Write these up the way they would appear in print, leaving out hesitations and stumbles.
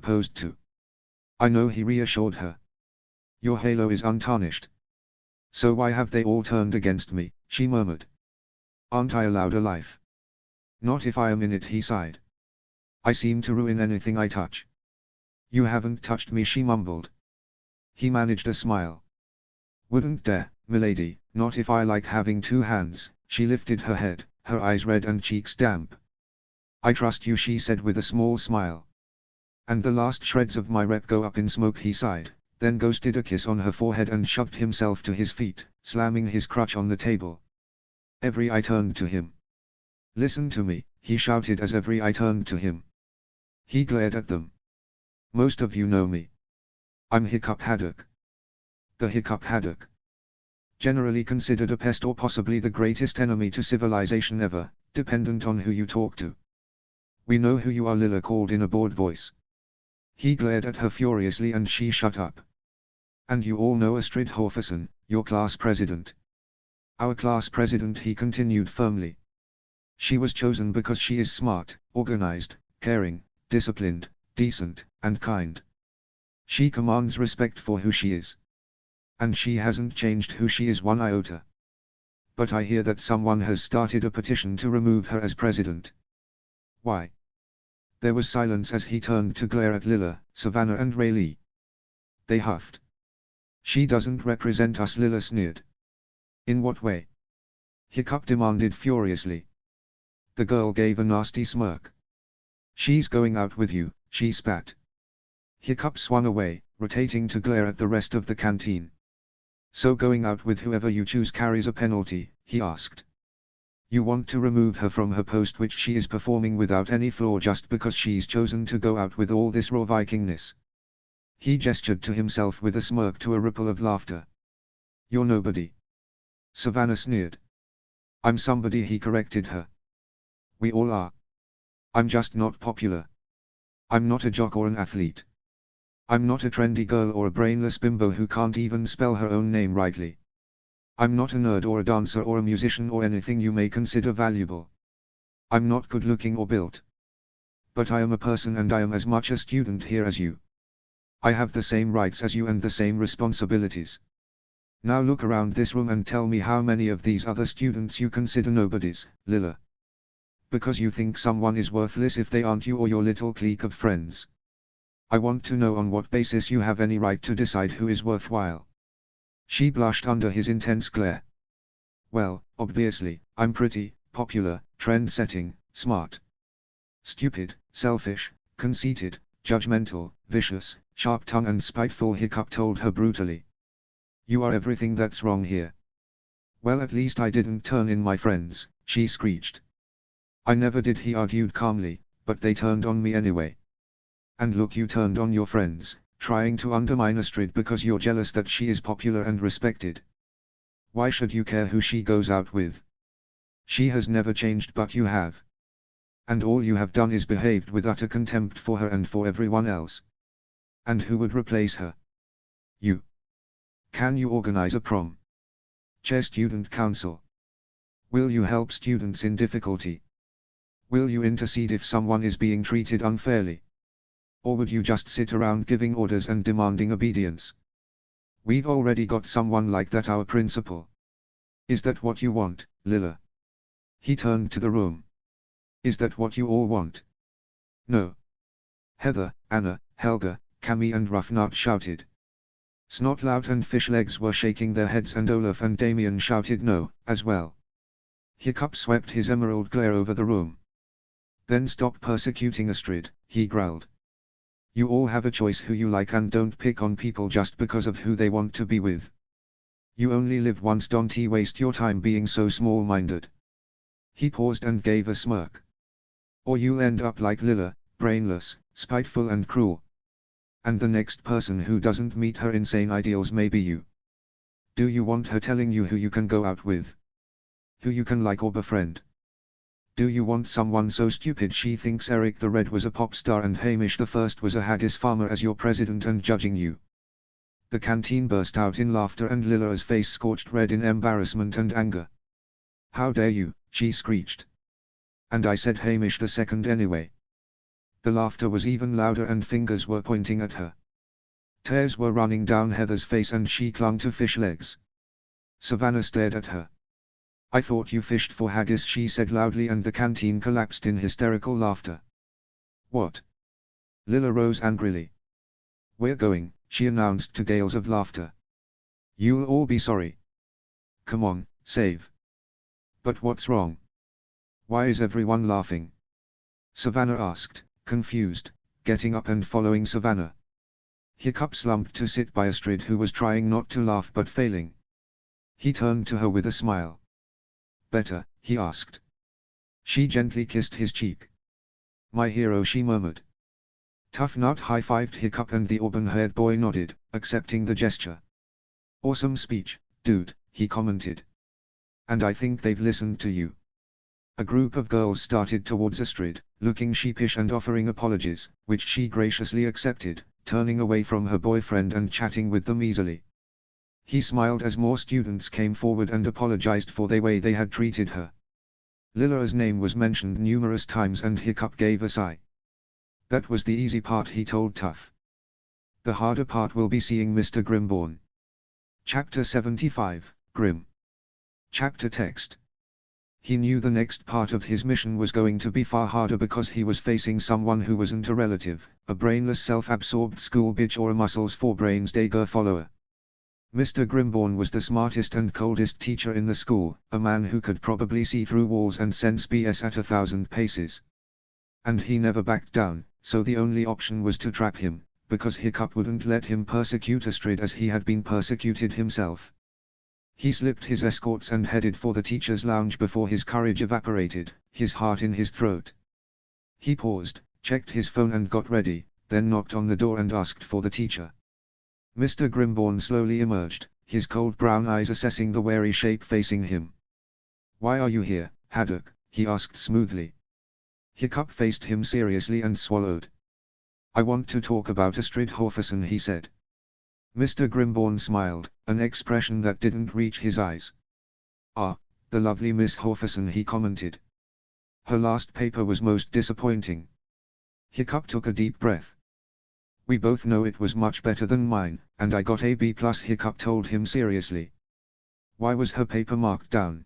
supposed to? I know, he reassured her. Your halo is untarnished. So why have they all turned against me, she murmured. Aren't I allowed a life? Not if I am in it, he sighed. I seem to ruin anything I touch. You haven't touched me, she mumbled. He managed a smile. Wouldn't dare, milady, not if I like having two hands. She lifted her head, her eyes red and cheeks damp. I trust you, she said with a small smile. And the last shreds of my rep go up in smoke, he sighed, then ghosted a kiss on her forehead and shoved himself to his feet, slamming his crutch on the table. Every eye turned to him. Listen to me, he shouted as every eye turned to him. He glared at them. Most of you know me. I'm Hiccup Haddock. The Hiccup Haddock. Generally considered a pest or possibly the greatest enemy to civilization ever, dependent on who you talk to. We know who you are, Lila called in a bored voice. He glared at her furiously and she shut up. And you all know Astrid Horferson, your class president. Our class president, he continued firmly. She was chosen because she is smart, organized, caring, disciplined, decent, and kind. She commands respect for who she is. And she hasn't changed who she is one iota. But I hear that someone has started a petition to remove her as president. Why? There was silence as he turned to glare at Lila, Savannah and Rayleigh. They huffed. She doesn't represent us, Lila sneered. In what way? Hiccup demanded furiously. The girl gave a nasty smirk. She's going out with you, she spat. Hiccup swung away, rotating to glare at the rest of the canteen. So going out with whoever you choose carries a penalty, he asked. You want to remove her from her post which she is performing without any flaw just because she's chosen to go out with all this raw Vikingness. He gestured to himself with a smirk to a ripple of laughter. You're nobody. Savannah sneered. I'm somebody, he corrected her. We all are. I'm just not popular. I'm not a jock or an athlete. I'm not a trendy girl or a brainless bimbo who can't even spell her own name rightly. I'm not a nerd or a dancer or a musician or anything you may consider valuable. I'm not good looking or built. But I am a person and I am as much a student here as you. I have the same rights as you and the same responsibilities. Now look around this room and tell me how many of these other students you consider nobodies, Lila. Because you think someone is worthless if they aren't you or your little clique of friends. I want to know on what basis you have any right to decide who is worthwhile. She blushed under his intense glare. Well, obviously, I'm pretty, popular, trend-setting, smart. Stupid, selfish, conceited, judgmental, vicious, sharp-tongued and spiteful, Hiccup told her brutally. You are everything that's wrong here. Well, at least I didn't turn in my friends, she screeched. I never did, he argued calmly, but they turned on me anyway. And look, you turned on your friends, trying to undermine Astrid because you're jealous that she is popular and respected. Why should you care who she goes out with? She has never changed, but you have. And all you have done is behaved with utter contempt for her and for everyone else. And who would replace her? You. Can you organize a prom? Chair student council. Will you help students in difficulty? Will you intercede if someone is being treated unfairly? Or would you just sit around giving orders and demanding obedience? We've already got someone like that, our principal. Is that what you want, Lila? He turned to the room. Is that what you all want? No. Heather, Anna, Helga, Cammy and Ruffnut shouted. Snotlout and Fishlegs were shaking their heads and Olaf and Damien shouted no, as well. Hiccup swept his emerald glare over the room. Then stop persecuting Astrid, he growled. You all have a choice who you like and don't pick on people just because of who they want to be with. You only live once, don't waste your time being so small-minded. He paused and gave a smirk. Or you'll end up like Lila, brainless, spiteful and cruel. And the next person who doesn't meet her insane ideals may be you. Do you want her telling you who you can go out with? Who you can like or befriend? Do you want someone so stupid she thinks Eric the Red was a pop star and Hamish the First was a haggis farmer as your president and judging you? The canteen burst out in laughter and Lila's face scorched red in embarrassment and anger. How dare you, she screeched. And I said Hamish the Second anyway. The laughter was even louder and fingers were pointing at her. Tears were running down Heather's face and she clung to fish legs. Savannah stared at her. "I thought you fished for haggis," she said loudly, and the canteen collapsed in hysterical laughter. "What?" Lila rose angrily. "We're going," she announced to gales of laughter. "You'll all be sorry. Come on, save." "But what's wrong? Why is everyone laughing?" Savannah asked, confused, getting up and following Savannah. Hiccup slumped to sit by Astrid, who was trying not to laugh but failing. He turned to her with a smile. "Better?" he asked. She gently kissed his cheek. "My hero," she murmured. Tough Nut high-fived Hiccup and the auburn-haired boy nodded, accepting the gesture. "Awesome speech, dude," he commented. "And I think they've listened to you." A group of girls started towards Astrid, looking sheepish and offering apologies, which she graciously accepted, turning away from her boyfriend and chatting with them easily. He smiled as more students came forward and apologized for the way they had treated her. Lila's name was mentioned numerous times and Hiccup gave a sigh. That was the easy part, he told Tough. The harder part will be seeing Mr. Grimborn. Chapter 75, Grim. Chapter text. He knew the next part of his mission was going to be far harder because he was facing someone who wasn't a relative, a brainless self-absorbed school bitch or a muscles for brains dagger follower. Mr. Grimborn was the smartest and coldest teacher in the school, a man who could probably see through walls and sense BS at 1,000 paces. And he never backed down, so the only option was to trap him, because Hiccup wouldn't let him persecute Astrid as he had been persecuted himself. He slipped his escorts and headed for the teacher's lounge before his courage evaporated, his heart in his throat. He paused, checked his phone and got ready, then knocked on the door and asked for the teacher. Mr. Grimborn slowly emerged, his cold brown eyes assessing the wary shape facing him. "Why are you here, Haddock?" he asked smoothly. Hiccup faced him seriously and swallowed. "I want to talk about Astrid Horferson," he said. Mr. Grimborn smiled, an expression that didn't reach his eyes. "Ah, the lovely Miss Horferson," he commented. "Her last paper was most disappointing." Hiccup took a deep breath. "We both know it was much better than mine, and I got a B+," Hiccup told him seriously. "Why was her paper marked down?"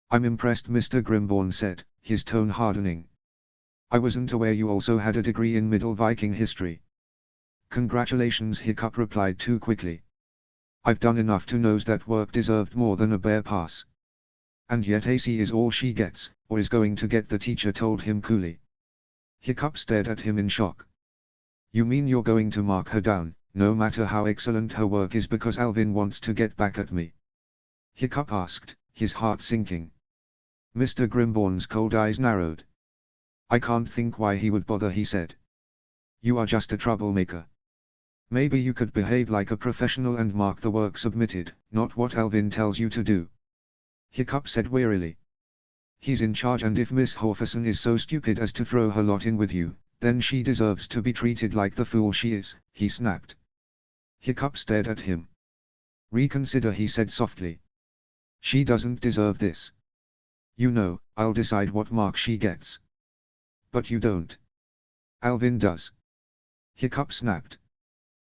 "I'm impressed," Mr. Grimborn said, his tone hardening. "I wasn't aware you also had a degree in Middle Viking history." "Congratulations," Hiccup replied too quickly. "I've done enough to know that work deserved more than a bare pass." "And yet AC is all she gets, or is going to get," the teacher told him coolly. Hiccup stared at him in shock. "You mean you're going to mark her down, no matter how excellent her work is, because Alvin wants to get back at me?" Hiccup asked, his heart sinking. Mr. Grimborn's cold eyes narrowed. "I can't think why he would bother," he said. "You are just a troublemaker. Maybe you could behave like a professional and mark the work submitted, not what Alvin tells you to do." Hiccup said wearily. "He's in charge, and if Miss Horferson is so stupid as to throw her lot in with you, then she deserves to be treated like the fool she is," he snapped. Hiccup stared at him. "Reconsider," he said softly. "She doesn't deserve this. You know, I'll decide what mark she gets." "But you don't. Alvin does." Hiccup snapped.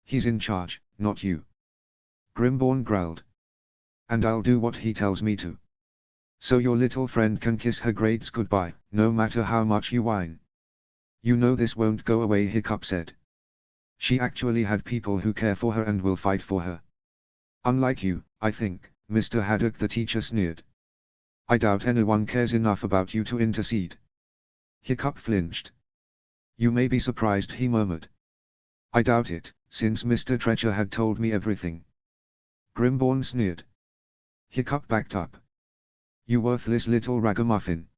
"He's in charge, not you." Grimborn growled. "And I'll do what he tells me to. So your little friend can kiss her grades goodbye, no matter how much you whine." "You know this won't go away," Hiccup said. "She actually had people who care for her and will fight for her. Unlike you, I think, Mr. Haddock," the teacher sneered. "I doubt anyone cares enough about you to intercede." Hiccup flinched. "You may be surprised," he murmured. "I doubt it, since Mr. Treacher had told me everything." Grimborn sneered. Hiccup backed up. "You worthless little ragamuffin.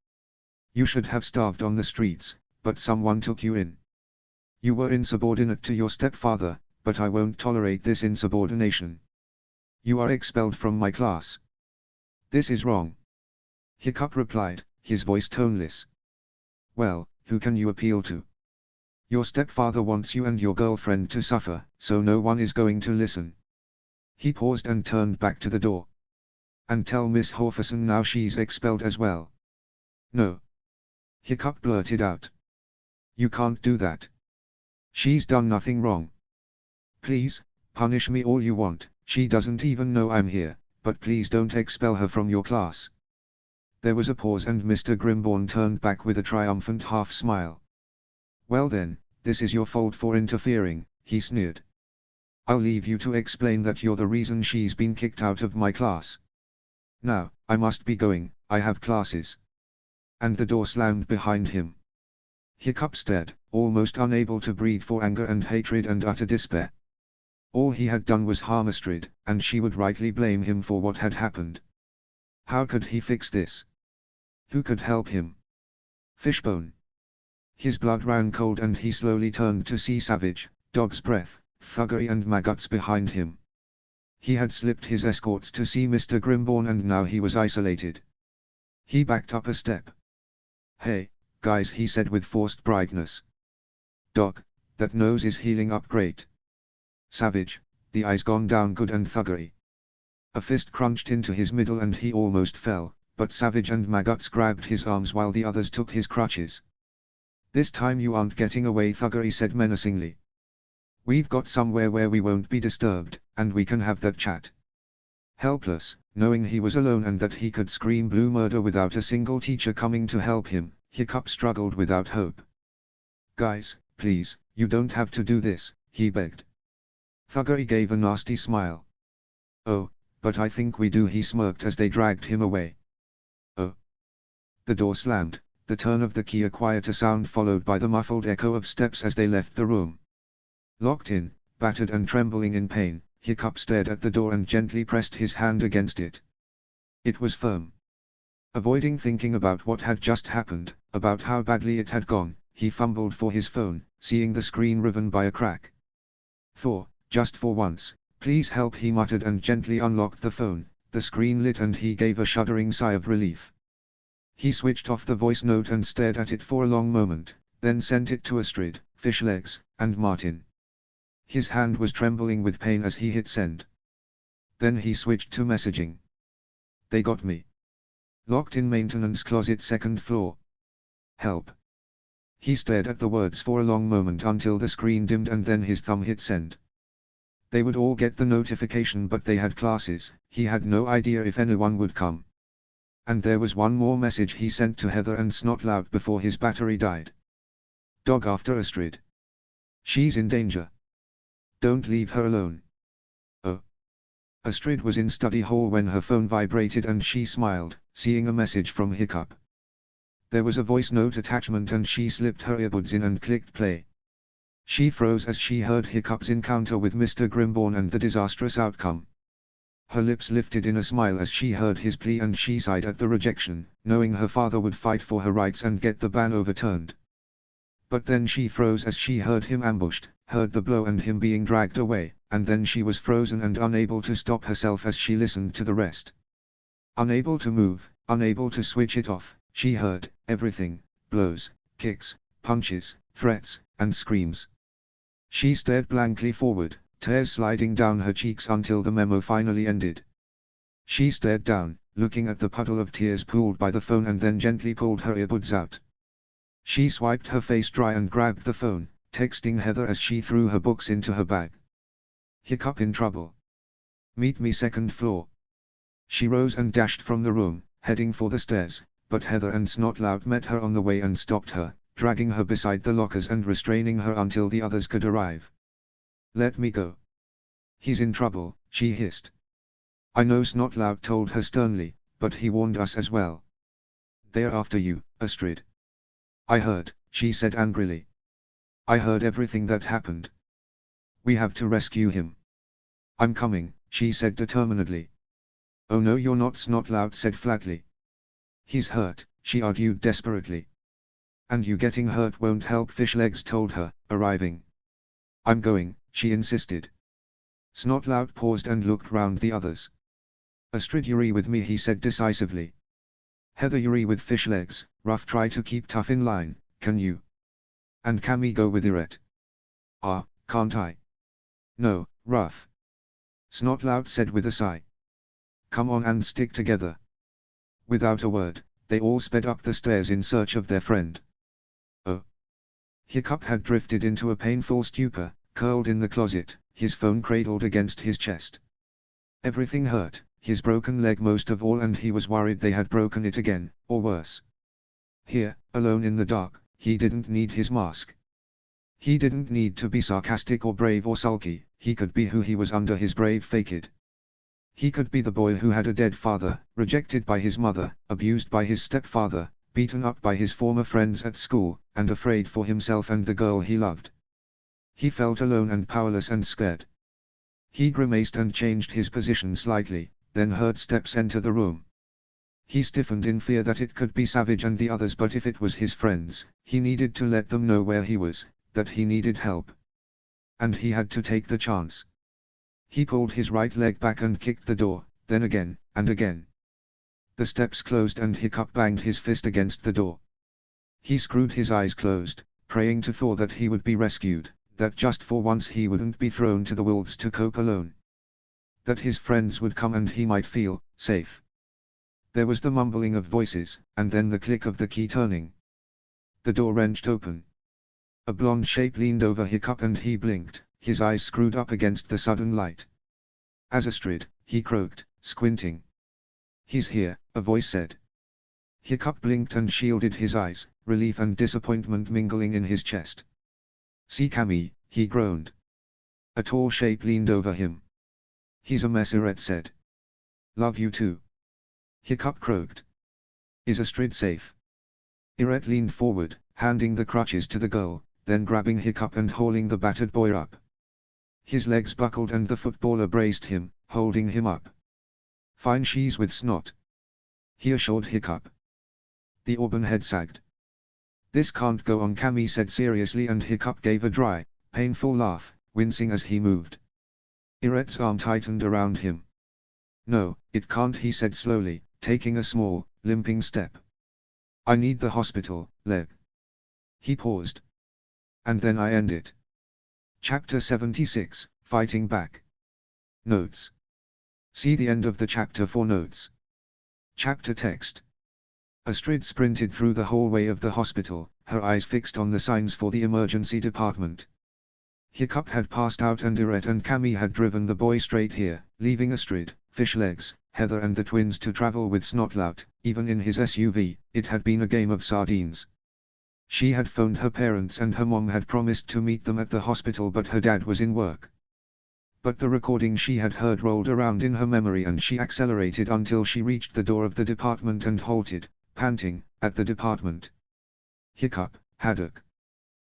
You should have starved on the streets, but someone took you in. You were insubordinate to your stepfather, but I won't tolerate this insubordination. You are expelled from my class." "This is wrong," Hiccup replied, his voice toneless. "Well, who can you appeal to? Your stepfather wants you and your girlfriend to suffer, so no one is going to listen." He paused and turned back to the door. "And tell Miss Horferson now she's expelled as well." "No," Hiccup blurted out. You can't do that. She's done nothing wrong. Please, punish me all you want, she doesn't even know I'm here, but please don't expel her from your class. There was a pause and Mr. Grimborn turned back with a triumphant half-smile. Well then, this is your fault for interfering, he sneered. I'll leave you to explain that you're the reason she's been kicked out of my class. Now, I must be going, I have classes. And the door slammed behind him. Hiccup stared, almost unable to breathe for anger and hatred and utter despair. All he had done was harm Astrid, and she would rightly blame him for what had happened. How could he fix this? Who could help him? Fishbone. His blood ran cold and he slowly turned to see Savage, Dog's Breath, Thuggery and Maggots behind him. He had slipped his escorts to see Mr. Grimborn and now he was isolated. He backed up a step. Hey, guys, he said with forced brightness. Dog, that nose is healing up great. Savage, the eyes gone down good and Thuggery. A fist crunched into his middle and he almost fell, but Savage and Maggots grabbed his arms while the others took his crutches. This time you aren't getting away, Thuggery said menacingly. We've got somewhere where we won't be disturbed, and we can have that chat. Helpless, knowing he was alone and that he could scream blue murder without a single teacher coming to help him, Hiccup struggled without hope. Guys, please, you don't have to do this, he begged. Thuggery gave a nasty smile. Oh, but I think we do, he smirked as they dragged him away. Oh. The door slammed, the turn of the key, a quieter sound followed by the muffled echo of steps as they left the room. Locked in, battered and trembling in pain, Hiccup stared at the door and gently pressed his hand against it. It was firm. Avoiding thinking about what had just happened, about how badly it had gone, he fumbled for his phone, seeing the screen riven by a crack. Thor, just for once, please help, he muttered and gently unlocked the phone. The screen lit and he gave a shuddering sigh of relief. He switched off the voice note and stared at it for a long moment, then sent it to Astrid, Fishlegs, and Martin. His hand was trembling with pain as he hit send. Then he switched to messaging. They got me. Locked in maintenance closet, 2nd floor. Help. He stared at the words for a long moment until the screen dimmed and then his thumb hit send. They would all get the notification, but they had classes, he had no idea if anyone would come. And there was one more message he sent to Heather and Snotlout before his battery died. Dog after Astrid. She's in danger. Don't leave her alone. Oh. Astrid was in study hall when her phone vibrated and she smiled, seeing a message from Hiccup. There was a voice note attachment and she slipped her earbuds in and clicked play. She froze as she heard Hiccup's encounter with Mr. Grimborn and the disastrous outcome. Her lips lifted in a smile as she heard his plea and she sighed at the rejection, knowing her father would fight for her rights and get the ban overturned. But then she froze as she heard him ambushed, heard the blow and him being dragged away, and then she was frozen and unable to stop herself as she listened to the rest. Unable to move, unable to switch it off, she heard everything: blows, kicks, punches, threats, and screams. She stared blankly forward, tears sliding down her cheeks until the memo finally ended. She stared down, looking at the puddle of tears pooled by the phone, and then gently pulled her earbuds out. She swiped her face dry and grabbed the phone, texting Heather as she threw her books into her bag. Hiccup in trouble. Meet me 2nd floor. She rose and dashed from the room, heading for the stairs, but Heather and Snotlout met her on the way and stopped her, dragging her beside the lockers and restraining her until the others could arrive. Let me go. He's in trouble, she hissed. I know, Snotlout told her sternly, but he warned us as well. They're after you, Astrid. I heard, she said angrily. I heard everything that happened. We have to rescue him. I'm coming, she said determinedly. Oh no, you're not, Snotlout said flatly. He's hurt, she argued desperately. And you getting hurt won't help, Fishlegs told her, arriving. I'm going, she insisted. Snotlout paused and looked round the others. Astrid, you're with me, he said decisively. Heather, you're with Fishlegs. Ruff, try to keep tough in line, can you? And Cammy, go with Irette. Ah, can't I? No, Ruff. Snotlout said with a sigh. Come on and stick together. Without a word, they all sped up the stairs in search of their friend. Oh. Hiccup had drifted into a painful stupor, curled in the closet, his phone cradled against his chest. Everything hurt, his broken leg most of all, and he was worried they had broken it again, or worse. Here, alone in the dark, he didn't need his mask. He didn't need to be sarcastic or brave or sulky, he could be who he was under his brave facade. He could be the boy who had a dead father, rejected by his mother, abused by his stepfather, beaten up by his former friends at school, and afraid for himself and the girl he loved. He felt alone and powerless and scared. He grimaced and changed his position slightly, then heard steps enter the room. He stiffened in fear that it could be Savage and the others, but if it was his friends, he needed to let them know where he was, that he needed help. And he had to take the chance. He pulled his right leg back and kicked the door, then again, and again. The steps closed and Hiccup banged his fist against the door. He screwed his eyes closed, praying to Thor that he would be rescued, that just for once he wouldn't be thrown to the wolves to cope alone. That his friends would come and he might feel safe. There was the mumbling of voices, and then the click of the key turning. The door wrenched open. A blonde shape leaned over Hiccup and he blinked, his eyes screwed up against the sudden light. "As Astrid," he croaked, squinting. "He's here," a voice said. Hiccup blinked and shielded his eyes, relief and disappointment mingling in his chest. "See Cammy," he groaned. A tall shape leaned over him. "He's a mess," Irette said. "Love you too." Hiccup croaked. "Is Astrid safe?" Irette leaned forward, handing the crutches to the girl, then grabbing Hiccup and hauling the battered boy up. His legs buckled and the footballer braced him, holding him up. "Fine, she's with snot," he assured Hiccup. The auburn head sagged. "This can't go on," Cammy said seriously, and Hiccup gave a dry, painful laugh, wincing as he moved. Irette's arm tightened around him. "No, it can't," he said slowly, taking a small, limping step. "I need the hospital, leg." He paused. "And then I end it." Chapter 76, Fighting Back. Notes. See the end of the chapter for notes. Chapter text. Astrid sprinted through the hallway of the hospital, her eyes fixed on the signs for the emergency department. Hiccup had passed out and Irette and Cammy had driven the boy straight here, leaving Astrid, Fishlegs, Heather and the twins to travel with Snotlout. Even in his SUV, it had been a game of sardines. She had phoned her parents and her mom had promised to meet them at the hospital, but her dad was in work. But the recording she had heard rolled around in her memory and she accelerated until she reached the door of the department and halted, panting, at the department. "Hiccup, Haddock."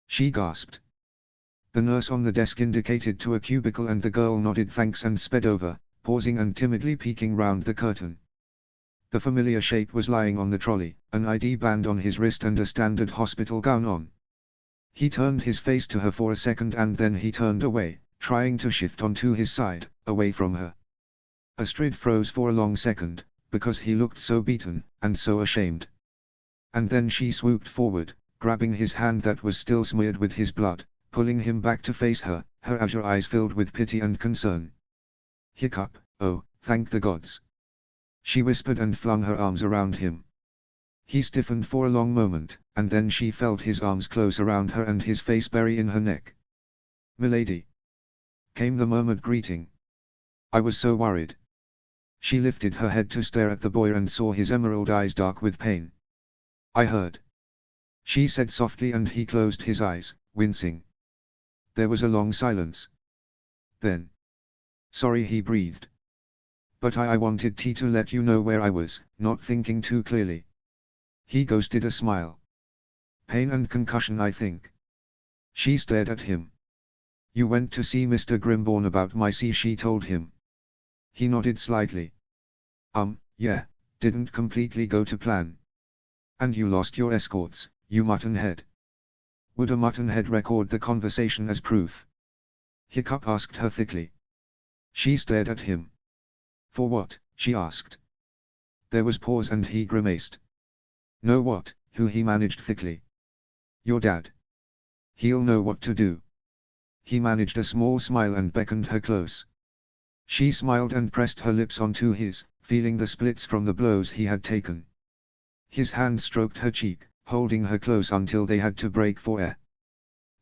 She gasped. The nurse on the desk indicated to a cubicle and the girl nodded thanks and sped over, pausing and timidly peeking round the curtain. The familiar shape was lying on the trolley, an ID band on his wrist and a standard hospital gown on. He turned his face to her for a second and then he turned away, trying to shift onto his side, away from her. Astrid froze for a long second, because he looked so beaten, and so ashamed. And then she swooped forward, grabbing his hand that was still smeared with his blood, pulling him back to face her, her azure eyes filled with pity and concern. "Hiccup, oh, thank the gods," she whispered and flung her arms around him. He stiffened for a long moment, and then she felt his arms close around her and his face bury in her neck. "Milady," came the murmured greeting. "I was so worried." She lifted her head to stare at the boy and saw his emerald eyes dark with pain. "I heard," she said softly, and he closed his eyes, wincing. There was a long silence. Then, "Sorry," he breathed. "But I wanted to let you know where I was, not thinking too clearly." He ghosted a smile. "Pain and concussion, I think." She stared at him. "You went to see Mr. Grimborn about my C," she told him. He nodded slightly. Yeah, didn't completely go to plan." "And you lost your escorts, you muttonhead." "Would a muttonhead record the conversation as proof?" Hiccup asked her thickly. She stared at him. "For what?" she asked. There was pause and he grimaced. "Know what, who?" he managed thickly. "Your dad. He'll know what to do." He managed a small smile and beckoned her close. She smiled and pressed her lips onto his, feeling the splits from the blows he had taken. His hand stroked her cheek, holding her close until they had to break for air.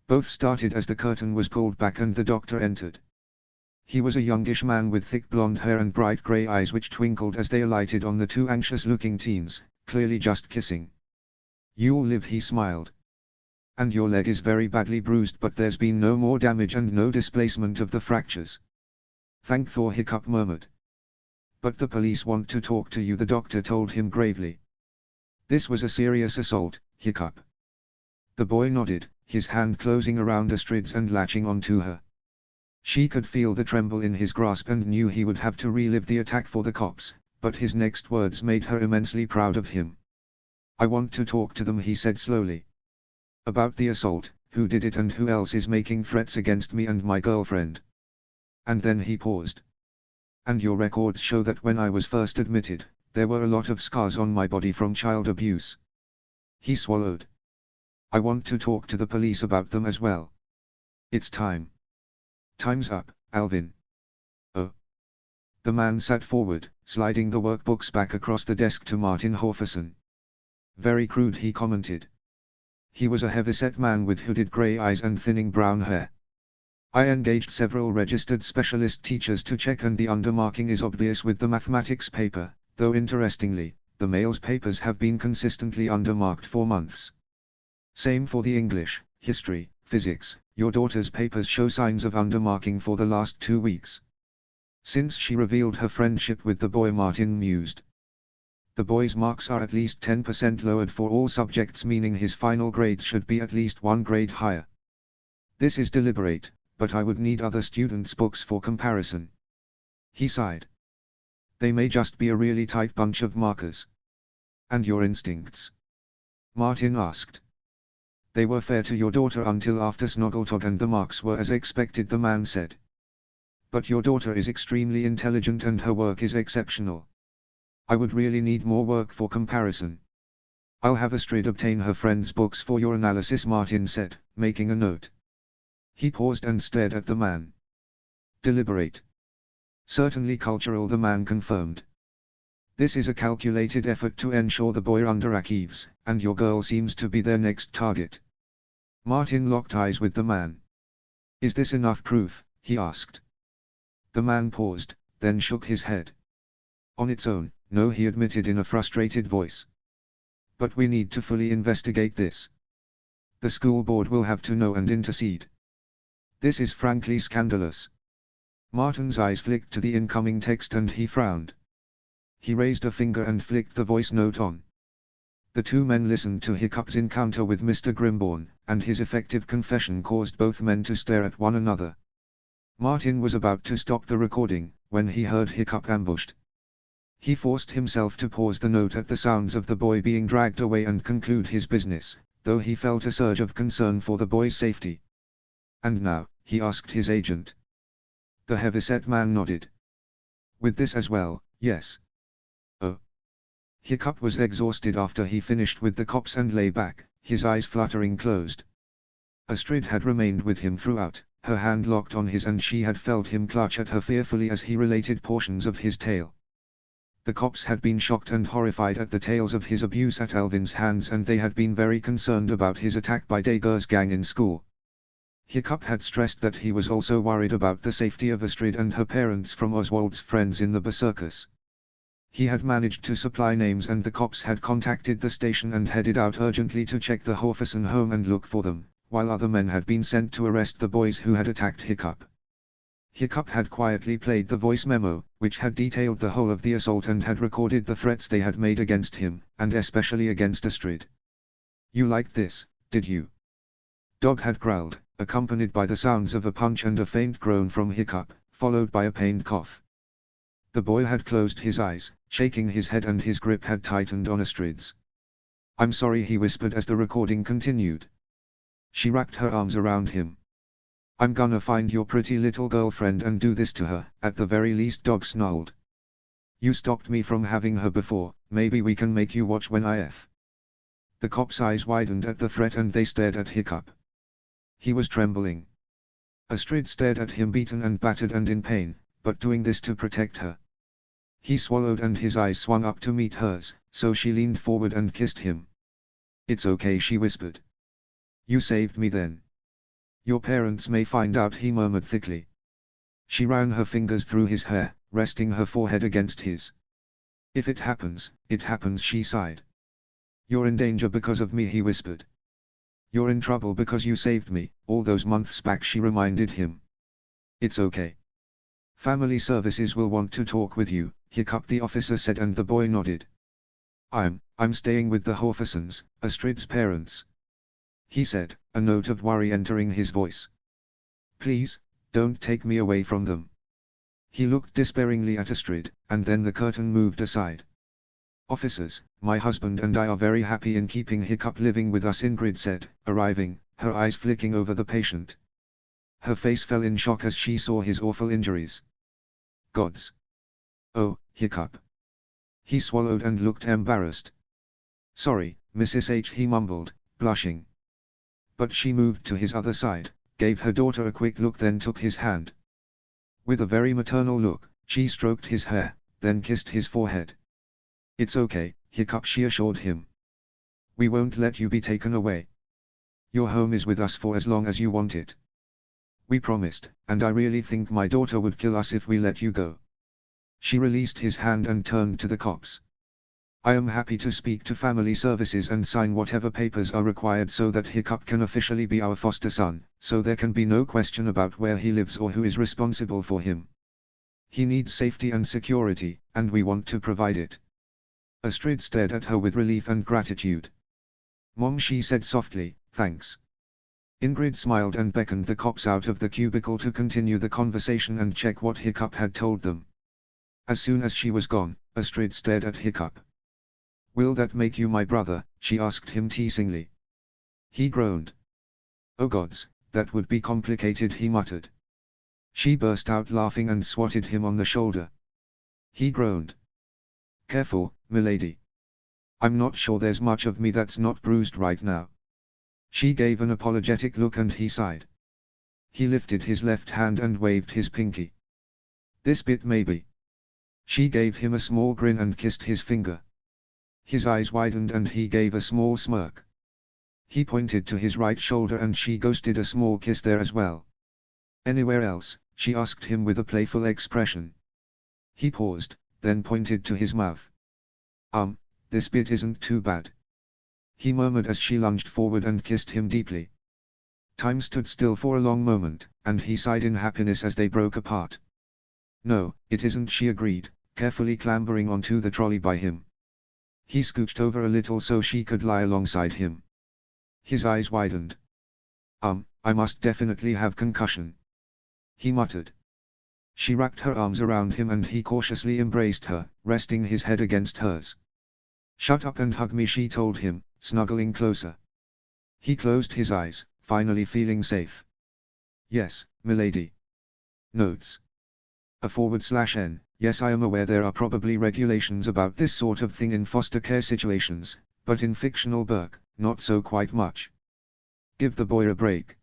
Both started as the curtain was pulled back and the doctor entered. He was a youngish man with thick blonde hair and bright grey eyes which twinkled as they alighted on the two anxious-looking teens, clearly just kissing. "You'll live," he smiled. "And your leg is very badly bruised, but there's been no more damage and no displacement of the fractures." "Thank Thor," Hiccup murmured. "But the police want to talk to you," the doctor told him gravely. "This was a serious assault, Hiccup." The boy nodded, his hand closing around Astrid's and latching onto her. She could feel the tremble in his grasp and knew he would have to relive the attack for the cops, but his next words made her immensely proud of him. "I want to talk to them," he said slowly. "About the assault, who did it and who else is making threats against me and my girlfriend." And then he paused. "And your records show that when I was first admitted, there were a lot of scars on my body from child abuse." He swallowed. "I want to talk to the police about them as well. It's time." "Time's up, Alvin." "Oh." The man sat forward, sliding the workbooks back across the desk to Martin Horferson. "Very crude," he commented. He was a heavy-set man with hooded grey eyes and thinning brown hair. "I engaged several registered specialist teachers to check, and the undermarking is obvious with the mathematics paper, though interestingly, the male's papers have been consistently undermarked for months. Same for the English, history, physics. Your daughter's papers show signs of undermarking for the last 2 weeks." Since she revealed her friendship with the boy, Martin mused. "The boy's marks are at least 10% lowered for all subjects, meaning his final grades should be at least 1 grade higher. This is deliberate, but I would need other students' books for comparison." He sighed. "They may just be a really tight bunch of markers." "And your instincts?" Martin asked. "They were fair to your daughter until after Snoggletog, and the marks were as expected," the man said. "But your daughter is extremely intelligent and her work is exceptional. I would really need more work for comparison." "I'll have Astrid obtain her friend's books for your analysis," Martin said, making a note. He paused and stared at the man. "Deliberate?" "Certainly cultural," the man confirmed. "This is a calculated effort to ensure the boy underachieves, and your girl seems to be their next target." Martin locked eyes with the man. "Is this enough proof?" he asked. The man paused, then shook his head. "On its own, no," he admitted in a frustrated voice. "But we need to fully investigate this. The school board will have to know and intercede. This is frankly scandalous." Martin's eyes flicked to the incoming text and he frowned. He raised a finger and flicked the voice note on. The two men listened to Hiccup's encounter with Mr. Grimborn, and his effective confession caused both men to stare at one another. Martin was about to stop the recording, when he heard Hiccup ambushed. He forced himself to pause the note at the sounds of the boy being dragged away and conclude his business, though he felt a surge of concern for the boy's safety. "And now?" he asked his agent. The heavy-set man nodded. "With this as well, yes." "Oh." Hiccup was exhausted after he finished with the cops and lay back, his eyes fluttering closed. Astrid had remained with him throughout, her hand locked on his, and she had felt him clutch at her fearfully as he related portions of his tale. The cops had been shocked and horrified at the tales of his abuse at Alvin's hands, and they had been very concerned about his attack by Dager's gang in school. Hiccup had stressed that he was also worried about the safety of Astrid and her parents from Oswald's friends in the Berserkers. He had managed to supply names, and the cops had contacted the station and headed out urgently to check the Horferson home and look for them, while other men had been sent to arrest the boys who had attacked Hiccup. Hiccup had quietly played the voice memo, which had detailed the whole of the assault and had recorded the threats they had made against him, and especially against Astrid. "You liked this, did you?" Dog had growled, accompanied by the sounds of a punch and a faint groan from Hiccup, followed by a pained cough. The boy had closed his eyes, shaking his head, and his grip had tightened on Astrid's. "I'm sorry," he whispered as the recording continued. She wrapped her arms around him. "I'm gonna find your pretty little girlfriend and do this to her, at the very least," Dog snarled. "You stopped me from having her before, maybe we can make you watch when I F." The cop's eyes widened at the threat and they stared at Hiccup. He was trembling. Astrid stared at him, beaten and battered and in pain, but doing this to protect her. He swallowed and his eyes swung up to meet hers, so she leaned forward and kissed him. "It's okay," she whispered. "You saved me then." Your parents may find out, he murmured thickly. She ran her fingers through his hair, resting her forehead against his. If it happens, she sighed. You're in danger because of me, he whispered. You're in trouble because you saved me, all those months back, she reminded him. It's okay. Family services will want to talk with you, hiccuped the officer said, and the boy nodded. I'm staying with the Horfusons, Astrid's parents. He said, a note of worry entering his voice. Please, don't take me away from them. He looked despairingly at Astrid, and then the curtain moved aside. Officers, my husband and I are very happy in keeping Hiccup living with us, Ingrid said, arriving, her eyes flicking over the patient. Her face fell in shock as she saw his awful injuries. Gods! Oh, Hiccup! He swallowed and looked embarrassed. Sorry, Mrs. H, he mumbled, blushing. But she moved to his other side, gave her daughter a quick look, then took his hand. With a very maternal look, she stroked his hair, then kissed his forehead. It's okay, Hiccup, she assured him. We won't let you be taken away. Your home is with us for as long as you want it. We promised, and I really think my daughter would kill us if we let you go. She released his hand and turned to the cops. I am happy to speak to family services and sign whatever papers are required so that Hiccup can officially be our foster son, so there can be no question about where he lives or who is responsible for him. He needs safety and security, and we want to provide it. Astrid stared at her with relief and gratitude. Mom, she said softly, thanks. Ingrid smiled and beckoned the cops out of the cubicle to continue the conversation and check what Hiccup had told them. As soon as she was gone, Astrid stared at Hiccup. Will that make you my brother? She asked him teasingly. He groaned. Oh gods, that would be complicated, he muttered. She burst out laughing and swatted him on the shoulder. He groaned. Careful, milady. I'm not sure there's much of me that's not bruised right now. She gave an apologetic look and he sighed. He lifted his left hand and waved his pinky. This bit maybe. She gave him a small grin and kissed his finger. His eyes widened and he gave a small smirk. He pointed to his right shoulder and she ghosted a small kiss there as well. Anywhere else? She asked him with a playful expression. He paused, then pointed to his mouth. This bit isn't too bad. He murmured as she lunged forward and kissed him deeply. Time stood still for a long moment, and he sighed in happiness as they broke apart. No, it isn't, she agreed, carefully clambering onto the trolley by him. He scooched over a little so she could lie alongside him. His eyes widened. I must definitely have concussion. He muttered. She wrapped her arms around him and he cautiously embraced her, resting his head against hers. Shut up and hug me, she told him, snuggling closer. He closed his eyes, finally feeling safe. Yes, milady. Notes. /N. Yes, I am aware there are probably regulations about this sort of thing in foster care situations, but in fictional Burke, not so quite much. Give the boy a break.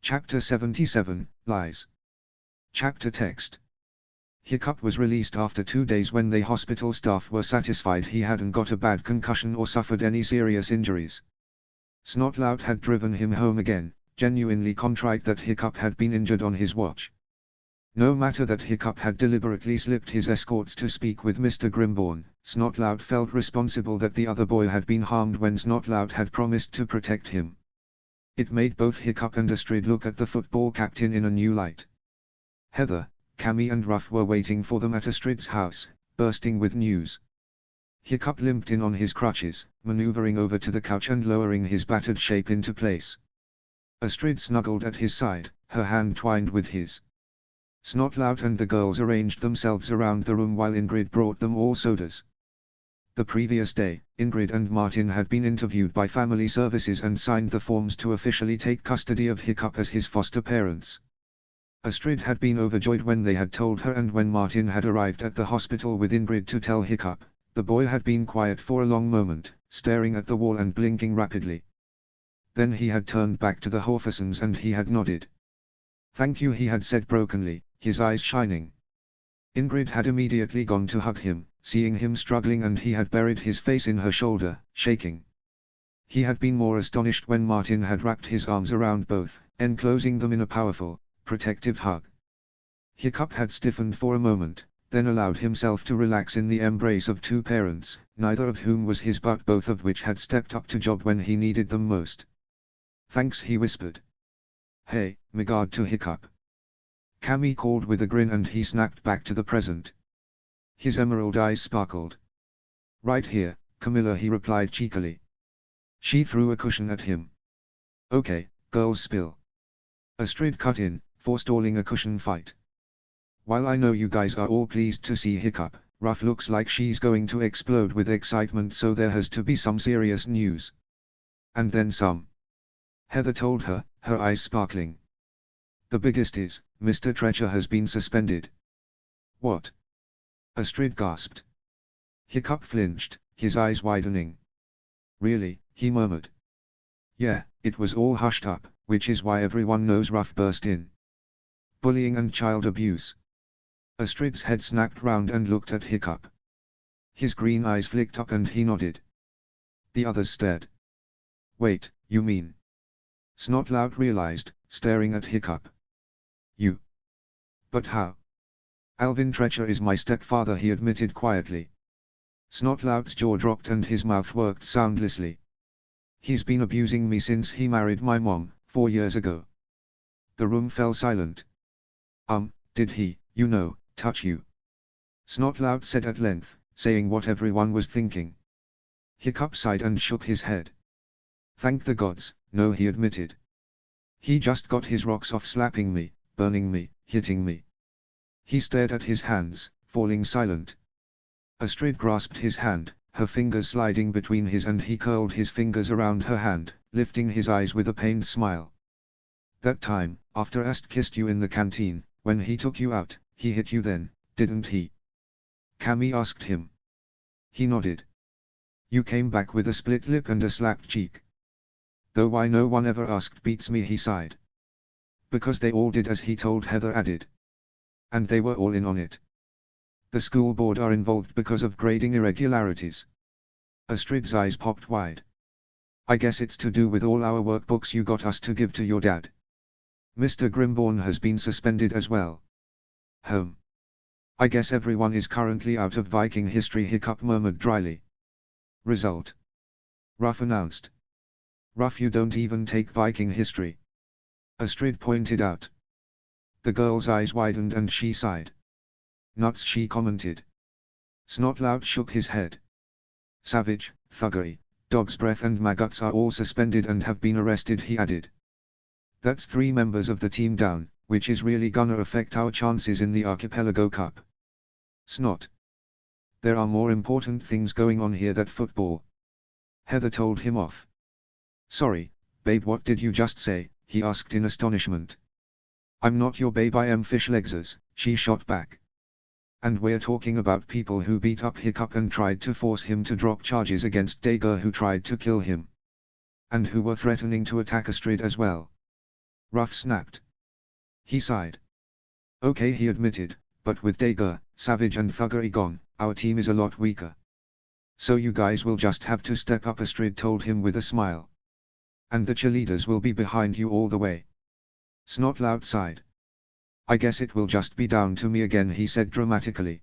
Chapter 77, Lies. Chapter text. Hiccup was released after 2 days when the hospital staff were satisfied he hadn't got a bad concussion or suffered any serious injuries. Snotlout had driven him home again, genuinely contrite that Hiccup had been injured on his watch. No matter that Hiccup had deliberately slipped his escorts to speak with Mr. Grimborn, Snotlout felt responsible that the other boy had been harmed when Snotlout had promised to protect him. It made both Hiccup and Astrid look at the football captain in a new light. Heather, Cammy and Ruff were waiting for them at Astrid's house, bursting with news. Hiccup limped in on his crutches, maneuvering over to the couch and lowering his battered shape into place. Astrid snuggled at his side, her hand twined with his. Snotlout and the girls arranged themselves around the room while Ingrid brought them all sodas. The previous day, Ingrid and Martin had been interviewed by Family Services and signed the forms to officially take custody of Hiccup as his foster parents. Astrid had been overjoyed when they had told her, and when Martin had arrived at the hospital with Ingrid to tell Hiccup, the boy had been quiet for a long moment, staring at the wall and blinking rapidly. Then he had turned back to the Horfusons and he had nodded. Thank you, he had said brokenly, his eyes shining. Ingrid had immediately gone to hug him, seeing him struggling, and he had buried his face in her shoulder, shaking. He had been more astonished when Martin had wrapped his arms around both, enclosing them in a powerful, protective hug. Hiccup had stiffened for a moment, then allowed himself to relax in the embrace of two parents, neither of whom was his but both of which had stepped up to job when he needed them most. "Thanks," he whispered. "Hey, Megard," to Hiccup. Cammy called with a grin and he snapped back to the present. His emerald eyes sparkled. "Right here, Camilla," he replied cheekily. She threw a cushion at him. "Okay, girls spill." Astrid cut in, forestalling a cushion fight. "While I know you guys are all pleased to see Hiccup, Ruff looks like she's going to explode with excitement, so there has to be some serious news." "And then some," Heather told her, her eyes sparkling. "The biggest is, Mr. Treacher has been suspended." "What?" Astrid gasped. Hiccup flinched, his eyes widening. "Really?" he murmured. "Yeah, it was all hushed up, which is why everyone knows," Ruff burst in. "Bullying and child abuse." Astrid's head snapped round and looked at Hiccup. His green eyes flicked up and he nodded. The others stared. "Wait, you mean?" Snotlout realized, staring at Hiccup. "You? But how?" "Alvin Treacher is my stepfather," he admitted quietly. Snotlout's jaw dropped and his mouth worked soundlessly. "He's been abusing me since he married my mom, 4 years ago." The room fell silent. Did he, touch you?" Snotlout said at length, saying what everyone was thinking. Hiccup sighed and shook his head. "Thank the gods, no," he admitted. "He just got his rocks off slapping me, burning me, hitting me." He stared at his hands, falling silent. Astrid grasped his hand, her fingers sliding between his, and he curled his fingers around her hand, lifting his eyes with a pained smile. "That time, after Ast kissed you in the canteen, when he took you out, he hit you then, didn't he?" Cammy asked him. He nodded. "You came back with a split lip and a slapped cheek." "Though why no one ever asked beats me," he sighed. "Because they all did," as he told Heather added. "And they were all in on it. The school board are involved because of grading irregularities." Astrid's eyes popped wide. "I guess it's to do with all our workbooks you got us to give to your dad. Mr. Grimborn has been suspended as well." "I guess everyone is currently out of Viking history," Hiccup murmured dryly. "Result," Ruff announced. "Ruff, you don't even take Viking history," Astrid pointed out. The girl's eyes widened and she sighed. "Nuts," she commented. Snotlout shook his head. "Savage, Thuggery, Dog's Breath and Maggots are all suspended and have been arrested," he added. "That's 3 members of the team down, which is really gonna affect our chances in the Archipelago Cup." "Snot. There are more important things going on here than football," Heather told him off. "Sorry, babe, what did you just say?" he asked in astonishment. "I'm not your babe, I am Fishlegs's," she shot back. "And we're talking about people who beat up Hiccup and tried to force him to drop charges against Dager, who tried to kill him. And who were threatening to attack Astrid as well." Ruff snapped. He sighed. "Okay," he admitted, "but with Dager, Savage and Thuggery gone, our team is a lot weaker. So you guys will just have to step up," Astrid told him with a smile. "And the cheerleaders will be behind you all the way." Snotlout sighed. "I guess it will just be down to me again," he said dramatically.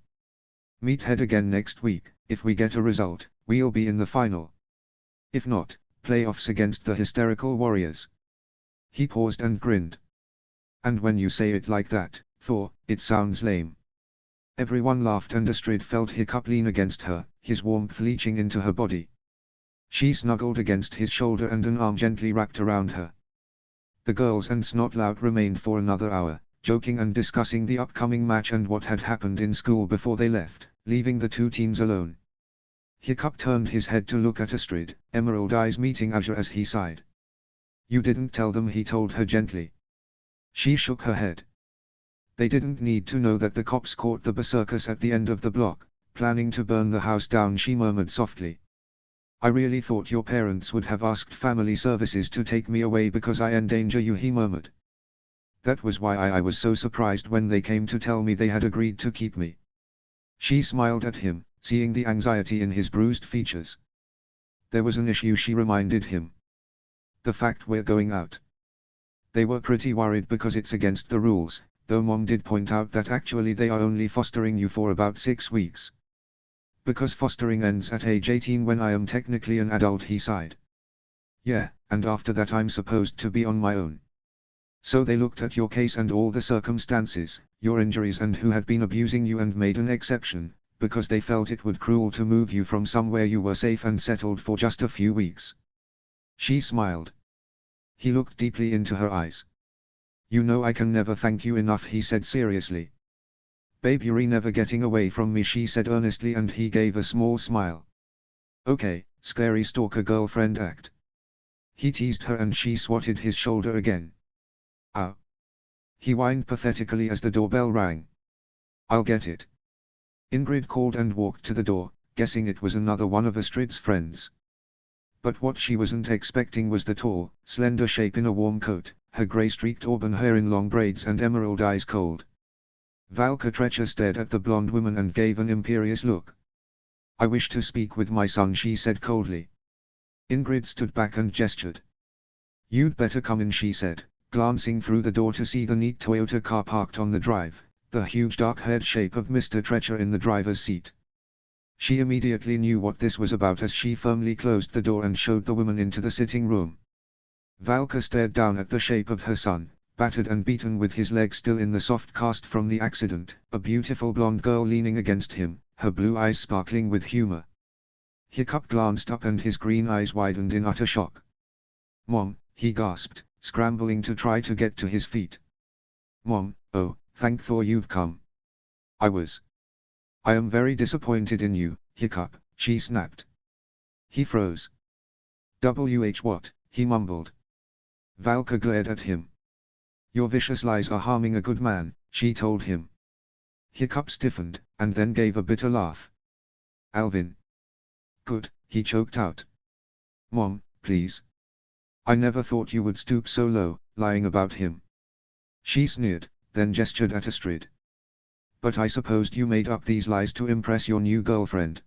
"Meathead again next week. If we get a result, we'll be in the final. If not, playoffs against the hysterical Warriors." He paused and grinned. "And when you say it like that, Thor, it sounds lame." Everyone laughed and Astrid felt Hiccup lean against her, his warmth leaching into her body. She snuggled against his shoulder and an arm gently wrapped around her. The girls and Snotlout remained for another hour, joking and discussing the upcoming match and what had happened in school before they left, leaving the 2 teens alone. Hiccup turned his head to look at Astrid, emerald eyes meeting azure as he sighed. "You didn't tell them," he told her gently. She shook her head. "They didn't need to know that the cops caught the berserkers at the end of the block, planning to burn the house down," she murmured softly. "I really thought your parents would have asked family services to take me away because I endanger you," he murmured. "That was why I was so surprised when they came to tell me they had agreed to keep me." She smiled at him, seeing the anxiety in his bruised features. There was an issue, she reminded him. The fact we're going out. They were pretty worried because it's against the rules, though Mom did point out that actually they are only fostering you for about 6 weeks. Because fostering ends at age 18 when I am technically an adult, he sighed. Yeah, and after that I'm supposed to be on my own. So they looked at your case and all the circumstances, your injuries and who had been abusing you, and made an exception, because they felt it would cruel to move you from somewhere you were safe and settled for just a few weeks. She smiled. He looked deeply into her eyes. You know I can never thank you enough, he said seriously. Babe, you're never getting away from me, she said earnestly, and he gave a small smile. Okay, scary stalker girlfriend act. He teased her and she swatted his shoulder again. Ow. He whined pathetically as the doorbell rang. I'll get it. Ingrid called and walked to the door, guessing it was another one of Astrid's friends. But what she wasn't expecting was the tall, slender shape in a warm coat, her grey-streaked auburn hair in long braids and emerald eyes cold. Valka Trecha stared at the blonde woman and gave an imperious look. I wish to speak with my son, she said coldly. Ingrid stood back and gestured. You'd better come in, she said, glancing through the door to see the neat Toyota car parked on the drive, the huge dark-haired shape of Mr. Trecha in the driver's seat. She immediately knew what this was about as she firmly closed the door and showed the woman into the sitting room. Valka stared down at the shape of her son, battered and beaten with his leg still in the soft cast from the accident, a beautiful blonde girl leaning against him, her blue eyes sparkling with humor. Hiccup glanced up and his green eyes widened in utter shock. Mom, he gasped, scrambling to try to get to his feet. Mom, oh, thank Thor you've come. I am very disappointed in you, Hiccup, she snapped. He froze. What, he mumbled. Valka glared at him. Your vicious lies are harming a good man, she told him. Hiccup stiffened, and then gave a bitter laugh. Alvin. Good, he choked out. Mom, please. I never thought you would stoop so low, lying about him. She sneered, then gestured at Astrid. But I supposed you made up these lies to impress your new girlfriend.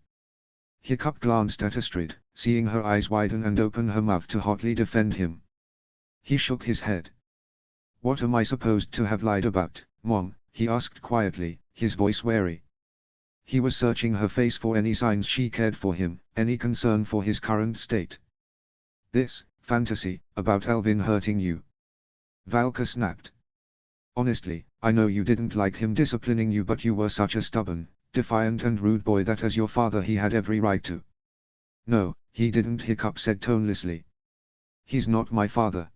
Hiccup glanced at Astrid, seeing her eyes widen and open her mouth to hotly defend him. He shook his head. What am I supposed to have lied about, Mom? He asked quietly, his voice wary. He was searching her face for any signs she cared for him, any concern for his current state. This fantasy about Alvin hurting you. Valka snapped. Honestly, I know you didn't like him disciplining you, but you were such a stubborn, defiant and rude boy that as your father he had every right to. No, he didn't, Hiccup said tonelessly. He's not my father.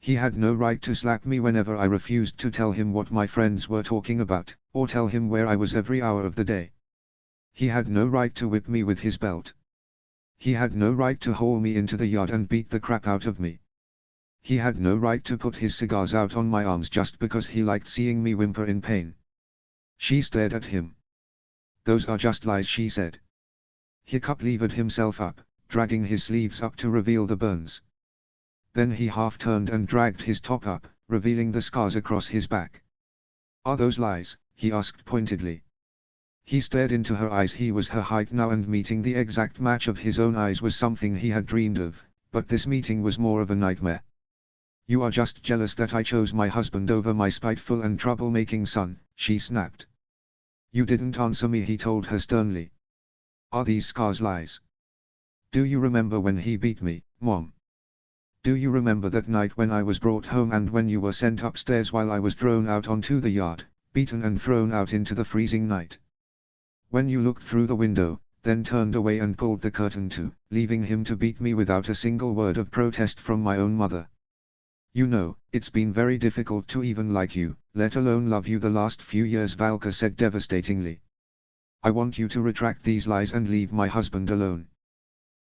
He had no right to slap me whenever I refused to tell him what my friends were talking about, or tell him where I was every hour of the day. He had no right to whip me with his belt. He had no right to haul me into the yard and beat the crap out of me. He had no right to put his cigars out on my arms just because he liked seeing me whimper in pain. She stared at him. Those are just lies, she said. Hiccup levered himself up, dragging his sleeves up to reveal the burns. Then he half turned and dragged his top up, revealing the scars across his back. Are those lies? He asked pointedly. He stared into her eyes. He was her height now, and meeting the exact match of his own eyes was something he had dreamed of, but this meeting was more of a nightmare. You are just jealous that I chose my husband over my spiteful and troublemaking son, she snapped. You didn't answer me, he told her sternly. Are these scars lies? Do you remember when he beat me, Mom? Do you remember that night when I was brought home and when you were sent upstairs while I was thrown out onto the yard, beaten and thrown out into the freezing night? When you looked through the window, then turned away and pulled the curtain to, leaving him to beat me without a single word of protest from my own mother. You know, it's been very difficult to even like you, let alone love you the last few years, Valka said devastatingly. I want you to retract these lies and leave my husband alone.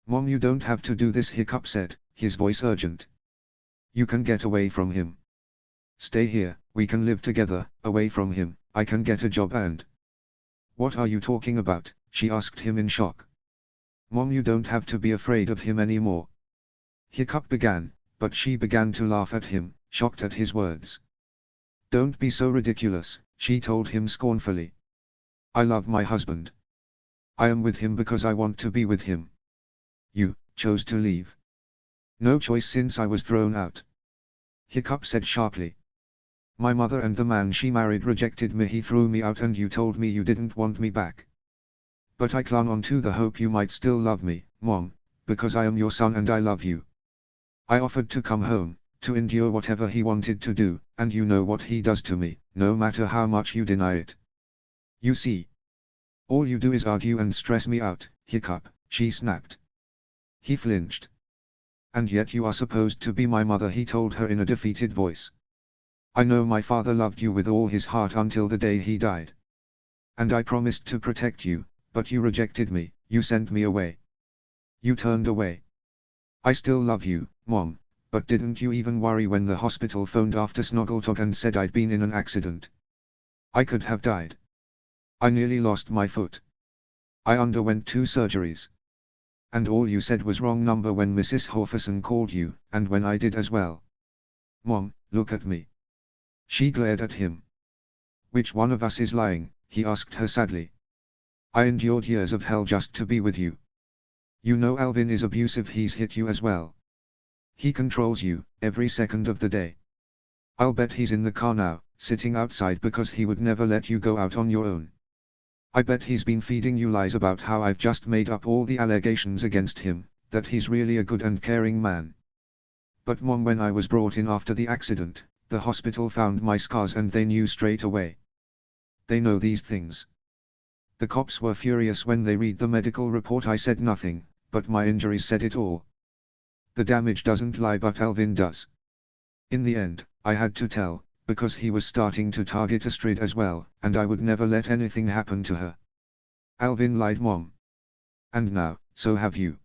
Mom, you don't have to do this, Hiccup said, his voice urgent. You can get away from him. Stay here, we can live together, away from him, I can get a job and... What are you talking about? She asked him in shock. Mom, you don't have to be afraid of him anymore. Hiccup began, but she began to laugh at him, shocked at his words. Don't be so ridiculous, she told him scornfully. I love my husband. I am with him because I want to be with him. chose to leave. No choice since I was thrown out. Hiccup said sharply. My mother and the man she married rejected me. He threw me out and you told me you didn't want me back. But I clung on to the hope you might still love me, Mom, because I am your son and I love you. I offered to come home, to endure whatever he wanted to do, and you know what he does to me, no matter how much you deny it. You see. All you do is argue and stress me out, Hiccup, she snapped. He flinched. And yet you are supposed to be my mother, he told her in a defeated voice. I know my father loved you with all his heart until the day he died. And I promised to protect you, but you rejected me, you sent me away. You turned away. I still love you, Mom, but didn't you even worry when the hospital phoned after Snoggletog and said I'd been in an accident? I could have died. I nearly lost my foot. I underwent 2 surgeries. And all you said was wrong number when Mrs. Horferson called you, and when I did as well. Mom, look at me. She glared at him. Which one of us is lying, he asked her sadly. I endured years of hell just to be with you. You know Alvin is abusive, he's hit you as well. He controls you, every second of the day. I'll bet he's in the car now, sitting outside because he would never let you go out on your own. I bet he's been feeding you lies about how I've just made up all the allegations against him, that he's really a good and caring man. But Mom, when I was brought in after the accident, the hospital found my scars and they knew straight away. They know these things. The cops were furious when they read the medical report. I said nothing, but my injuries said it all. The damage doesn't lie, but Alvin does. In the end, I had to tell, because he was starting to target Astrid as well, and I would never let anything happen to her. Alvin lied, Mom. And now, so have you.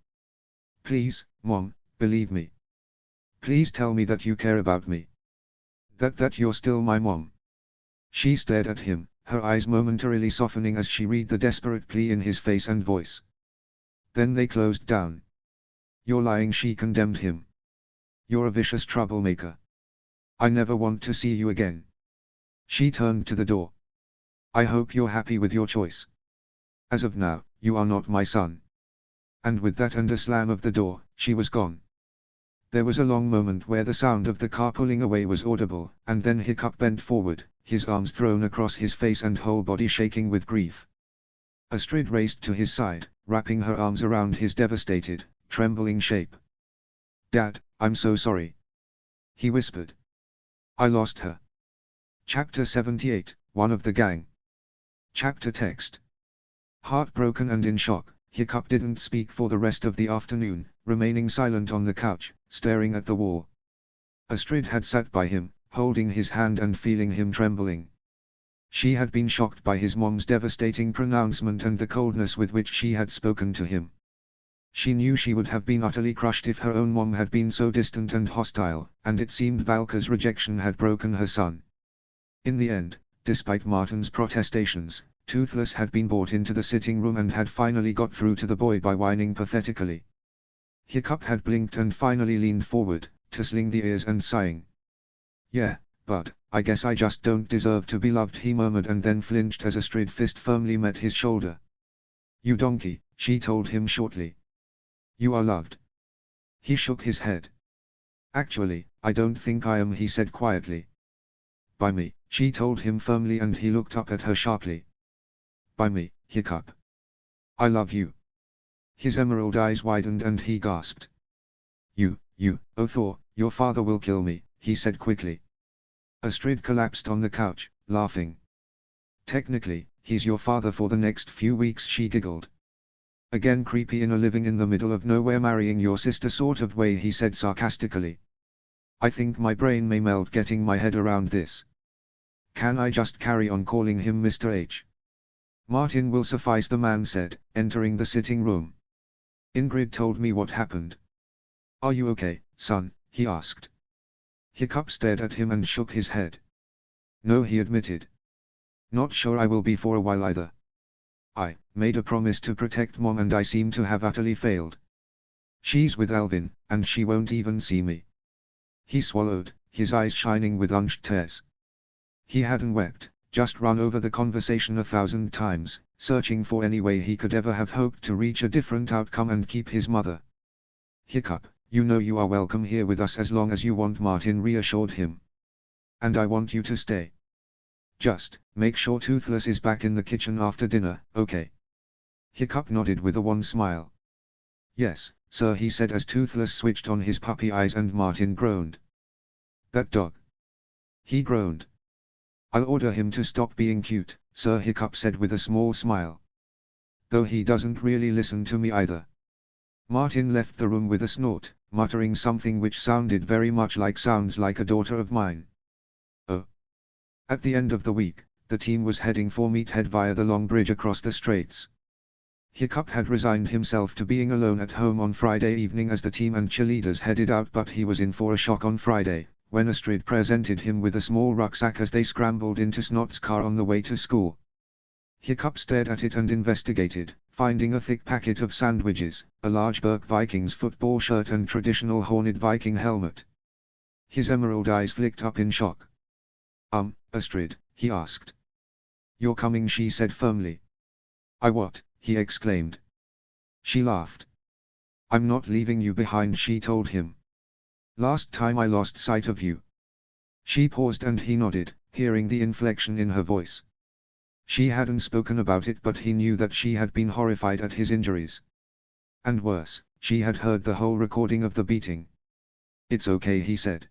Please, Mom, believe me. Please tell me that you care about me. That you're still my mom. She stared at him, her eyes momentarily softening as she read the desperate plea in his face and voice. Then they closed down. You're lying, she condemned him. You're a vicious troublemaker. I never want to see you again. She turned to the door. I hope you're happy with your choice. As of now, you are not my son. And with that and a slam of the door, she was gone. There was a long moment where the sound of the car pulling away was audible, and then Hiccup bent forward, his arms thrown across his face and whole body shaking with grief. Astrid raced to his side, wrapping her arms around his devastated, trembling shape. Dad, I'm so sorry. He whispered. I lost her. Chapter 78, One of the Gang. Chapter text. Heartbroken and in shock, Hiccup didn't speak for the rest of the afternoon, remaining silent on the couch, staring at the wall. Astrid had sat by him, holding his hand and feeling him trembling. She had been shocked by his mom's devastating pronouncement and the coldness with which she had spoken to him. She knew she would have been utterly crushed if her own mom had been so distant and hostile, and it seemed Valka's rejection had broken her son. In the end, despite Martin's protestations, Toothless had been brought into the sitting room and had finally got through to the boy by whining pathetically. Hiccup had blinked and finally leaned forward, tussling the ears and sighing. Yeah, but, I guess I just don't deserve to be loved, he murmured, and then flinched as Astrid fist firmly met his shoulder. You donkey, she told him shortly. You are loved. He shook his head. Actually, I don't think I am, he said quietly. By me, she told him firmly, and he looked up at her sharply. By me, Hiccup. I love you. His emerald eyes widened and he gasped. Oh Thor, your father will kill me, he said quickly. Astrid collapsed on the couch, laughing. Technically, he's your father for the next few weeks, she giggled. Again creepy in a living in the middle of nowhere marrying your sister sort of way, he said sarcastically. I think my brain may melt getting my head around this. Can I just carry on calling him Mr. H? Martin will suffice, the man said, entering the sitting room. Ingrid told me what happened. Are you okay, son? He asked. Hiccup stared at him and shook his head. No, he admitted. Not sure I will be for a while either. I made a promise to protect Mom and I seem to have utterly failed. She's with Alvin, and she won't even see me. He swallowed, his eyes shining with unshed tears. He hadn't wept, just run over the conversation 1,000 times, searching for any way he could ever have hoped to reach a different outcome and keep his mother. Hiccup, you know you are welcome here with us as long as you want, Martin reassured him. And I want you to stay. Just, make sure Toothless is back in the kitchen after dinner, okay? Hiccup nodded with a wan smile. Yes, sir, he said as Toothless switched on his puppy eyes and Martin groaned. That dog. He groaned. I'll order him to stop being cute, sir, Hiccup said with a small smile. Though he doesn't really listen to me either. Martin left the room with a snort, muttering something which sounded very much like "sounds like a daughter of mine." Oh. At the end of the week, the team was heading for Meathead via the long bridge across the straits. Hiccup had resigned himself to being alone at home on Friday evening as the team and cheerleaders headed out, but he was in for a shock on Friday, when Astrid presented him with a small rucksack as they scrambled into Snot's car on the way to school. Hiccup stared at it and investigated, finding a thick packet of sandwiches, a large Berk Vikings football shirt and traditional Horned Viking helmet. His emerald eyes flicked up in shock. Astrid, he asked. You're coming, she said firmly. I what? He exclaimed. She laughed. I'm not leaving you behind, she told him. Last time I lost sight of you. She paused and he nodded, hearing the inflection in her voice. She hadn't spoken about it, but he knew that she had been horrified at his injuries. And worse, she had heard the whole recording of the beating. It's okay, he said.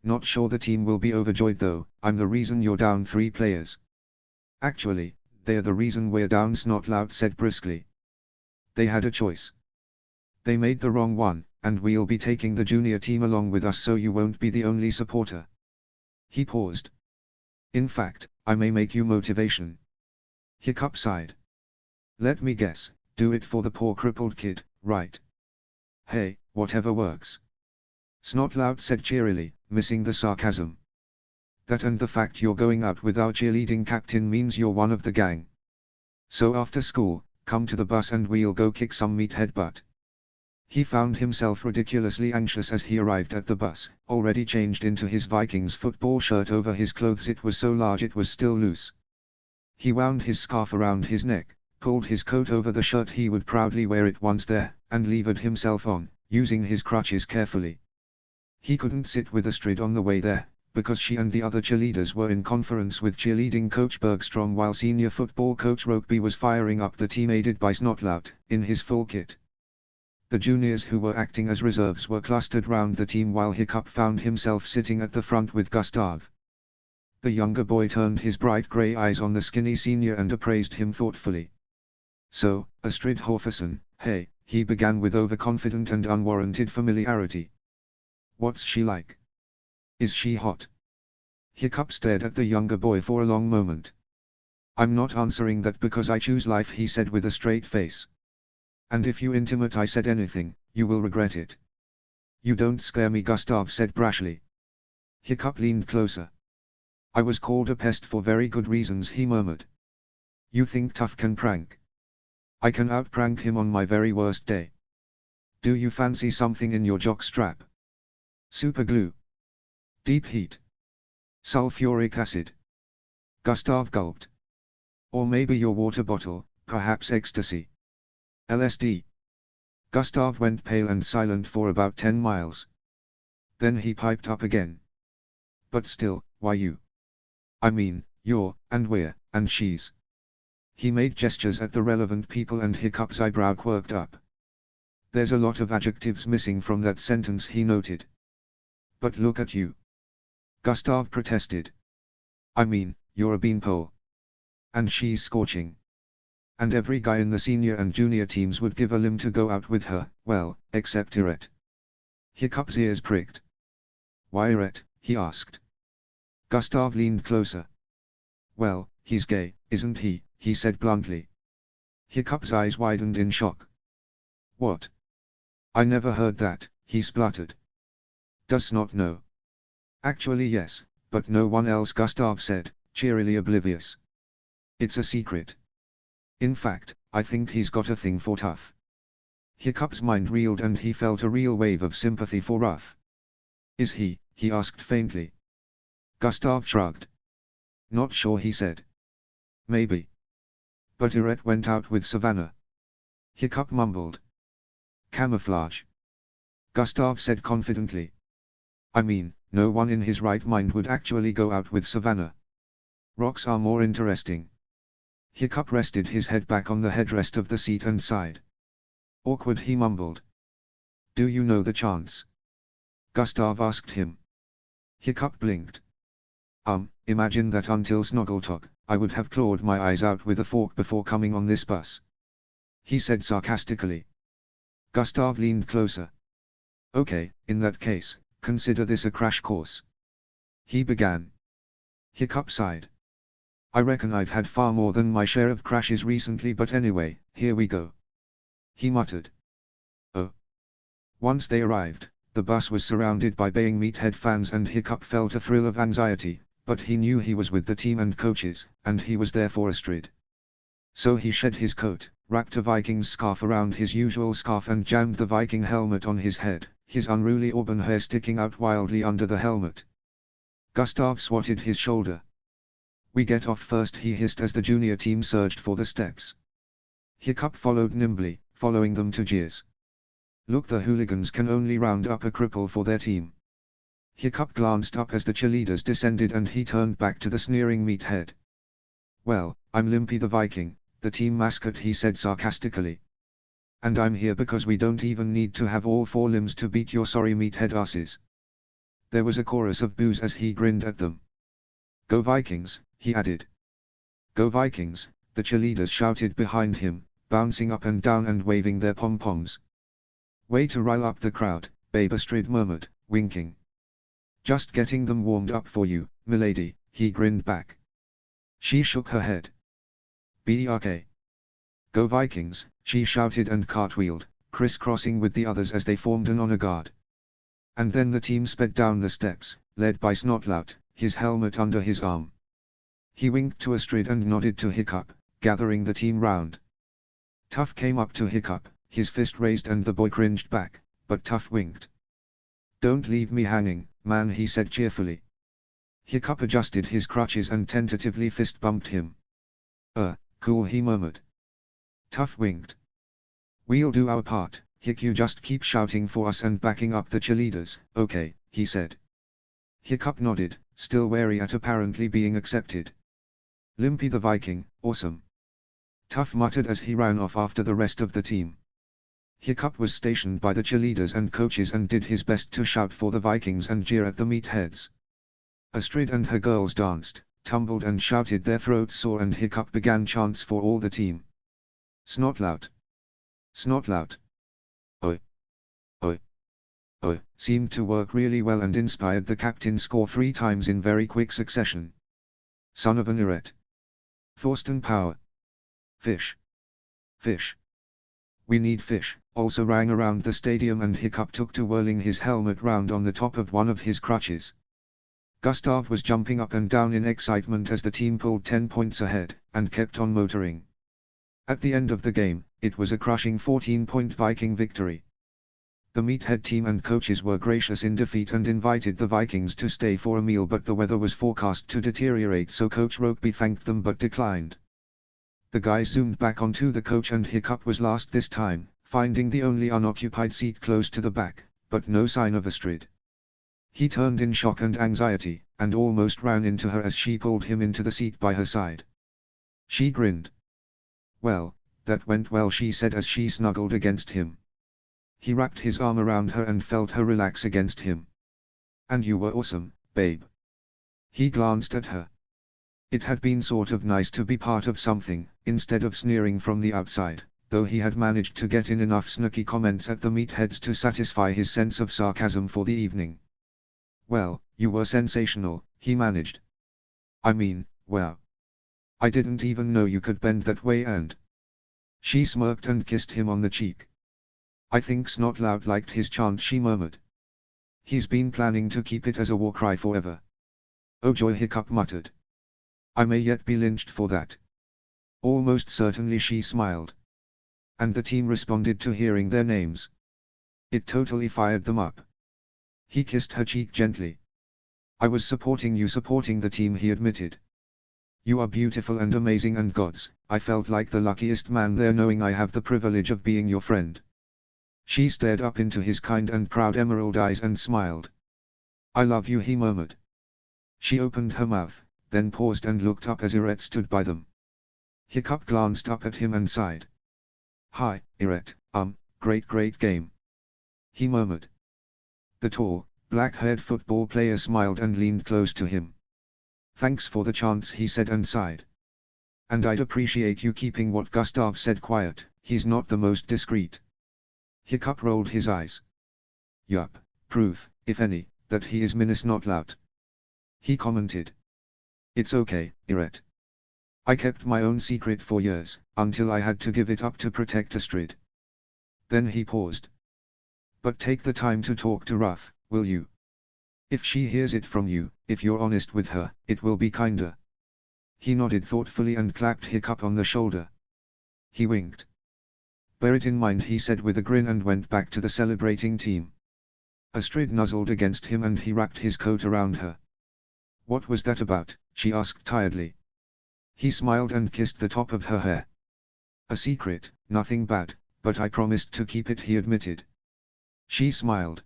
Not sure the team will be overjoyed though. I'm the reason you're down 3 players. Actually, they're the reason we're down, Snotlout said briskly. They had a choice. They made the wrong one, and we'll be taking the junior team along with us, so you won't be the only supporter. He paused. In fact, I may make you motivation. Hiccup sighed. Let me guess, do it for the poor crippled kid, right? Hey, whatever works. Snotlout said cheerily, missing the sarcasm. That and the fact you're going out with our cheerleading captain means you're one of the gang. So after school, come to the bus and we'll go kick some Meathead butt. He found himself ridiculously anxious as he arrived at the bus, already changed into his Vikings football shirt over his clothes. It was so large it was still loose. He wound his scarf around his neck, pulled his coat over the shirt, he would proudly wear it once there, and levered himself on, using his crutches carefully. He couldn't sit with Astrid on the way there, because she and the other cheerleaders were in conference with cheerleading coach Bergstrom, while senior football coach Rokeby was firing up the team aided by Snotlout, in his full kit. The juniors who were acting as reserves were clustered round the team, while Hiccup found himself sitting at the front with Gustav. The younger boy turned his bright grey eyes on the skinny senior and appraised him thoughtfully. So, Astrid Horferson, hey, he began with overconfident and unwarranted familiarity. What's she like? Is she hot? Hiccup stared at the younger boy for a long moment. I'm not answering that because I choose life, he said with a straight face. And if you intimate I said anything, you will regret it. You don't scare me, Gustav said brashly. Hiccup leaned closer. I was called a pest for very good reasons, he murmured. You think Tough can prank? I can outprank him on my very worst day. Do you fancy something in your jock strap? Super glue. Deep heat. Sulfuric acid. Gustav gulped. Or maybe your water bottle, perhaps ecstasy. LSD. Gustav went pale and silent for about 10 miles. Then he piped up again. But still, why you? I mean, you're, and we're, and she's. He made gestures at the relevant people and Hiccup's eyebrow quirked up. There's a lot of adjectives missing from that sentence, he noted. But look at you. Gustav protested. I mean, you're a beanpole. And she's scorching. And every guy in the senior and junior teams would give a limb to go out with her, well, except Irette. Hiccup's ears pricked. Why Irette? He asked. Gustav leaned closer. Well, he's gay, isn't he? He said bluntly. Hiccup's eyes widened in shock. What? I never heard that, he spluttered. Does not know. Actually yes, but no one else, Gustav said, cheerily oblivious. It's a secret. In fact, I think he's got a thing for Tough. Hiccup's mind reeled and he felt a real wave of sympathy for Ruff. Is he asked faintly. Gustav shrugged. Not sure, he said. Maybe. But Irette went out with Savannah. Hiccup mumbled. Camouflage. Gustav said confidently. I mean, no one in his right mind would actually go out with Savannah. Rocks are more interesting. Hiccup rested his head back on the headrest of the seat and sighed. Awkward, he mumbled. Do you know the chants? Gustav asked him. Hiccup blinked. Imagine that until Snoggletalk, I would have clawed my eyes out with a fork before coming on this bus. He said sarcastically. Gustav leaned closer. Okay, in that case, consider this a crash course. He began. Hiccup sighed. I reckon I've had far more than my share of crashes recently, but anyway, here we go. He muttered. Oh. Once they arrived, the bus was surrounded by baying Meathead fans and Hiccup felt a thrill of anxiety, but he knew he was with the team and coaches, and he was there for Astrid. So he shed his coat, wrapped a Viking's scarf around his usual scarf and jammed the Viking helmet on his head, his unruly auburn hair sticking out wildly under the helmet. Gustav swatted his shoulder. We get off first, he hissed as the junior team surged for the steps. Hiccup followed nimbly, following them to jeers. Look, the hooligans can only round up a cripple for their team. Hiccup glanced up as the cheerleaders descended and he turned back to the sneering Meathead. Well, I'm Limpy the Viking, the team mascot, he said sarcastically. And I'm here because we don't even need to have all four limbs to beat your sorry Meathead asses. There was a chorus of boos as he grinned at them. Go Vikings, he added. Go Vikings, the cheerleaders shouted behind him, bouncing up and down and waving their pom-poms. Way to rile up the crowd, Babe, Astrid murmured, winking. Just getting them warmed up for you, milady, he grinned back. She shook her head. BRK. Go Vikings, she shouted and cartwheeled, crisscrossing with the others as they formed an honor guard. And then the team sped down the steps, led by Snotlout, his helmet under his arm. He winked to Astrid and nodded to Hiccup, gathering the team round. Tuff came up to Hiccup, his fist raised, and the boy cringed back, but Tuff winked. Don't leave me hanging, man, he said cheerfully. Hiccup adjusted his crutches and tentatively fist bumped him. Cool, he murmured. Tuff winked. We'll do our part, Hick, you just keep shouting for us and backing up the cheerleaders, okay, he said. Hiccup nodded, still wary at apparently being accepted. Limpy the Viking, awesome. Tuff muttered as he ran off after the rest of the team. Hiccup was stationed by the cheerleaders and coaches and did his best to shout for the Vikings and jeer at the Meatheads. Astrid and her girls danced, tumbled and shouted their throats sore, and Hiccup began chants for all the team. Snotlout. Snotlout. Oi. Oi. Oi, seemed to work really well and inspired the captain score 3 times in very quick succession. Son of an Eret. Thorsten Power. Fish. Fish. We need fish, also rang around the stadium, and Hiccup took to whirling his helmet round on the top of one of his crutches. Gustav was jumping up and down in excitement as the team pulled 10 points ahead, and kept on motoring. At the end of the game, it was a crushing 14-point Viking victory. The Meathead team and coaches were gracious in defeat and invited the Vikings to stay for a meal, but the weather was forecast to deteriorate, so Coach Rokeby thanked them but declined. The guys zoomed back onto the coach and Hiccup was last this time, finding the only unoccupied seat close to the back, but no sign of Astrid. He turned in shock and anxiety, and almost ran into her as she pulled him into the seat by her side. She grinned. Well, that went well, she said as she snuggled against him. He wrapped his arm around her and felt her relax against him. And you were awesome, babe. He glanced at her. It had been sort of nice to be part of something, instead of sneering from the outside, though he had managed to get in enough snooky comments at the Meatheads to satisfy his sense of sarcasm for the evening. Well, you were sensational, he managed. I mean, wow. I didn't even know you could bend that way, and... She smirked and kissed him on the cheek. I think Snotlout liked his chant, she murmured. He's been planning to keep it as a war cry forever. Oh joy, Hiccup muttered. I may yet be lynched for that. Almost certainly, she smiled. And the team responded to hearing their names. It totally fired them up. He kissed her cheek gently. I was supporting you, supporting the team, he admitted. You are beautiful and amazing, and gods, I felt like the luckiest man there knowing I have the privilege of being your friend. She stared up into his kind and proud emerald eyes and smiled. I love you, he murmured. She opened her mouth, then paused and looked up as Irette stood by them. Hiccup glanced up at him and sighed. Hi, Irette, great game. He murmured. The tall, black-haired football player smiled and leaned close to him. Thanks for the chance, he said and sighed. And I'd appreciate you keeping what Gustav said quiet, he's not the most discreet. Hiccup rolled his eyes. Yup, proof, if any, that he is Minas not loud. He commented. It's okay, Irette. I kept my own secret for years, until I had to give it up to protect Astrid. Then he paused. But take the time to talk to Ruff, will you? If she hears it from you, if you're honest with her, it will be kinder. He nodded thoughtfully and clapped Hiccup on the shoulder. He winked. Bear it in mind, he said with a grin and went back to the celebrating team. Astrid nuzzled against him and he wrapped his coat around her. What was that about? She asked tiredly. He smiled and kissed the top of her hair. A secret, nothing bad, but I promised to keep it, he admitted. She smiled.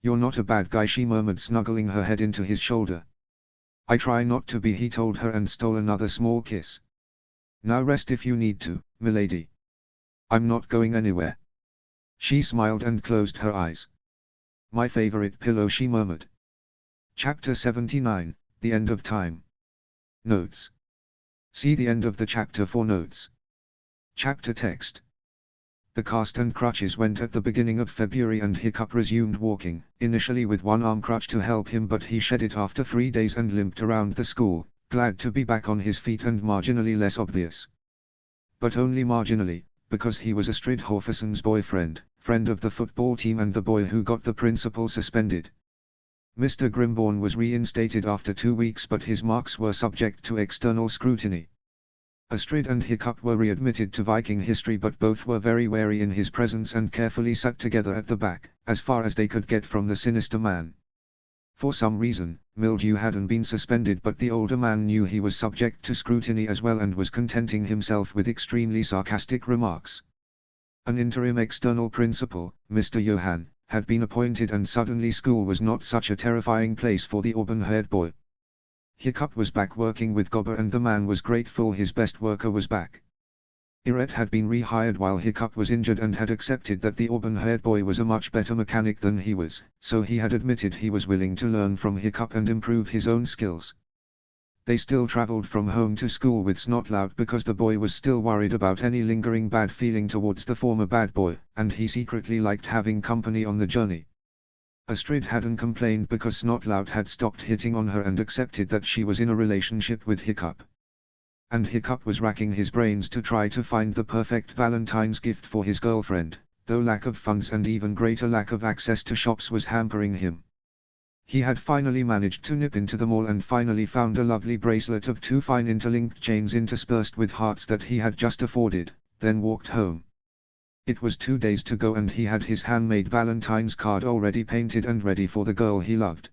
You're not a bad guy, she murmured, snuggling her head into his shoulder. I try not to be, he told her and stole another small kiss. Now rest if you need to, milady. I'm not going anywhere. She smiled and closed her eyes. My favorite pillow, she murmured. Chapter 79, The End of Time. Notes. See the end of the chapter for notes. Chapter text. The cast and crutches went at the beginning of February and Hiccup resumed walking, initially with one arm crutch to help him, but he shed it after 3 days and limped around the school, glad to be back on his feet and marginally less obvious. But only marginally, because he was Astrid Horfuson's boyfriend, friend of the football team and the boy who got the principal suspended. Mr. Grimborn was reinstated after 2 weeks, but his marks were subject to external scrutiny. Astrid and Hiccup were readmitted to Viking history, but both were very wary in his presence and carefully sat together at the back, as far as they could get from the sinister man. For some reason, Mildew hadn't been suspended, but the older man knew he was subject to scrutiny as well and was contenting himself with extremely sarcastic remarks. An interim external principal, Mr. Johann, had been appointed, and suddenly school was not such a terrifying place for the auburn-haired boy. Hiccup was back working with Gobber and the man was grateful his best worker was back. Irette had been rehired while Hiccup was injured and had accepted that the auburn-haired boy was a much better mechanic than he was, so he had admitted he was willing to learn from Hiccup and improve his own skills. They still traveled from home to school with Snotlout because the boy was still worried about any lingering bad feeling towards the former bad boy, and he secretly liked having company on the journey. Astrid hadn't complained because Snotlout had stopped hitting on her and accepted that she was in a relationship with Hiccup. And Hiccup was racking his brains to try to find the perfect Valentine's gift for his girlfriend, though lack of funds and even greater lack of access to shops was hampering him. He had finally managed to nip into the mall and finally found a lovely bracelet of 2 fine interlinked chains interspersed with hearts that he had just afforded, then walked home. It was 2 days to go and he had his handmade Valentine's card already painted and ready for the girl he loved.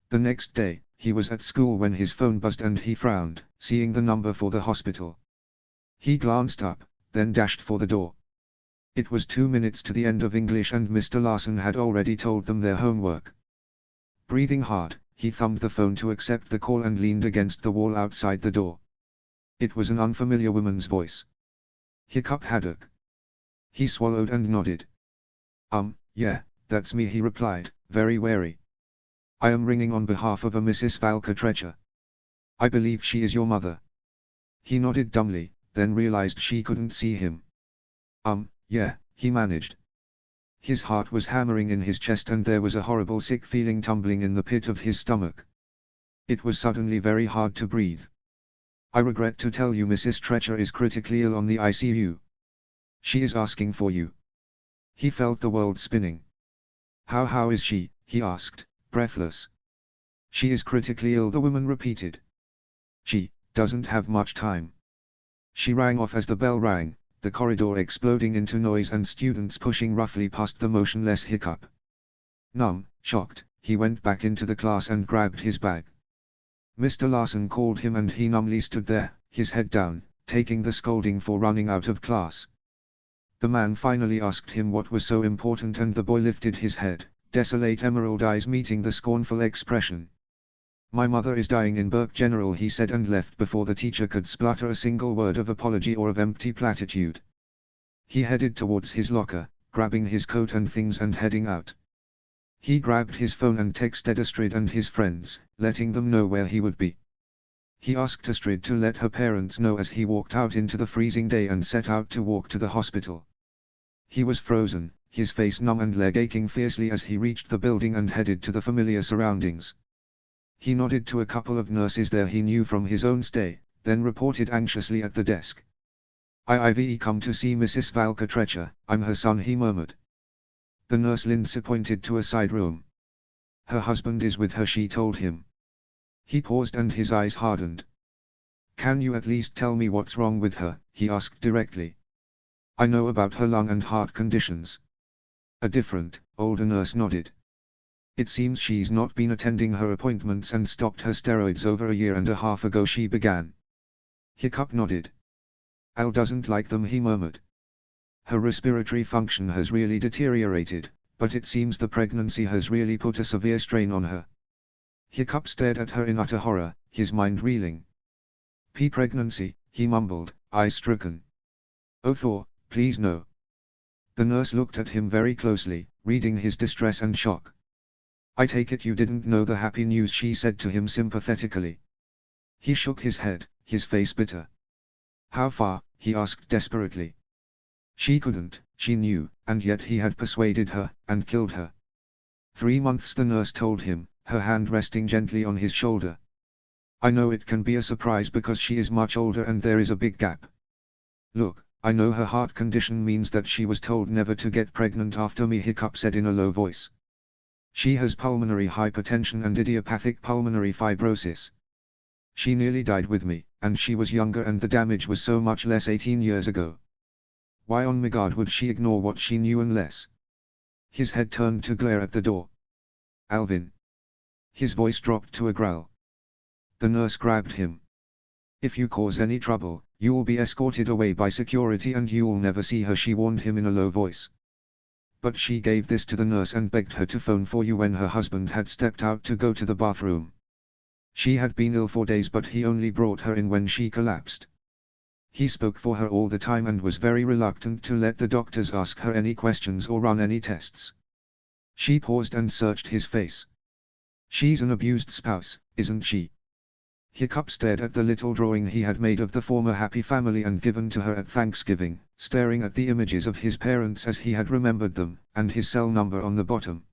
The next day, he was at school when his phone buzzed and he frowned, seeing the number for the hospital. He glanced up, then dashed for the door. It was 2 minutes to the end of English and Mr. Larson had already told them their homework. Breathing hard, he thumbed the phone to accept the call and leaned against the wall outside the door. It was an unfamiliar woman's voice. Hiccup Haddock. He swallowed and nodded. Yeah, that's me, he replied, very wary. I am ringing on behalf of a Mrs. Valka Trecher. I believe she is your mother. He nodded dumbly, then realized she couldn't see him. Yeah, he managed. His heart was hammering in his chest and there was a horrible sick feeling tumbling in the pit of his stomach. It was suddenly very hard to breathe. I regret to tell you Mrs. Trecher is critically ill on the ICU. She is asking for you. He felt the world spinning. How is she? He asked, breathless. She is critically ill, the woman repeated. She doesn't have much time. She rang off as the bell rang, the corridor exploding into noise and students pushing roughly past the motionless Hiccup. Numb, shocked, he went back into the class and grabbed his bag. Mr. Larson called him and he numbly stood there, his head down, taking the scolding for running out of class. The man finally asked him what was so important, and the boy lifted his head, desolate emerald eyes meeting the scornful expression. "My mother is dying in Burke General," he said, and left before the teacher could splutter a single word of apology or of empty platitude. He headed towards his locker, grabbing his coat and things and heading out. He grabbed his phone and texted Astrid and his friends, letting them know where he would be. He asked Astrid to let her parents know as he walked out into the freezing day and set out to walk to the hospital. He was frozen, his face numb and leg aching fiercely as he reached the building and headed to the familiar surroundings. He nodded to a couple of nurses there he knew from his own stay, then reported anxiously at the desk. "I've come to see Mrs. Valka Trecher, I'm her son," he murmured. The nurse Lindsay pointed to a side room. "Her husband is with her," she told him. He paused and his eyes hardened. "Can you at least tell me what's wrong with her?" he asked directly. "I know about her lung and heart conditions." A different, older nurse nodded. "It seems she's not been attending her appointments and stopped her steroids over a year and a half ago," she began. Hiccup nodded. "Al doesn't like them," he murmured. "Her respiratory function has really deteriorated, but it seems the pregnancy has really put a severe strain on her." Hiccup stared at her in utter horror, his mind reeling. "Pregnancy," he mumbled, eyes stricken. "Oh Thor, please no." The nurse looked at him very closely, reading his distress and shock. "I take it you didn't know the happy news," she said to him sympathetically. He shook his head, his face bitter. "How far?" he asked desperately. She couldn't, she knew, and yet he had persuaded her, and killed her. 3 months, the nurse told him, her hand resting gently on his shoulder. "I know it can be a surprise because she is much older and there is a big gap. Look, I know her heart condition means that she was told never to get pregnant after me," Hiccup said in a low voice. "She has pulmonary hypertension and idiopathic pulmonary fibrosis. She nearly died with me, and she was younger and the damage was so much less 18 years ago. Why on my God would she ignore what she knew unless?" His head turned to glare at the door. "Alvin." His voice dropped to a growl. The nurse grabbed him. "If you cause any trouble, you'll be escorted away by security and you'll never see her," she warned him in a low voice. But she gave this to the nurse and begged her to phone for you when her husband had stepped out to go to the bathroom. She had been ill for days, but he only brought her in when she collapsed. He spoke for her all the time and was very reluctant to let the doctors ask her any questions or run any tests. She paused and searched his face. "She's an abused spouse, isn't she?" Hiccup stared at the little drawing he had made of the former happy family and given to her at Thanksgiving, staring at the images of his parents as he had remembered them, and his cell number on the bottom.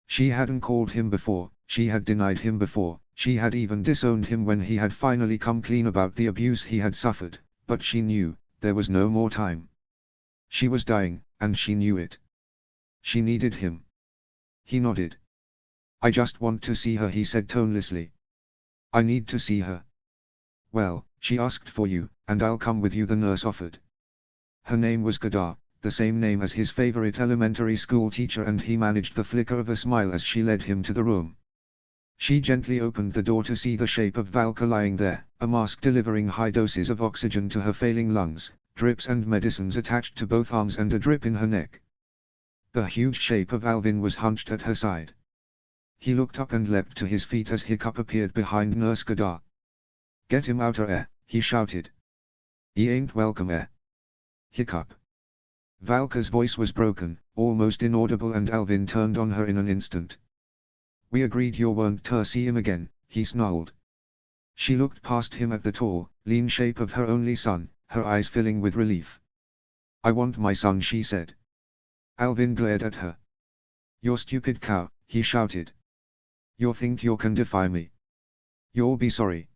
She hadn't called him before, she had denied him before, she had even disowned him when he had finally come clean about the abuse he had suffered, but she knew, there was no more time. She was dying, and she knew it. She needed him. He nodded. "I just want to see her," he said tonelessly. "I need to see her." "Well, she asked for you, and I'll come with you," the nurse offered. Her name was Godard, the same name as his favorite elementary school teacher, and he managed the flicker of a smile as she led him to the room. She gently opened the door to see the shape of Valka lying there, a mask delivering high doses of oxygen to her failing lungs, drips and medicines attached to both arms and a drip in her neck. The huge shape of Alvin was hunched at her side. He looked up and leapt to his feet as Hiccup appeared behind Nurse Godard. "Get him out of here," he shouted. "He ain't welcome here." Hiccup. Valka's voice was broken, almost inaudible, and Alvin turned on her in an instant. "We agreed you weren't to see him again," he snarled. She looked past him at the tall, lean shape of her only son, her eyes filling with relief. "I want my son," she said. Alvin glared at her. "You stupid cow," he shouted. "You think you can defy me? You'll be sorry."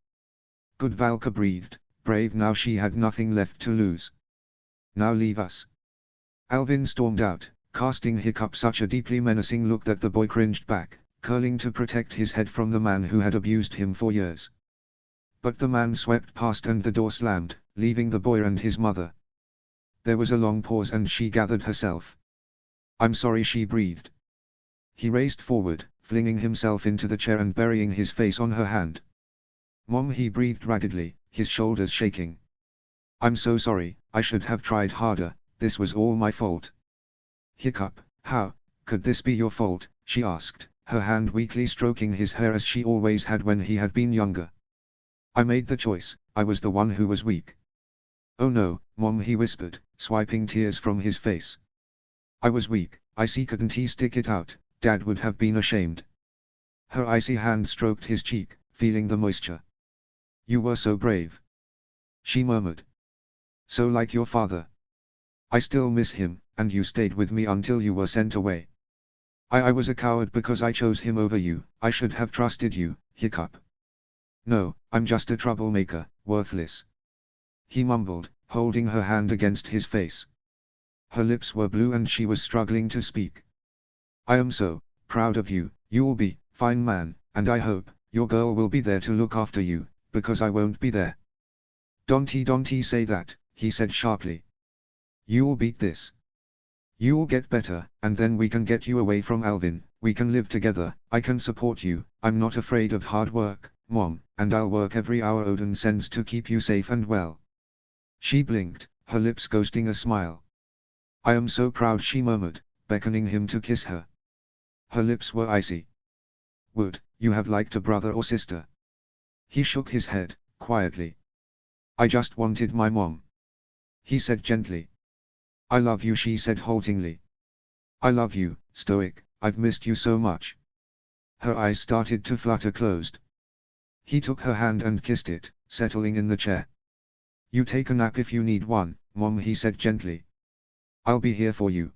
Good, Valka breathed, brave now she had nothing left to lose. "Now leave us." Alvin stormed out, casting Hiccup such a deeply menacing look that the boy cringed back, curling to protect his head from the man who had abused him for years. But the man swept past and the door slammed, leaving the boy and his mother. There was a long pause and she gathered herself. "I'm sorry," she breathed. He raced forward, flinging himself into the chair and burying his face on her hand. "Mom," he breathed raggedly, his shoulders shaking. "I'm so sorry, I should have tried harder, this was all my fault. Hiccup, how could this be your fault, she asked, her hand weakly stroking his hair as she always had when he had been younger. I made the choice, I was the one who was weak. Oh no, Mom, he whispered, swiping tears from his face. I was weak, I see, couldn't he stick it out, Dad would have been ashamed. Her icy hand stroked his cheek, feeling the moisture. You were so brave, she murmured. So like your father. I still miss him, and you stayed with me until you were sent away. I was a coward because I chose him over you, I should have trusted you, Hiccup. No, I'm just a troublemaker, worthless. He mumbled, holding her hand against his face. Her lips were blue and she was struggling to speak. I am so proud of you, you'll be fine man, and I hope your girl will be there to look after you, because I won't be there. Don't say that, he said sharply. You'll beat this. You'll get better, and then we can get you away from Alvin, we can live together, I can support you, I'm not afraid of hard work, Mom, and I'll work every hour Odin sends to keep you safe and well. She blinked, her lips ghosting a smile. I am so proud, she murmured, beckoning him to kiss her. Her lips were icy. Would you have liked a brother or sister? He shook his head, quietly. I just wanted my mom. He said gently. I love you, she said haltingly. I love you, Stoic, I've missed you so much. Her eyes started to flutter closed. He took her hand and kissed it, settling in the chair. You take a nap if you need one, Mom, he said gently. I'll be here for you.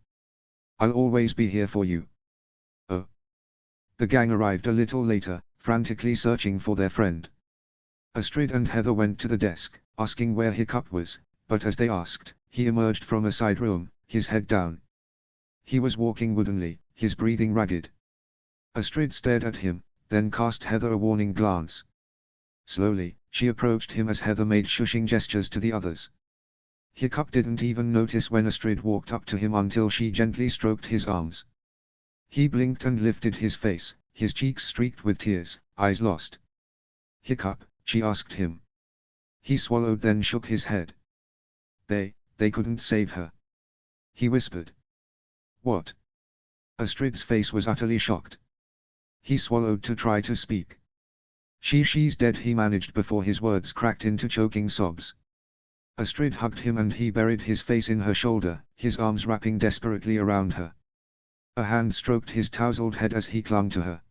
I'll always be here for you. Oh. The gang arrived a little later, frantically searching for their friend. Astrid and Heather went to the desk, asking where Hiccup was, but as they asked, he emerged from a side room, his head down. He was walking woodenly, his breathing ragged. Astrid stared at him, then cast Heather a warning glance. Slowly, she approached him as Heather made shushing gestures to the others. Hiccup didn't even notice when Astrid walked up to him until she gently stroked his arms. He blinked and lifted his face, his cheeks streaked with tears, eyes lost. Hiccup, she asked him. He swallowed then shook his head. They couldn't save her. He whispered. What? Astrid's face was utterly shocked. He swallowed to try to speak. She's dead, he managed before his words cracked into choking sobs. Astrid hugged him and he buried his face in her shoulder, his arms wrapping desperately around her. A hand stroked his tousled head as he clung to her.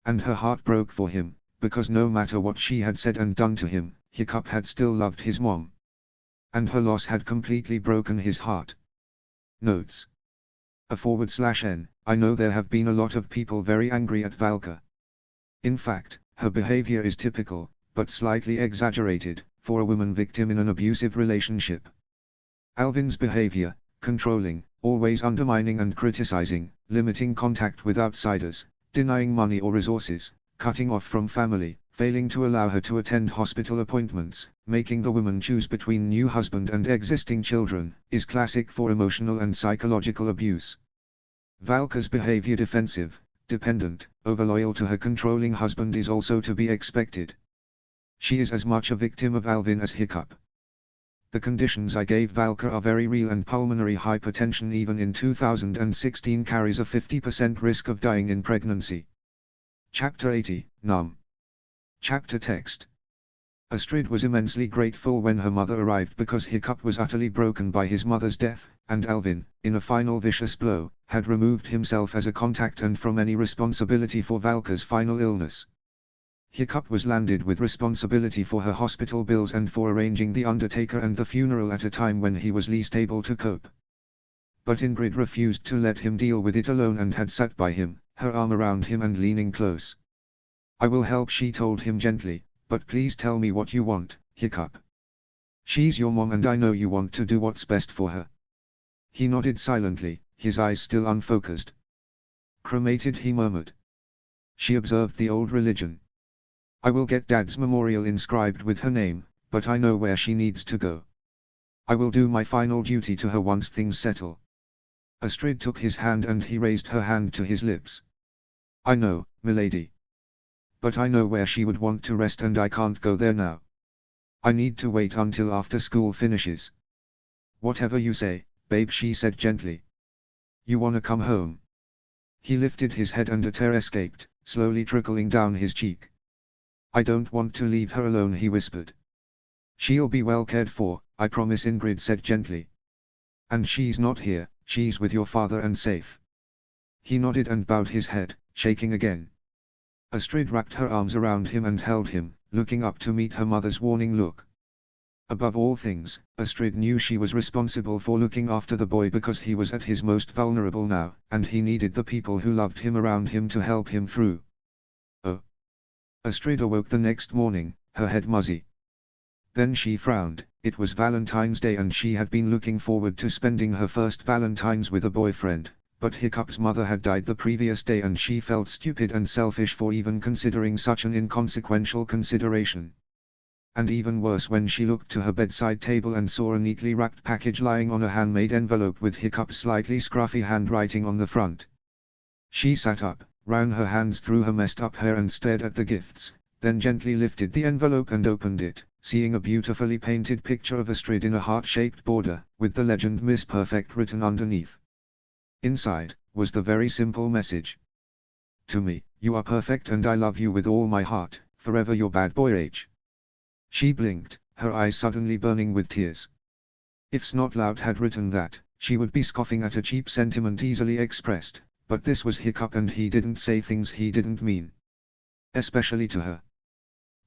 And her heart broke for him, because no matter what she had said and done to him, Hiccup had still loved his mom. And her loss had completely broken his heart. Notes. /N, I know there have been a lot of people very angry at Valka. In fact, her behavior is typical, but slightly exaggerated, for a woman victim in an abusive relationship. Alvin's behavior, controlling, always undermining and criticizing, limiting contact with outsiders, denying money or resources, cutting off from family, failing to allow her to attend hospital appointments, making the woman choose between new husband and existing children, is classic for emotional and psychological abuse. Valka's behavior, defensive, dependent, overloyal to her controlling husband, is also to be expected. She is as much a victim of Alvin as Hiccup. The conditions I gave Valka are very real, and pulmonary hypertension even in 2016 carries a 50% risk of dying in pregnancy. Chapter 80, Num. Chapter text. Astrid was immensely grateful when her mother arrived because Hiccup was utterly broken by his mother's death, and Alvin, in a final vicious blow, had removed himself as a contact and from any responsibility for Valka's final illness. Hiccup was landed with responsibility for her hospital bills and for arranging the undertaker and the funeral at a time when he was least able to cope. But Ingrid refused to let him deal with it alone and had sat by him, her arm around him and leaning close. I will help, she told him gently, but please tell me what you want, Hiccup. She's your mom and I know you want to do what's best for her. He nodded silently, his eyes still unfocused. Cremated, he murmured. She observed the old religion. I will get Dad's memorial inscribed with her name, but I know where she needs to go. I will do my final duty to her once things settle. Astrid took his hand and he raised her hand to his lips. I know, milady. But I know where she would want to rest and I can't go there now. I need to wait until after school finishes. Whatever you say, "Babe," she said gently. "You wanna come home?" He lifted his head and a tear escaped, slowly trickling down his cheek. "I don't want to leave her alone," he whispered. "She'll be well cared for, I promise," Ingrid said gently. "And she's not here, she's with your father and safe." He nodded and bowed his head, shaking again. Astrid wrapped her arms around him and held him, looking up to meet her mother's warning look. Above all things, Astrid knew she was responsible for looking after the boy because he was at his most vulnerable now, and he needed the people who loved him around him to help him through. Oh. Astrid awoke the next morning, her head muzzy. Then she frowned. It was Valentine's Day and she had been looking forward to spending her first Valentine's with a boyfriend, but Hiccup's mother had died the previous day and she felt stupid and selfish for even considering such an inconsequential consideration. And even worse when she looked to her bedside table and saw a neatly wrapped package lying on a handmade envelope with Hiccup's slightly scruffy handwriting on the front. She sat up, ran her hands through her messed up hair and stared at the gifts, then gently lifted the envelope and opened it, seeing a beautifully painted picture of Astrid in a heart-shaped border, with the legend Miss Perfect written underneath. Inside, was the very simple message. "To me, you are perfect and I love you with all my heart, forever your bad boy H." She blinked, her eyes suddenly burning with tears. If Snotlout had written that, she would be scoffing at a cheap sentiment easily expressed, but this was Hiccup and he didn't say things he didn't mean. Especially to her.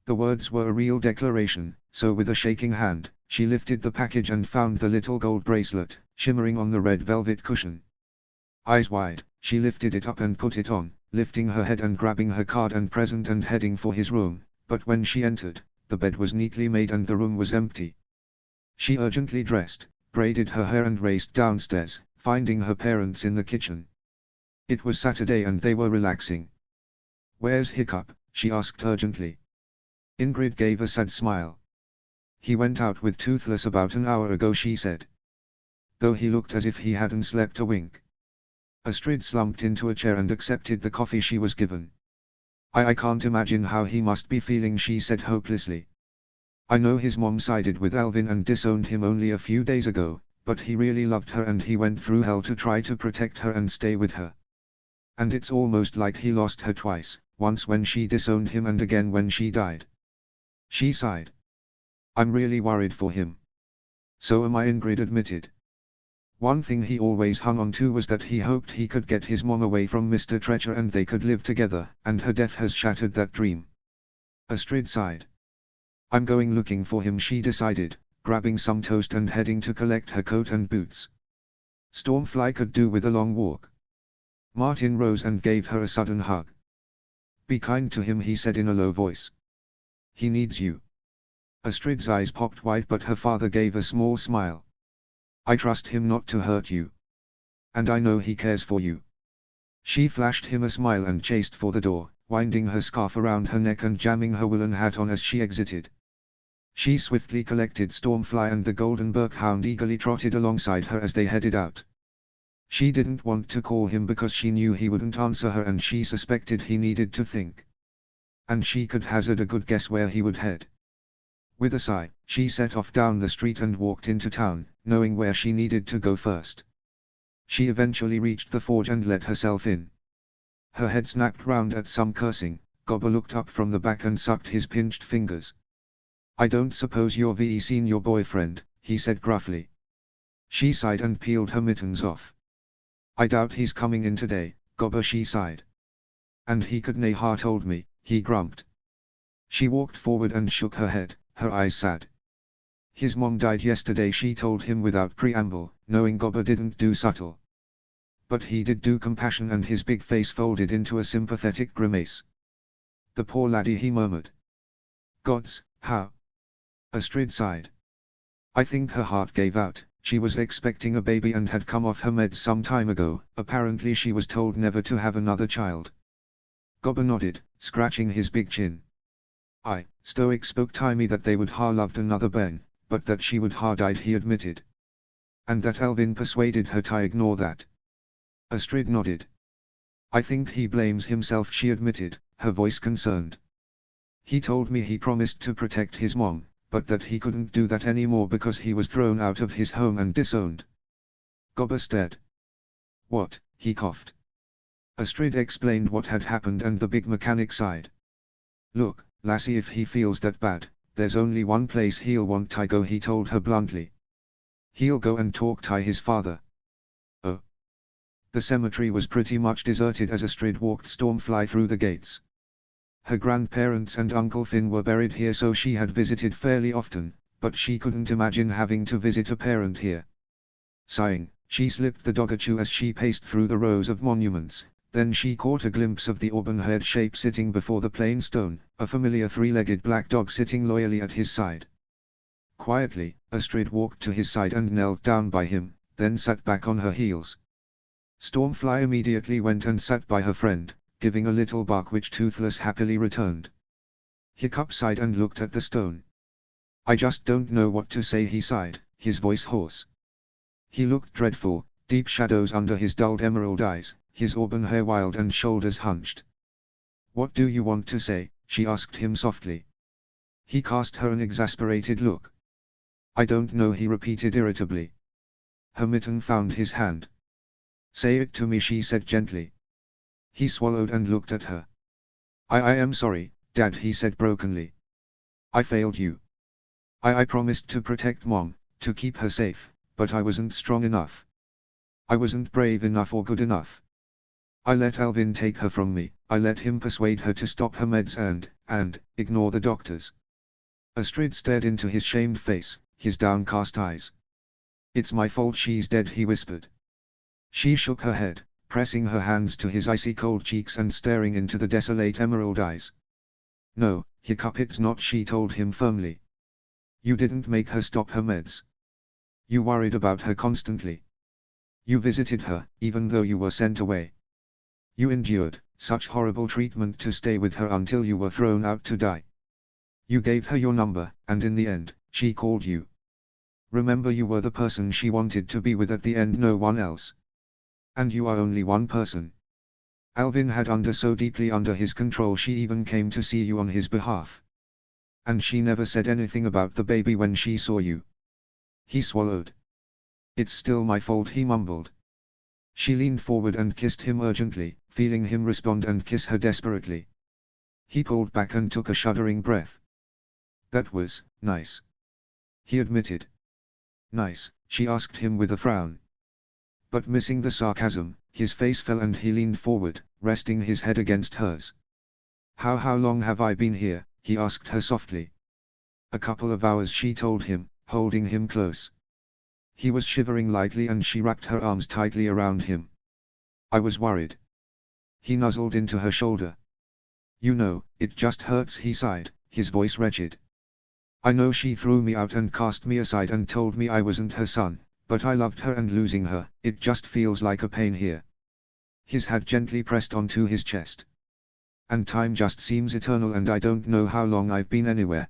The words were a real declaration, so with a shaking hand, she lifted the package and found the little gold bracelet, shimmering on the red velvet cushion. Eyes wide, she lifted it up and put it on, lifting her head and grabbing her card and present and heading for his room, but when she entered, the bed was neatly made and the room was empty. She urgently dressed, braided her hair and raced downstairs, finding her parents in the kitchen. It was Saturday and they were relaxing. "Where's Hiccup?" she asked urgently. Ingrid gave a sad smile. "He went out with Toothless about an hour ago," she said. "Though he looked as if he hadn't slept a wink." Astrid slumped into a chair and accepted the coffee she was given. I can't imagine how he must be feeling," she said hopelessly. "I know his mom sided with Alvin and disowned him only a few days ago, but he really loved her and he went through hell to try to protect her and stay with her. And it's almost like he lost her twice, once when she disowned him and again when she died." She sighed. "I'm really worried for him." "So am I," Ingrid admitted. One thing he always hung on to was that he hoped he could get his mom away from Mr. Treacher and they could live together, and her death has shattered that dream. Astrid sighed. "I'm going looking for him," she decided, grabbing some toast and heading to collect her coat and boots. Stormfly could do with a long walk. Martin rose and gave her a sudden hug. "Be kind to him," he said in a low voice. "He needs you." Astrid's eyes popped wide but her father gave a small smile. "I trust him not to hurt you. And I know he cares for you." She flashed him a smile and chased for the door, winding her scarf around her neck and jamming her woolen hat on as she exited. She swiftly collected Stormfly and the golden Berkhound eagerly trotted alongside her as they headed out. She didn't want to call him because she knew he wouldn't answer her and she suspected he needed to think. And she could hazard a good guess where he would head. With a sigh, she set off down the street and walked into town, knowing where she needed to go first. She eventually reached the forge and let herself in. Her head snapped round at some cursing. Gobber looked up from the back and sucked his pinched fingers. "I don't suppose you've seen your boyfriend," he said gruffly. She sighed and peeled her mittens off. "I doubt he's coming in today, Gobber," she sighed. "And he could Nahar told me," he grumped. She walked forward and shook her head, her eyes sad. "His mom died yesterday," she told him without preamble, knowing Gobber didn't do subtle. But he did do compassion and his big face folded into a sympathetic grimace. "The poor laddie," he murmured. "Gods, how?" Astrid sighed. I think her heart gave out. She was expecting a baby and had come off her meds some time ago. Apparently she was told never to have another child. Gobber nodded, scratching his big chin. Stoic spoke to me that they would ha loved another Ben, but that she would ha died, he admitted. And that Alvin persuaded her to ignore that. Astrid nodded. I think he blames himself, she admitted, her voice concerned. He told me he promised to protect his mom, but that he couldn't do that anymore because he was thrown out of his home and disowned. Gobber stared. What? He coughed. Astrid explained what had happened and the big mechanic sighed. Look, lassie, if he feels that bad, there's only one place he'll want to go, he told her bluntly. He'll go and talk to his father. Oh. The cemetery was pretty much deserted as Astrid walked Stormfly through the gates. Her grandparents and Uncle Finn were buried here, so she had visited fairly often, but she couldn't imagine having to visit a parent here. Sighing, she slipped the Doggerchu as she paced through the rows of monuments. Then she caught a glimpse of the auburn-haired shape sitting before the plain stone, a familiar three-legged black dog sitting loyally at his side. Quietly, Astrid walked to his side and knelt down by him, then sat back on her heels. Stormfly immediately went and sat by her friend, giving a little bark which Toothless happily returned. Hiccup sighed and looked at the stone. I just don't know what to say, he sighed, his voice hoarse. He looked dreadful, deep shadows under his dulled emerald eyes, his auburn hair wild and shoulders hunched. What do you want to say? She asked him softly. He cast her an exasperated look. I don't know, he repeated irritably. Her mitten found his hand. Say it to me, she said gently. He swallowed and looked at her. I am sorry, Dad, he said brokenly. I failed you. I promised to protect Mom, to keep her safe, but I wasn't strong enough. I wasn't brave enough or good enough. I let Alvin take her from me, I let him persuade her to stop her meds and ignore the doctors. Astrid stared into his shamed face, his downcast eyes. It's my fault she's dead, he whispered. She shook her head, pressing her hands to his icy cold cheeks and staring into the desolate emerald eyes. No, Hiccup, it's not, she told him firmly. You didn't make her stop her meds. You worried about her constantly. You visited her, even though you were sent away. You endured such horrible treatment to stay with her until you were thrown out to die. You gave her your number, and in the end, she called you. Remember, you were the person she wanted to be with at the end, no one else. And you are only one person. Alvin had so deeply under his control, she even came to see you on his behalf. And she never said anything about the baby when she saw you. He swallowed. It's still my fault, he mumbled. She leaned forward and kissed him urgently, feeling him respond and kiss her desperately. He pulled back and took a shuddering breath. That was nice, he admitted. Nice, she asked him with a frown. But missing the sarcasm, his face fell and he leaned forward, resting his head against hers. How long have I been here? He asked her softly. A couple of hours, she told him, holding him close. He was shivering lightly and she wrapped her arms tightly around him. I was worried. He nuzzled into her shoulder. You know, it just hurts, he sighed, his voice wretched. I know she threw me out and cast me aside and told me I wasn't her son, but I loved her, and losing her, it just feels like a pain here. His hand gently pressed onto his chest. And time just seems eternal, and I don't know how long I've been anywhere.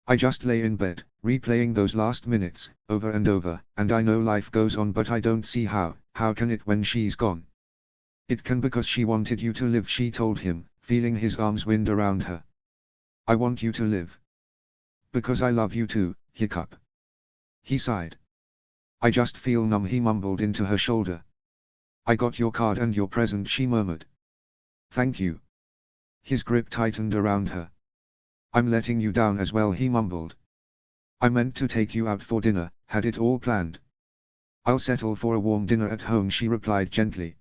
I just lay in bed, replaying those last minutes, over and over, and I know life goes on, but I don't see how can it when she's gone? It can because she wanted you to live, she told him, feeling his arms wind around her. I want you to live. Because I love you too, Hiccup. He sighed. I just feel numb, he mumbled into her shoulder. I got your card and your present, she murmured. Thank you. His grip tightened around her. I'm letting you down as well, he mumbled. I meant to take you out for dinner, had it all planned. I'll settle for a warm dinner at home, she replied gently.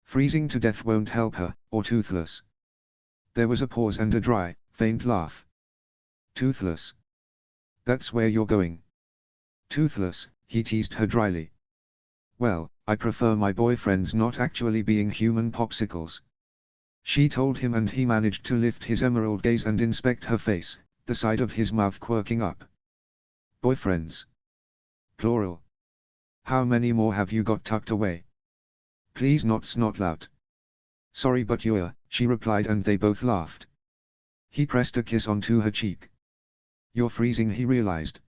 Freezing to death won't help her, or Toothless. There was a pause and a dry, faint laugh. Toothless. That's where you're going. Toothless, he teased her dryly. Well, I prefer my boyfriends not actually being human popsicles. She told him, and he managed to lift his emerald gaze and inspect her face, the side of his mouth quirking up. Boyfriends. Plural. How many more have you got tucked away? Please not snotlout. Sorry, but you're, she replied, and they both laughed. He pressed a kiss onto her cheek. You're freezing, he realized.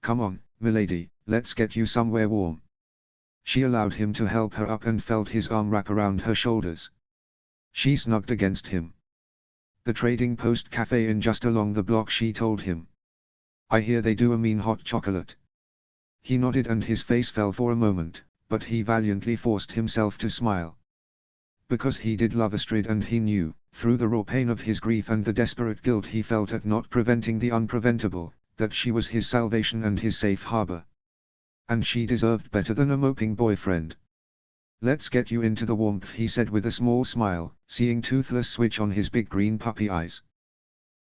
Come on, milady, let's get you somewhere warm. She allowed him to help her up and felt his arm wrap around her shoulders. She snugged against him. The Trading Post Cafe in just along the block, she told him. I hear they do a mean hot chocolate. He nodded and his face fell for a moment, but he valiantly forced himself to smile. Because he did love Astrid and he knew, through the raw pain of his grief and the desperate guilt he felt at not preventing the unpreventable, that she was his salvation and his safe harbor. And she deserved better than a moping boyfriend. "Let's get you into the warmth," he said with a small smile, seeing Toothless switch on his big green puppy eyes.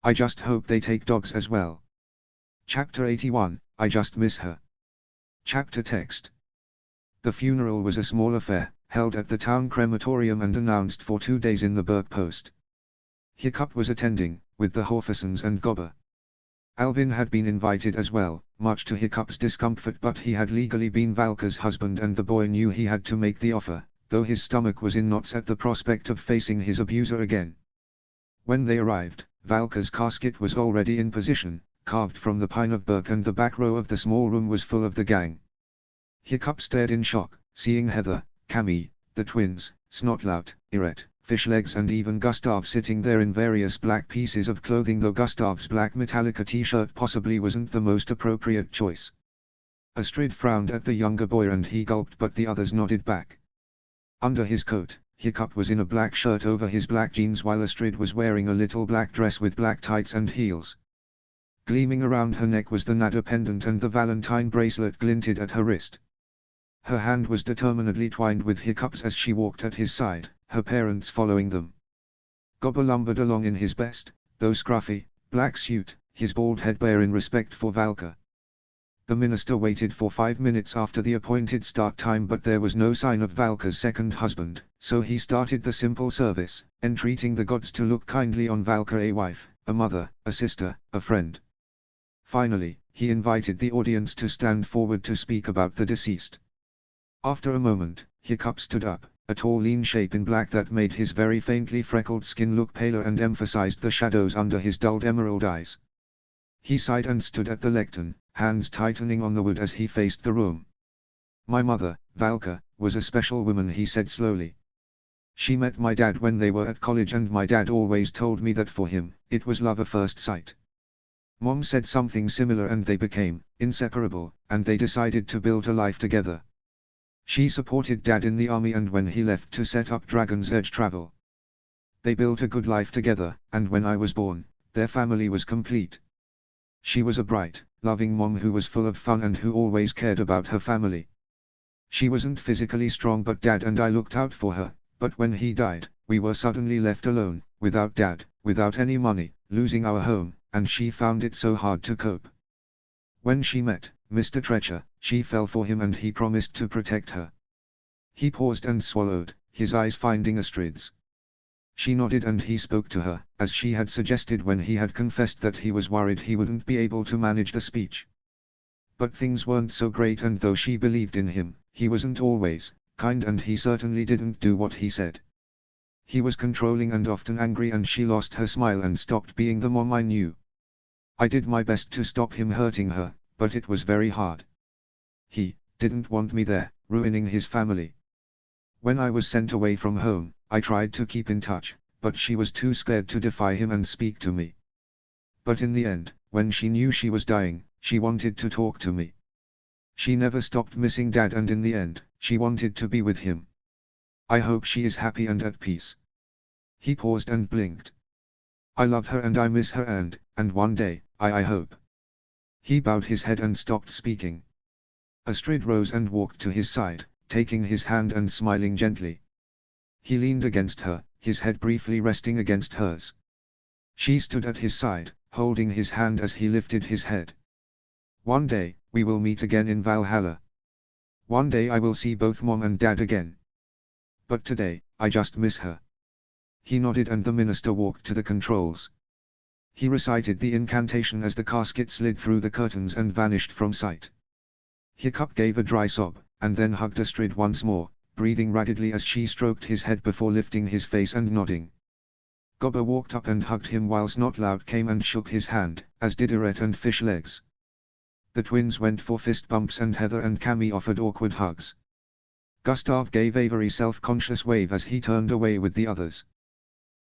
"I just hope they take dogs as well." Chapter 81, I Just Miss Her. Chapter text. The funeral was a small affair, held at the town crematorium and announced for 2 days in the Berg Post. Hiccup was attending, with the Horfusons and Gobber. Alvin had been invited as well, much to Hiccup's discomfort, but he had legally been Valka's husband and the boy knew he had to make the offer, though his stomach was in knots at the prospect of facing his abuser again. When they arrived, Valka's casket was already in position, carved from the pine of Berg, and the back row of the small room was full of the gang. Hiccup stared in shock, seeing Heather, Cammy, the twins, Snotlout, Irette, Fishlegs and even Gustav sitting there in various black pieces of clothing, though Gustav's black Metallica t-shirt possibly wasn't the most appropriate choice. Astrid frowned at the younger boy and he gulped, but the others nodded back. Under his coat, Hiccup was in a black shirt over his black jeans while Astrid was wearing a little black dress with black tights and heels. Gleaming around her neck was the Nada pendant and the Valentine bracelet glinted at her wrist. Her hand was determinedly twined with Hiccup's as she walked at his side, her parents following them. Gobber lumbered along in his best, though scruffy, black suit, his bald head bare in respect for Valka. The minister waited for 5 minutes after the appointed start time, but there was no sign of Valka's second husband, so he started the simple service, entreating the gods to look kindly on Valka, a wife, a mother, a sister, a friend. Finally, he invited the audience to stand forward to speak about the deceased. After a moment, Hiccup stood up, a tall lean shape in black that made his very faintly freckled skin look paler and emphasized the shadows under his dulled emerald eyes. He sighed and stood at the lectern, hands tightening on the wood as he faced the room. "My mother, Valka, was a special woman," he said slowly. "She met my dad when they were at college and my dad always told me that for him, it was love at first sight. Mom said something similar and they became inseparable, and they decided to build a life together. She supported Dad in the army and when he left to set up Dragon's Edge Travel. They built a good life together, and when I was born, their family was complete. She was a bright, loving mom who was full of fun and who always cared about her family. She wasn't physically strong, but Dad and I looked out for her, but when he died, we were suddenly left alone, without Dad, without any money, losing our home, and she found it so hard to cope. When she met Mr. Treacher, she fell for him and he promised to protect her." He paused and swallowed, his eyes finding Astrid's. She nodded and he spoke to her, as she had suggested when he had confessed that he was worried he wouldn't be able to manage the speech. But things weren't so great, and though she believed in him, he wasn't always kind and he certainly didn't do what he said. He was controlling and often angry, and she lost her smile and stopped being the mom I knew. I did my best to stop him hurting her, but it was very hard. He didn't want me there, ruining his family. When I was sent away from home, I tried to keep in touch, but she was too scared to defy him and speak to me. But in the end, when she knew she was dying, she wanted to talk to me. She never stopped missing Dad, and in the end, she wanted to be with him. I hope she is happy and at peace." He paused and blinked. "I love her and I miss her and one day, I hope." He bowed his head and stopped speaking. Astrid rose and walked to his side, taking his hand and smiling gently. He leaned against her, his head briefly resting against hers. She stood at his side, holding his hand as he lifted his head. "One day, we will meet again in Valhalla. One day I will see both Mom and Dad again. But today, I just miss her." He nodded and the minister walked to the controls. He recited the incantation as the casket slid through the curtains and vanished from sight. Hiccup gave a dry sob, and then hugged Astrid once more, breathing raggedly as she stroked his head before lifting his face and nodding. Gobber walked up and hugged him while Snotlout came and shook his hand, as did Irette and Fishlegs. The twins went for fist bumps and Heather and Cammy offered awkward hugs. Gustav gave a very self-conscious wave as he turned away with the others.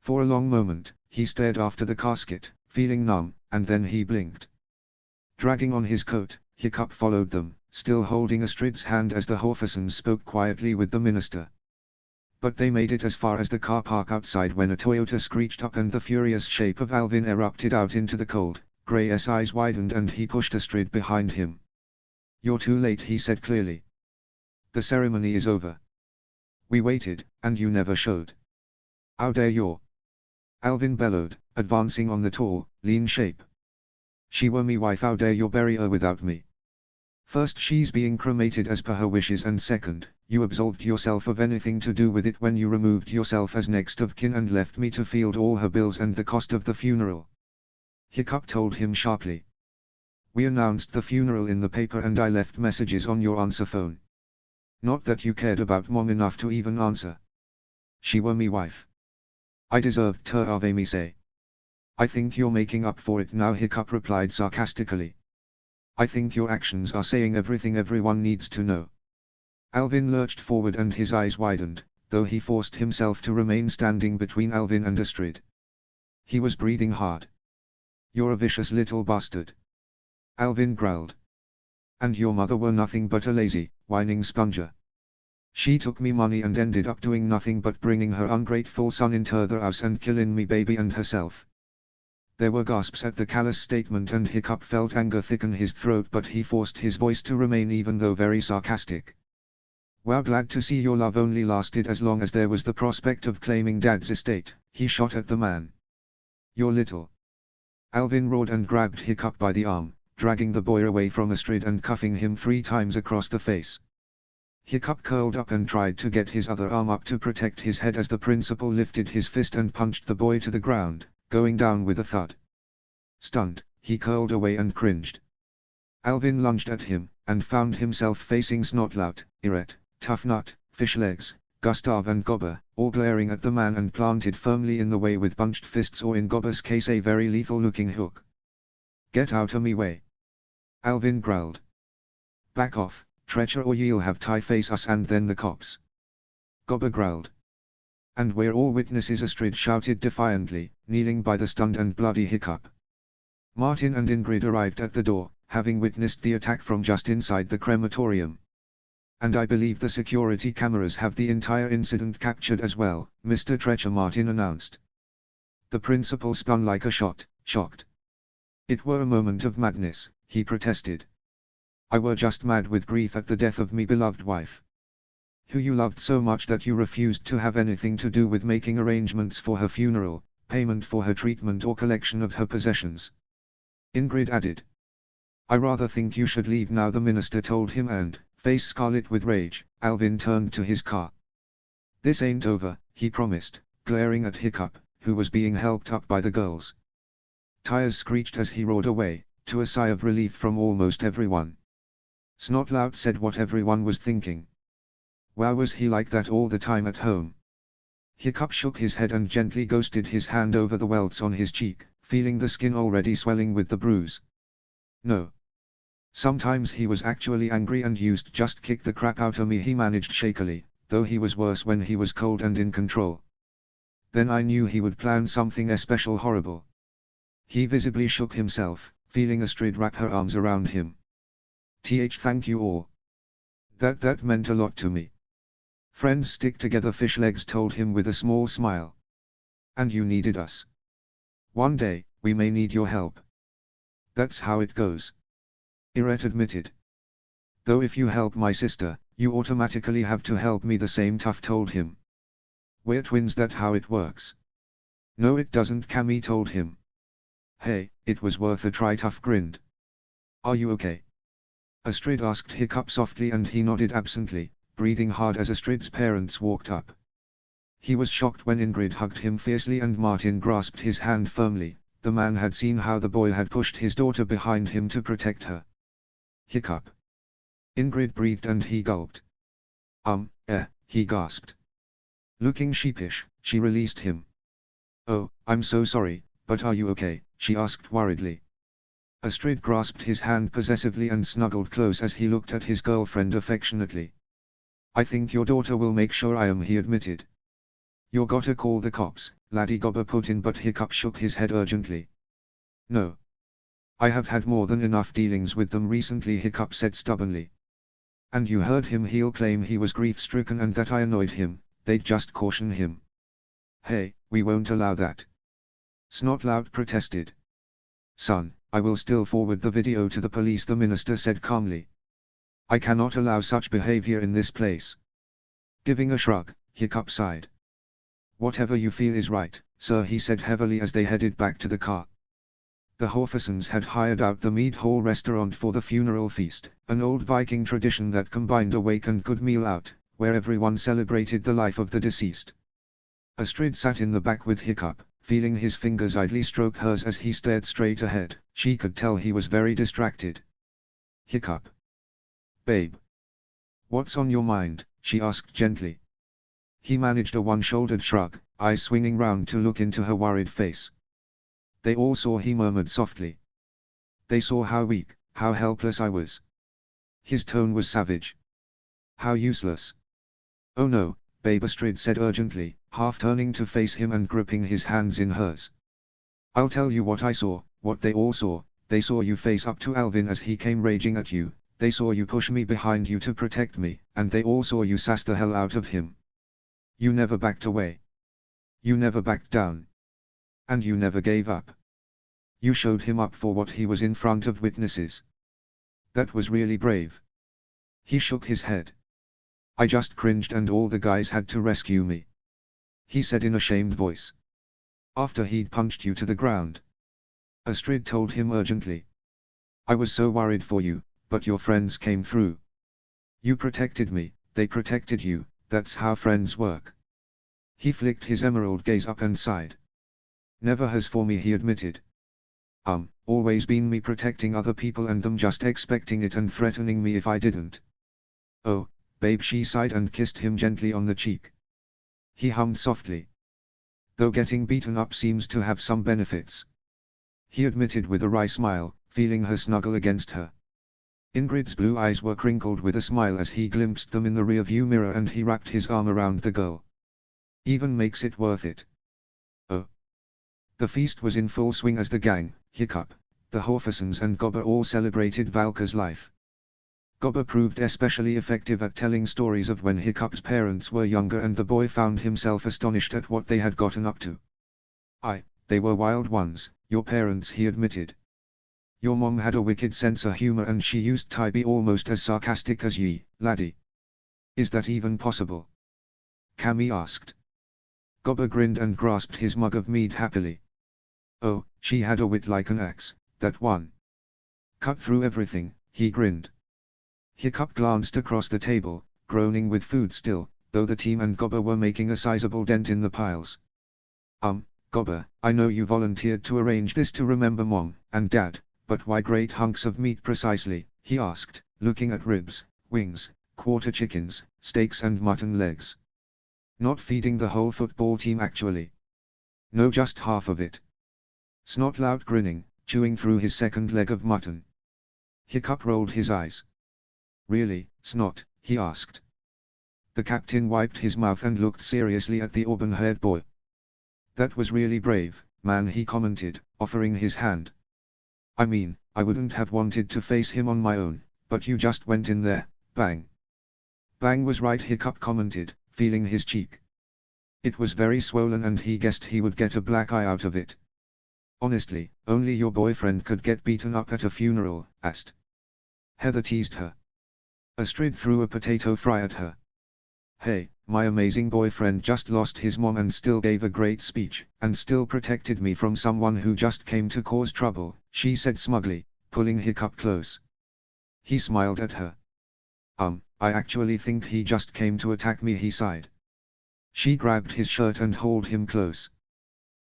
For a long moment, he stared after the casket, feeling numb, and then he blinked. Dragging on his coat, Hiccup followed them, still holding Astrid's hand as the Horfusons spoke quietly with the minister. But they made it as far as the car park outside when a Toyota screeched up and the furious shape of Alvin erupted out into the cold. Gray's eyes widened and he pushed Astrid behind him. "You're too late," he said clearly. "The ceremony is over. We waited, and you never showed. How dare you?" Alvin bellowed, advancing on the tall, lean shape. "She were me wife, how dare you bury her without me? First, she's being cremated as per her wishes, and second, you absolved yourself of anything to do with it when you removed yourself as next of kin and left me to field all her bills and the cost of the funeral." Hiccup told him sharply. "We announced the funeral in the paper and I left messages on your answer phone. Not that you cared about Mom enough to even answer. She were me wife. I deserved her, ave me say." "I think you're making up for it now," Hiccup replied sarcastically. "I think your actions are saying everything everyone needs to know." Alvin lurched forward and his eyes widened, though he forced himself to remain standing between Alvin and Astrid. He was breathing hard. "You're a vicious little bastard," Alvin growled. "And your mother were nothing but a lazy, whining sponger. She took me money and ended up doing nothing but bringing her ungrateful son into the house and killing me baby and herself." There were gasps at the callous statement and Hiccup felt anger thicken his throat, but he forced his voice to remain even though very sarcastic. "Wow, glad to see your love only lasted as long as there was the prospect of claiming Dad's estate," he shot at the man. "You're little." Alvin roared and grabbed Hiccup by the arm, dragging the boy away from Astrid and cuffing him 3 times across the face. Hiccup curled up and tried to get his other arm up to protect his head as the principal lifted his fist and punched the boy to the ground, going down with a thud. Stunned, he curled away and cringed. Alvin lunged at him, and found himself facing Snotlout, Irette, Toughnut, Fishlegs, Gustav and Gobber, all glaring at the man and planted firmly in the way with bunched fists, or in Gobber's case a very lethal-looking hook. "Get out of me way!" Alvin growled. "Back off, Treacher, or you'll have to face us and then the cops." Gobber growled. "And we're all witnesses," Astrid shouted defiantly, kneeling by the stunned and bloody Hiccup. Martin and Ingrid arrived at the door, having witnessed the attack from just inside the crematorium. "And I believe the security cameras have the entire incident captured as well," Mr. Treacher, Martin announced. The principal spun like a shot, shocked. "It were a moment of madness," he protested. "I were just mad with grief at the death of me beloved wife. Who you loved so much that you refused to have anything to do with making arrangements for her funeral, payment for her treatment or collection of her possessions." Ingrid added. "I rather think you should leave now," the minister told him, and, face scarlet with rage, Alvin turned to his car. "This ain't over," he promised, glaring at Hiccup, who was being helped up by the girls. Tires screeched as he roared away, to a sigh of relief from almost everyone. Snotlout said what everyone was thinking. Wow, was he like that all the time at home? Hiccup shook his head and gently ghosted his hand over the welts on his cheek, feeling the skin already swelling with the bruise. "No. Sometimes he was actually angry and used just kick the crap out of me," he managed shakily, though he was worse when he was cold and in control. "Then I knew he would plan something especial horrible." He visibly shook himself, feeling Astrid wrap her arms around him. Thank you all. That meant a lot to me." "Friends stick together," Fishlegs told him with a small smile. "And you needed us. One day, we may need your help." "That's how it goes," Irette admitted. "Though if you help my sister, you automatically have to help me," the same Tough told him. "We're twins, that how it works." "No it doesn't," Cammy told him. "Hey, it was worth a try," Tough grinned. "Are you okay?" Astrid asked Hiccup softly, and he nodded absently, breathing hard as Astrid's parents walked up. He was shocked when Ingrid hugged him fiercely and Martin grasped his hand firmly. The man had seen how the boy had pushed his daughter behind him to protect her. "Hiccup." Ingrid breathed and he gulped. He gasped. Looking sheepish, she released him. "Oh, I'm so sorry, but are you okay?" she asked worriedly. Astrid grasped his hand possessively and snuggled close as he looked at his girlfriend affectionately. "I think your daughter will make sure I am," he admitted. "You gotta call the cops," Laddie Gobber put in, but Hiccup shook his head urgently. "No. I have had more than enough dealings with them recently," Hiccup said stubbornly. And you heard him. He'll claim he was grief-stricken and that I annoyed him. They'd just caution him. Hey, we won't allow that. Snotlout protested. Son, I will still forward the video to the police, the minister said calmly. I cannot allow such behavior in this place. Giving a shrug, Hiccup sighed. Whatever you feel is right, sir, he said heavily as they headed back to the car. The Horfusons had hired out the Mead Hall restaurant for the funeral feast, an old Viking tradition that combined a wake and good meal out, where everyone celebrated the life of the deceased. Astrid sat in the back with Hiccup, feeling his fingers idly stroke hers as he stared straight ahead. She could tell he was very distracted. Hiccup. Babe. What's on your mind? She asked gently. He managed a one-shouldered shrug, eyes swinging round to look into her worried face. They all saw, he murmured softly. They saw how weak, how helpless I was. His tone was savage. How useless. Oh no, babe, Astrid said urgently, half turning to face him and gripping his hands in hers. I'll tell you what I saw, what they all saw. They saw you face up to Alvin as he came raging at you, they saw you push me behind you to protect me, and they all saw you sass the hell out of him. You never backed away. You never backed down. And you never gave up. You showed him up for what he was in front of witnesses. That was really brave. He shook his head. I just cringed and all the guys had to rescue me. He said in a shamed voice. After he'd punched you to the ground. Astrid told him urgently. I was so worried for you, but your friends came through. You protected me, they protected you, that's how friends work. He flicked his emerald gaze up and sighed. Never has for me, he admitted. Always been me protecting other people and them just expecting it and threatening me if I didn't. Oh, babe, she sighed and kissed him gently on the cheek. He hummed softly. Though getting beaten up seems to have some benefits. He admitted with a wry smile, feeling her snuggle against her. Ingrid's blue eyes were crinkled with a smile as he glimpsed them in the rear-view mirror and he wrapped his arm around the girl. Even makes it worth it. Oh. The feast was in full swing as the gang, Hiccup, the Horfusons and Gobber all celebrated Valka's life. Gobber proved especially effective at telling stories of when Hiccup's parents were younger and the boy found himself astonished at what they had gotten up to. They were wild ones, your parents, he admitted. Your mom had a wicked sense of humor and she used to be almost as sarcastic as ye, laddie. Is that even possible? Cammy asked. Gobber grinned and grasped his mug of mead happily. Oh, she had a wit like an axe, that one. Cut through everything, he grinned. Hiccup glanced across the table, groaning with food still, though the team and Gobber were making a sizable dent in the piles. Gobber, I know you volunteered to arrange this to remember Mom and Dad, but why great hunks of meat precisely, he asked, looking at ribs, wings, quarter chickens, steaks and mutton legs. Not feeding the whole football team actually. No, just half of it. Snotlout grinning, chewing through his second leg of mutton. Hiccup rolled his eyes. Really, Snot, he asked. The captain wiped his mouth and looked seriously at the auburn-haired boy. That was really brave, man, he commented, offering his hand. I mean, I wouldn't have wanted to face him on my own, but you just went in there, bang. Bang was right, Hiccup commented, feeling his cheek. It was very swollen and he guessed he would get a black eye out of it. Honestly, only your boyfriend could get beaten up at a funeral, asked. Heather teased her. Astrid threw a potato fry at her. Hey, my amazing boyfriend just lost his mom and still gave a great speech, and still protected me from someone who just came to cause trouble, she said smugly, pulling Hiccup close. He smiled at her. I actually think he just came to attack me, he sighed. She grabbed his shirt and hauled him close.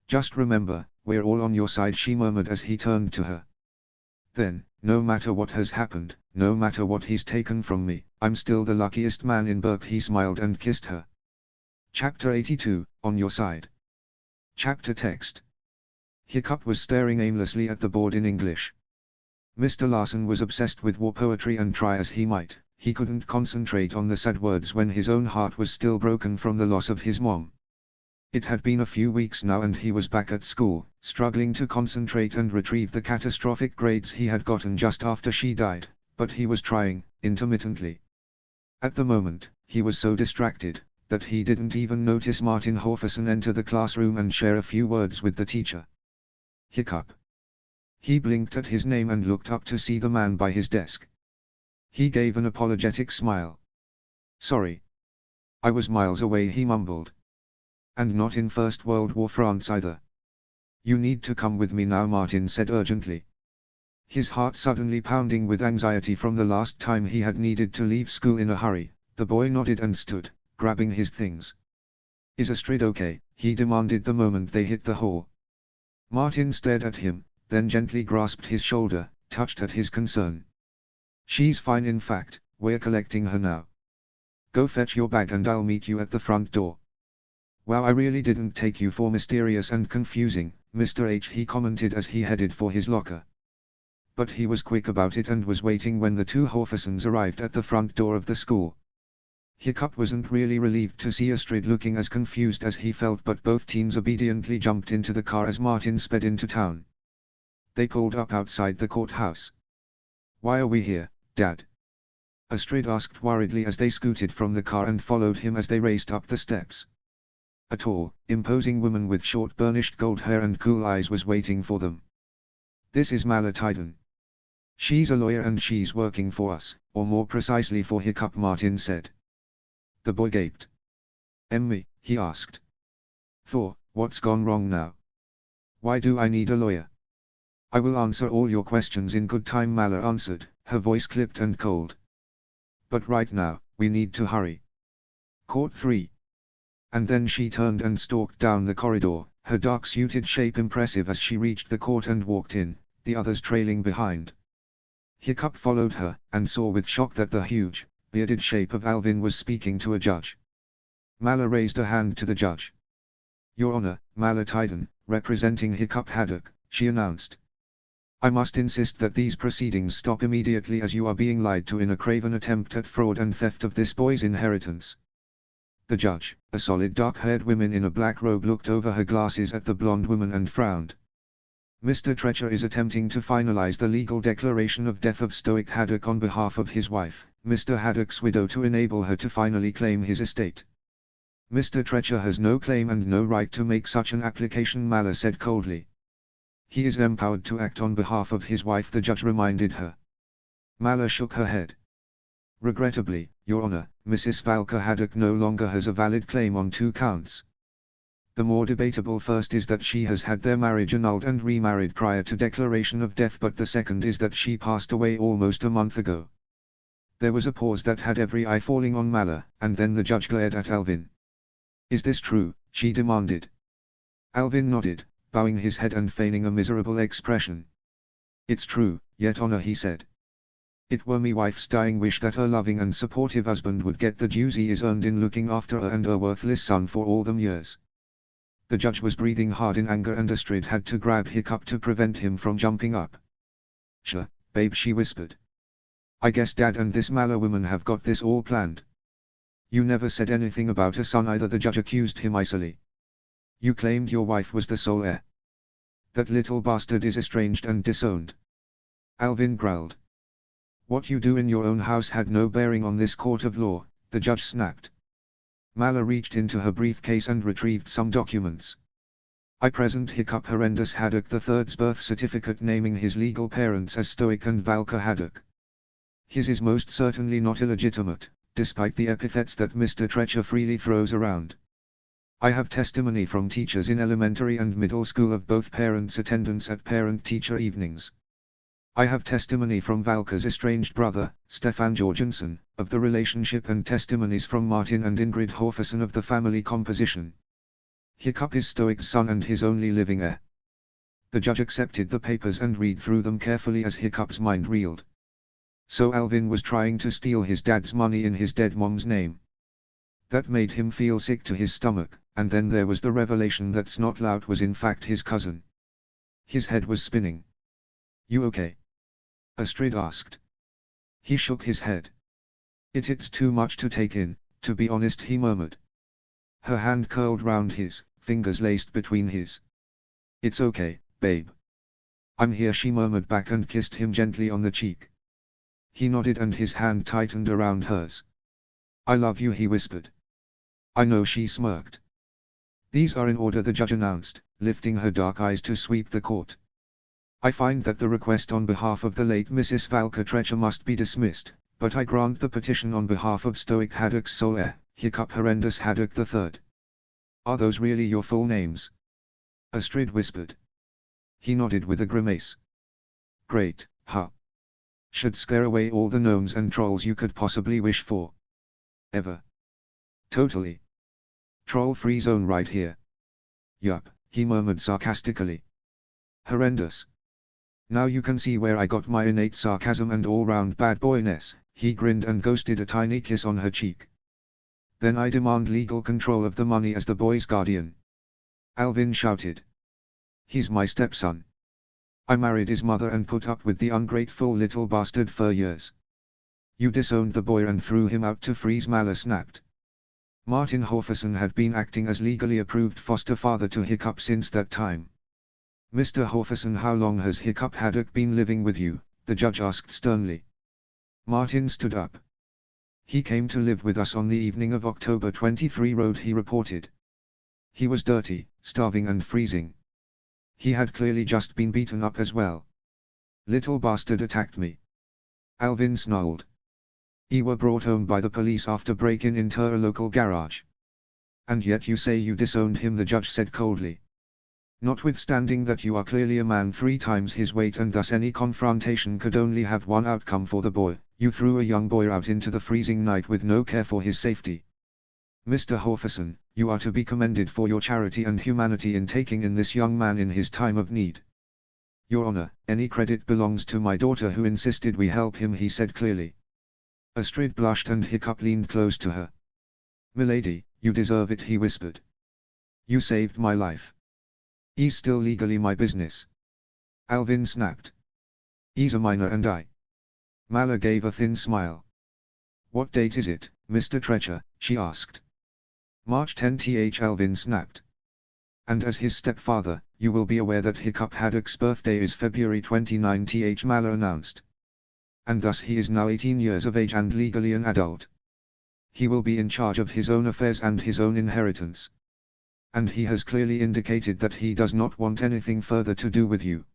Just remember, we're all on your side, she murmured as he turned to her. Then, no matter what has happened, no matter what he's taken from me, I'm still the luckiest man in Berk, he smiled and kissed her. Chapter 82, On Your Side. Chapter text. Hiccup was staring aimlessly at the board in English. Mr. Larson was obsessed with war poetry and try as he might, he couldn't concentrate on the sad words when his own heart was still broken from the loss of his mom. It had been a few weeks now and he was back at school, struggling to concentrate and retrieve the catastrophic grades he had gotten just after she died, but he was trying, intermittently. At the moment, he was so distracted, that he didn't even notice Martin Horferson enter the classroom and share a few words with the teacher. Hiccup. He blinked at his name and looked up to see the man by his desk. He gave an apologetic smile. Sorry. I was miles away, he mumbled. And not in First World War France either. You need to come with me now, Martin said urgently. His heart suddenly pounding with anxiety from the last time he had needed to leave school in a hurry, the boy nodded and stood, grabbing his things. Is Astrid okay? He demanded the moment they hit the hall. Martin stared at him, then gently grasped his shoulder, touched at his concern. She's fine, in fact, we're collecting her now. Go fetch your bag and I'll meet you at the front door. Wow, I really didn't take you for mysterious and confusing, Mr. H, he commented as he headed for his locker. But he was quick about it and was waiting when the two Horfersons arrived at the front door of the school. Hiccup wasn't really relieved to see Astrid looking as confused as he felt, but both teens obediently jumped into the car as Martin sped into town. They pulled up outside the courthouse. Why are we here, Dad? Astrid asked worriedly as they scooted from the car and followed him as they raced up the steps. A tall, imposing woman with short burnished gold hair and cool eyes was waiting for them. This is Mala Tyden. She's a lawyer and she's working for us, or more precisely for Hiccup, Martin said. The boy gaped. Me? He asked. Thor, what's gone wrong now? Why do I need a lawyer? I will answer all your questions in good time, Mala answered, her voice clipped and cold. But right now, we need to hurry. Court 3. And then she turned and stalked down the corridor, her dark-suited shape impressive as she reached the court and walked in, the others trailing behind. Hiccup followed her, and saw with shock that the huge, bearded shape of Alvin was speaking to a judge. Mala raised a hand to the judge. Your Honor, Mala Tyden, representing Hiccup Haddock, she announced. I must insist that these proceedings stop immediately, as you are being lied to in a craven attempt at fraud and theft of this boy's inheritance. The judge, a solid dark-haired woman in a black robe, looked over her glasses at the blonde woman and frowned. Mr. Treacher is attempting to finalize the legal declaration of death of Stoic Haddock on behalf of his wife, Mr. Haddock's widow, to enable her to finally claim his estate. Mr. Treacher has no claim and no right to make such an application, Mala said coldly. He is empowered to act on behalf of his wife, the judge reminded her. Mala shook her head. Regrettably, Your Honor, Mrs. Valka Haddock no longer has a valid claim on 2 counts. The more debatable first is that she has had their marriage annulled and remarried prior to declaration of death, but the second is that she passed away almost a month ago. There was a pause that had every eye falling on Mala, and then the judge glared at Alvin. Is this true? She demanded. Alvin nodded, bowing his head and feigning a miserable expression. It's true, Yet Honor, he said. It were me wife's dying wish that her loving and supportive husband would get the dues he is earned in looking after her and her worthless son for all them years. The judge was breathing hard in anger and Astrid had to grab Hiccup to prevent him from jumping up. Sure, babe, she whispered. I guess Dad and this Mala woman have got this all planned. You never said anything about a son either, the judge accused him icily. You claimed your wife was the sole heir. That little bastard is estranged and disowned. Alvin growled. What you do in your own house had no bearing on this court of law, the judge snapped. Mala reached into her briefcase and retrieved some documents. I present Hiccup Horrendous Haddock III's birth certificate naming his legal parents as Stoic and Valka Haddock. His is most certainly not illegitimate, despite the epithets that Mr. Treacher freely throws around. I have testimony from teachers in elementary and middle school of both parents' attendance at parent-teacher evenings. I have testimony from Valka's estranged brother, Stefan Jorgensen, of the relationship, and testimonies from Martin and Ingrid Horferson of the family composition. Hiccup is Stoic's son and his only living heir. The judge accepted the papers and read through them carefully as Hiccup's mind reeled. So Alvin was trying to steal his dad's money in his dead mom's name. That made him feel sick to his stomach, and then there was the revelation that Snotlout was in fact his cousin. His head was spinning. You okay? Astrid asked. He shook his head. It's too much to take in, to be honest, he murmured. Her hand curled round his, fingers laced between his. It's okay, babe. I'm here, she murmured back and kissed him gently on the cheek. He nodded and his hand tightened around hers. I love you, he whispered. I know, she smirked. These are in order, the judge announced, lifting her dark eyes to sweep the court. I find that the request on behalf of the late Mrs. Valka Trecha must be dismissed, but I grant the petition on behalf of Stoic Haddock's sole heir, Hiccup Horrendous Haddock III. Are those really your full names? Astrid whispered. He nodded with a grimace. Great, huh? Should scare away all the gnomes and trolls you could possibly wish for. Ever. Totally. Troll-free zone right here. Yup, he murmured sarcastically. Horrendous. Now you can see where I got my innate sarcasm and all-round bad boyness. He grinned and ghosted a tiny kiss on her cheek. Then I demand legal control of the money as the boy's guardian. Alvin shouted. He's my stepson. I married his mother and put up with the ungrateful little bastard for years. You disowned the boy and threw him out to freeze, Mala snapped. Martin Horferson had been acting as legally approved foster father to Hiccup since that time. Mr. Horferson, how long has Hiccup Haddock been living with you? The judge asked sternly. Martin stood up. He came to live with us on the evening of October 23 Road, he reported. He was dirty, starving and freezing. He had clearly just been beaten up as well. Little bastard attacked me. Alvin snarled. He were brought home by the police after break-in into a local garage. And yet you say you disowned him, the judge said coldly. Notwithstanding that you are clearly a man 3 times his weight and thus any confrontation could only have one outcome for the boy, you threw a young boy out into the freezing night with no care for his safety. Mr. Horferson, you are to be commended for your charity and humanity in taking in this young man in his time of need. Your Honor, any credit belongs to my daughter who insisted we help him, he said clearly. Astrid blushed and Hiccup leaned close to her. Milady, you deserve it, he whispered. You saved my life. He's still legally my business. Alvin snapped. He's a minor and I. Mala gave a thin smile. What date is it, Mr. Trecha? She asked. March 10th, Alvin snapped. And as his stepfather, you will be aware that Hiccup Haddock's birthday is February 29th, Mala announced. And thus he is now 18 years of age and legally an adult. He will be in charge of his own affairs and his own inheritance. And he has clearly indicated that he does not want anything further to do with you.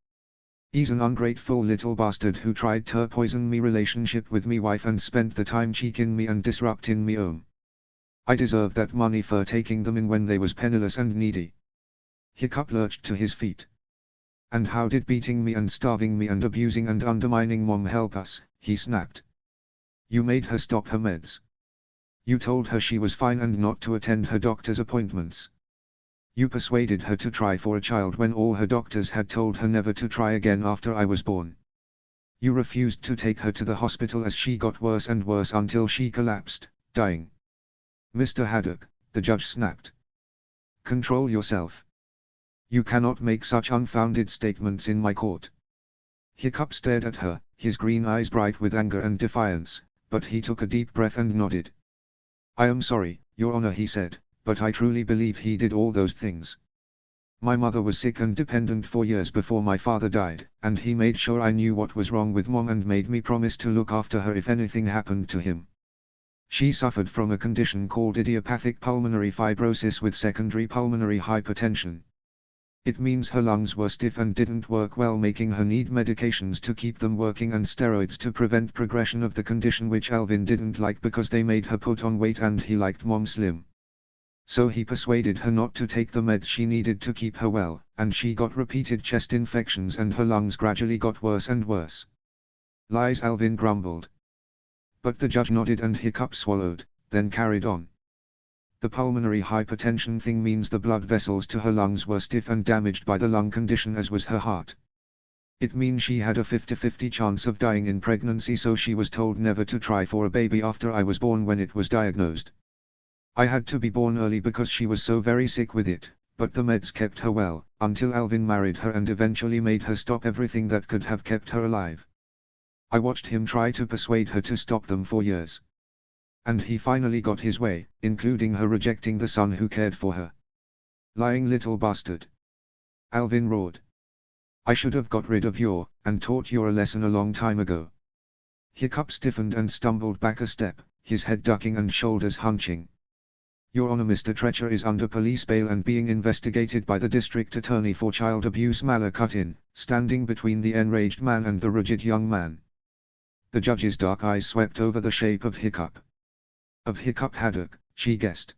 He's an ungrateful little bastard who tried to poison me relationship with me wife and spent the time cheeking me and disrupting me home. I deserve that money for taking them in when they was penniless and needy. Hiccup lurched to his feet. And how did beating me and starving me and abusing and undermining Mom help us? He snapped. You made her stop her meds. You told her she was fine and not to attend her doctor's appointments. You persuaded her to try for a child when all her doctors had told her never to try again after I was born. You refused to take her to the hospital as she got worse and worse until she collapsed, dying. Mr. Haddock, the judge snapped. Control yourself. You cannot make such unfounded statements in my court. Hiccup stared at her, his green eyes bright with anger and defiance, but he took a deep breath and nodded. I am sorry, Your Honor, he said, but I truly believe he did all those things. My mother was sick and dependent for years before my father died, and he made sure I knew what was wrong with Mom and made me promise to look after her if anything happened to him. She suffered from a condition called idiopathic pulmonary fibrosis with secondary pulmonary hypertension. It means her lungs were stiff and didn't work well, making her need medications to keep them working and steroids to prevent progression of the condition, which Alvin didn't like because they made her put on weight and he liked Mom slim. So he persuaded her not to take the meds she needed to keep her well, and she got repeated chest infections and her lungs gradually got worse and worse. Lies, Alvin grumbled. But the judge nodded and Hiccup swallowed, then carried on. The pulmonary hypertension thing means the blood vessels to her lungs were stiff and damaged by the lung condition, as was her heart. It means she had a 50-50 chance of dying in pregnancy, so she was told never to try for a baby after I was born when it was diagnosed. I had to be born early because she was so very sick with it, but the meds kept her well, until Alvin married her and eventually made her stop everything that could have kept her alive. I watched him try to persuade her to stop them for years. And he finally got his way, including her rejecting the son who cared for her. Lying little bastard. Alvin roared. I should have got rid of and taught you a lesson a long time ago. Hiccup stiffened and stumbled back a step, his head ducking and shoulders hunching. Your Honor, Mr. Treacher is under police bail and being investigated by the district attorney for child abuse. Maller cut in, standing between the enraged man and the rigid young man. The judge's dark eyes swept over the shape of Hiccup. Of Hiccup Haddock, she guessed.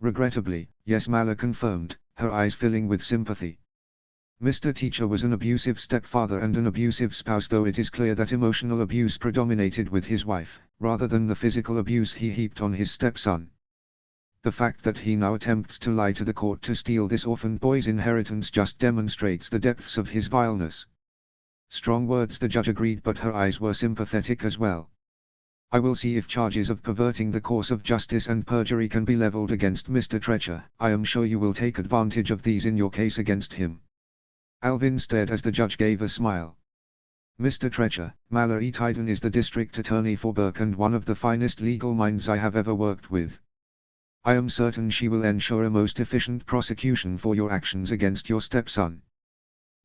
Regrettably, yes, Maller confirmed, her eyes filling with sympathy. Mr. Teacher was an abusive stepfather and an abusive spouse, though it is clear that emotional abuse predominated with his wife, rather than the physical abuse he heaped on his stepson. The fact that he now attempts to lie to the court to steal this orphaned boy's inheritance just demonstrates the depths of his vileness. Strong words, the judge agreed, but her eyes were sympathetic as well. I will see if charges of perverting the course of justice and perjury can be leveled against Mr. Treacher. I am sure you will take advantage of these in your case against him. Alvin stared as the judge gave a smile. Mr. Treacher, Mallory Tyden is the district attorney for Burke and one of the finest legal minds I have ever worked with. I am certain she will ensure a most efficient prosecution for your actions against your stepson.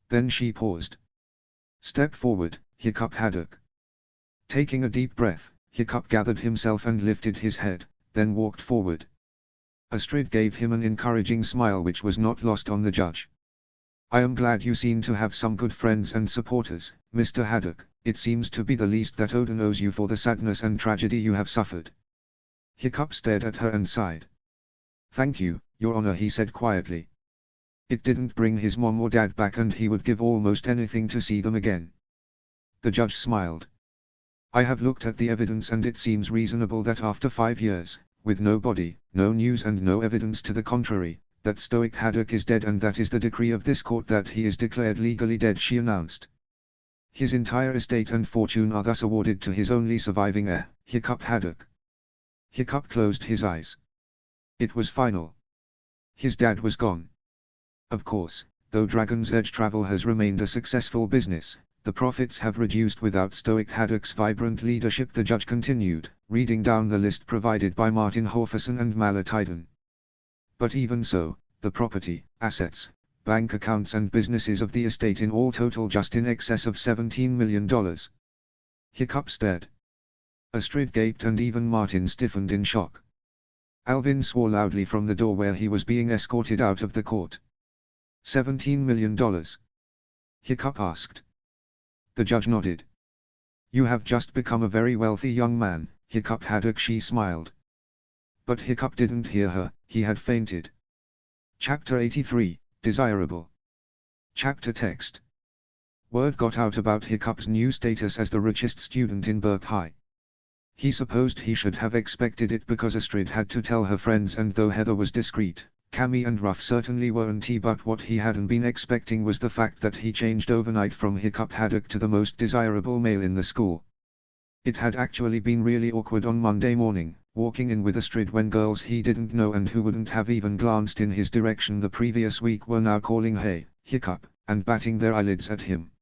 Then she paused. Step forward, Hiccup Haddock. Taking a deep breath, Hiccup gathered himself and lifted his head, then walked forward. Astrid gave him an encouraging smile which was not lost on the judge. I am glad you seem to have some good friends and supporters, Mr. Haddock. It seems to be the least that Odin owes you for the sadness and tragedy you have suffered. Hiccup stared at her and sighed. Thank you, Your Honor, he said quietly. It didn't bring his mom or dad back and he would give almost anything to see them again. The judge smiled. I have looked at the evidence and it seems reasonable that after 5 years, with no body, no news and no evidence to the contrary, that Stoic Haddock is dead, and that is the decree of this court that he is declared legally dead, she announced. His entire estate and fortune are thus awarded to his only surviving heir, Hiccup Haddock. Hiccup closed his eyes. It was final. His dad was gone. Of course, though Dragon's Edge Travel has remained a successful business, the profits have reduced without Stoic Haddock's vibrant leadership, the judge continued, reading down the list provided by Martin Horferson and Maller Tyden. But even so, the property, assets, bank accounts and businesses of the estate in all total just in excess of $17 million. Hiccup stared. Astrid gaped and even Martin stiffened in shock. Alvin swore loudly from the door where he was being escorted out of the court. $17 million? Hiccup asked. The judge nodded. You have just become a very wealthy young man, Hiccup Haddock, she smiled. But Hiccup didn't hear her, he had fainted. Chapter 83, Desirable. Chapter text. Word got out about Hiccup's new status as the richest student in Burke High. He supposed he should have expected it because Astrid had to tell her friends, and though Heather was discreet, Cammy and Ruff certainly weren't, but what he hadn't been expecting was the fact that he changed overnight from Hiccup Haddock to the most desirable male in the school. It had actually been really awkward on Monday morning, walking in with Astrid, when girls he didn't know and who wouldn't have even glanced in his direction the previous week were now calling "Hey, Hiccup," and batting their eyelids at him.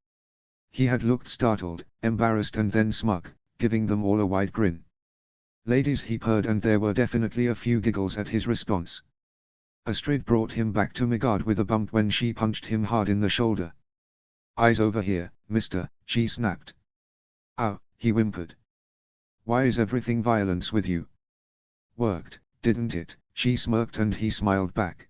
He had looked startled, embarrassed and then smug, giving them all a wide grin. Ladies, he purred, and there were definitely a few giggles at his response. Astrid brought him back to Megard with a bump when she punched him hard in the shoulder. Eyes over here, mister, she snapped. Ow, he whimpered. Why is everything violence with you? Worked, didn't it? She smirked and he smiled back.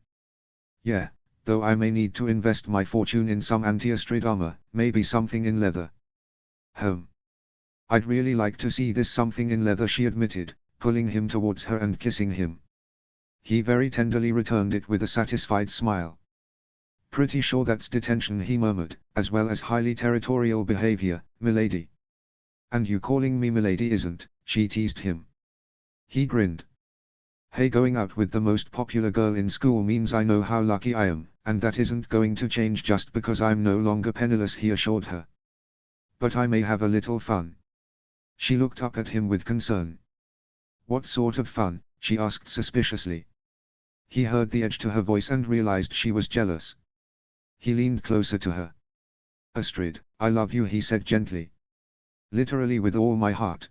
Yeah, though I may need to invest my fortune in some anti-Astrid armor, maybe something in leather. I'd really like to see this something in leather, she admitted, pulling him towards her and kissing him. He very tenderly returned it with a satisfied smile. Pretty sure that's detention, he murmured, as well as highly territorial behavior, milady. And you calling me milady isn't, she teased him. He grinned. Hey, going out with the most popular girl in school means I know how lucky I am, and that isn't going to change just because I'm no longer penniless, he assured her. But I may have a little fun. She looked up at him with concern. What sort of fun? She asked suspiciously. He heard the edge to her voice and realized she was jealous. He leaned closer to her. Astrid, I love you, he said gently. Literally with all my heart.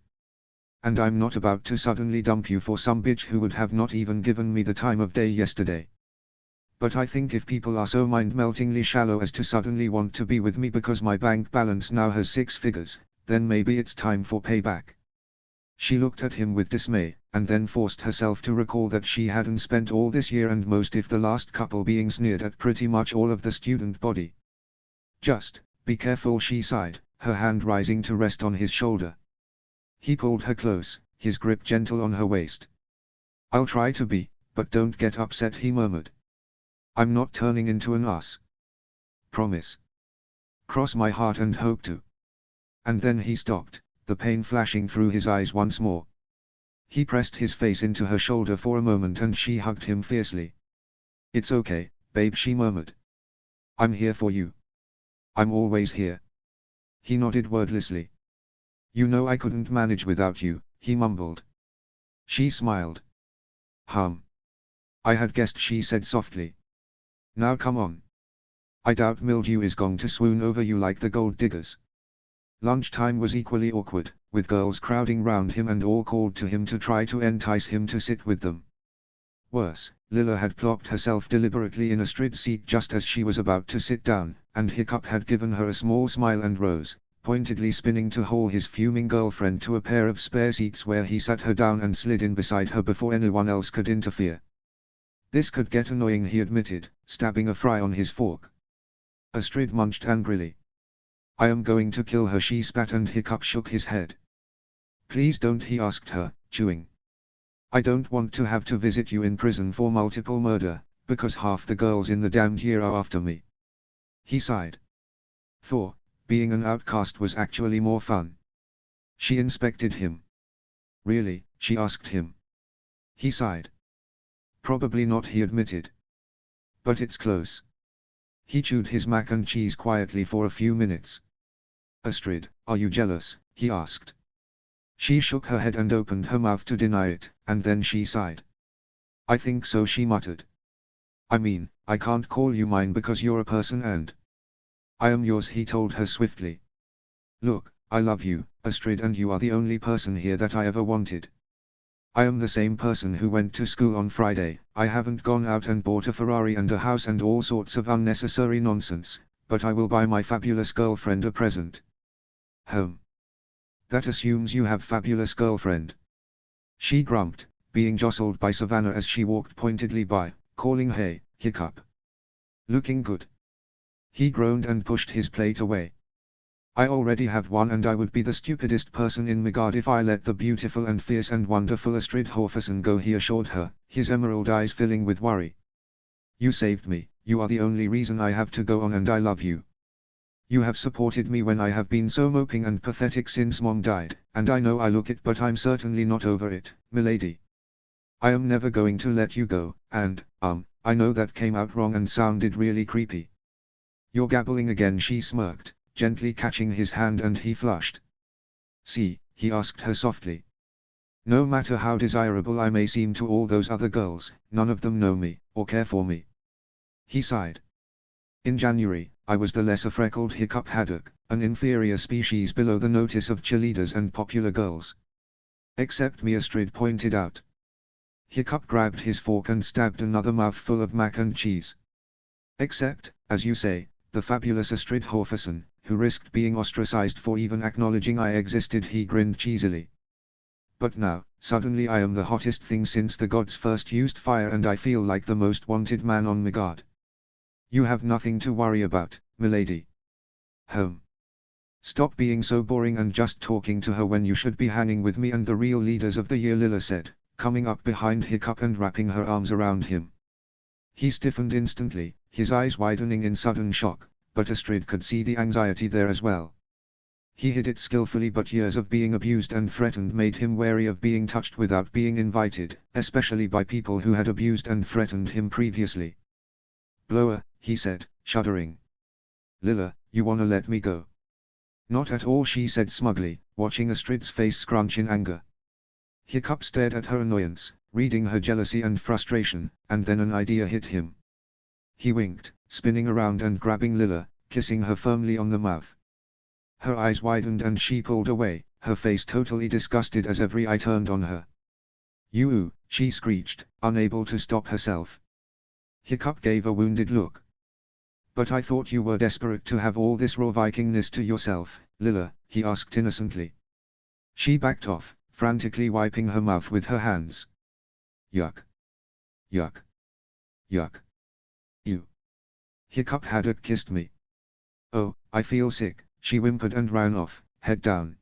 And I'm not about to suddenly dump you for some bitch who would have not even given me the time of day yesterday. But I think if people are so mind-meltingly shallow as to suddenly want to be with me because my bank balance now has 6 figures, then maybe it's time for payback. She looked at him with dismay, and then forced herself to recall that she hadn't spent all this year and most if the last couple being sneered at pretty much all of the student body. Just, be careful, she sighed, her hand rising to rest on his shoulder. He pulled her close, his grip gentle on her waist. I'll try to be, but don't get upset, he murmured. I'm not turning into an ass. Promise. Cross my heart and hope to. And then he stopped, the pain flashing through his eyes once more. He pressed his face into her shoulder for a moment and she hugged him fiercely. It's okay, babe, she murmured. I'm here for you. I'm always here. He nodded wordlessly. You know I couldn't manage without you, he mumbled. She smiled. I had guessed, she said softly. Now come on. I doubt Mildew is going to swoon over you like the gold diggers. Lunchtime was equally awkward, with girls crowding round him and all called to him to try to entice him to sit with them. Worse, Lila had plopped herself deliberately in Astrid's seat just as she was about to sit down, and Hiccup had given her a small smile and rose, pointedly spinning to haul his fuming girlfriend to a pair of spare seats where he sat her down and slid in beside her before anyone else could interfere. This could get annoying, he admitted, stabbing a fry on his fork. Astrid munched angrily. I am going to kill her, she spat, and Hiccup shook his head. Please don't, he asked her, chewing. I don't want to have to visit you in prison for multiple murder, because half the girls in the damned year are after me. He sighed. Thor, being an outcast was actually more fun. She inspected him. Really, she asked him. He sighed. Probably not, he admitted. But it's close. He chewed his mac and cheese quietly for a few minutes. Astrid, are you jealous? He asked. She shook her head and opened her mouth to deny it, and then she sighed. I think so, she muttered. I mean, I can't call you mine because you're a person and I am yours, he told her swiftly. Look, I love you, Astrid, and you are the only person here that I ever wanted. I am the same person who went to school on Friday. I haven't gone out and bought a Ferrari and a house and all sorts of unnecessary nonsense, but I will buy my fabulous girlfriend a present. That assumes you have fabulous girlfriend. She grumped, being jostled by Savannah as she walked pointedly by, calling hey, Hiccup. Looking good. He groaned and pushed his plate away. I already have one, and I would be the stupidest person in Midgard if I let the beautiful and fierce and wonderful Astrid Horferson go, he assured her, his emerald eyes filling with worry. You saved me, you are the only reason I have to go on, and I love you. You have supported me when I have been so moping and pathetic since Mom died, and I know I look it, but I'm certainly not over it, milady. I am never going to let you go, and, I know that came out wrong and sounded really creepy. You're gabbling again, she smirked, gently catching his hand, and he flushed. See, he asked her softly. No matter how desirable I may seem to all those other girls, none of them know me, or care for me. He sighed. In January, I was the lesser freckled Hiccup haddock, an inferior species below the notice of cheerleaders and popular girls. Except me, Astrid pointed out. Hiccup grabbed his fork and stabbed another mouthful of mac and cheese. Except, as you say, the fabulous Astrid Horferson, who risked being ostracized for even acknowledging I existed, he grinned cheesily. But now, suddenly I am the hottest thing since the gods first used fire, and I feel like the most wanted man on Midgard. You have nothing to worry about, milady. Stop being so boring and just talking to her when you should be hanging with me and the real leaders of the year, Lila said, coming up behind Hiccup and wrapping her arms around him. He stiffened instantly, his eyes widening in sudden shock, but Astrid could see the anxiety there as well. He hid it skillfully, but years of being abused and threatened made him wary of being touched without being invited, especially by people who had abused and threatened him previously. Blower, he said, shuddering. Lila, you wanna let me go? Not at all, she said smugly, watching Astrid's face scrunch in anger. Hiccup stared at her annoyance, reading her jealousy and frustration, and then an idea hit him. He winked, spinning around and grabbing Lila, kissing her firmly on the mouth. Her eyes widened and she pulled away, her face totally disgusted as every eye turned on her. You, she screeched, unable to stop herself. Hiccup gave a wounded look. But I thought you were desperate to have all this raw Vikingness to yourself, Lila, he asked innocently. She backed off, frantically wiping her mouth with her hands. Yuck. Yuck. Yuck. You. Hiccup Haddock kissed me. Oh, I feel sick, she whimpered and ran off, head down.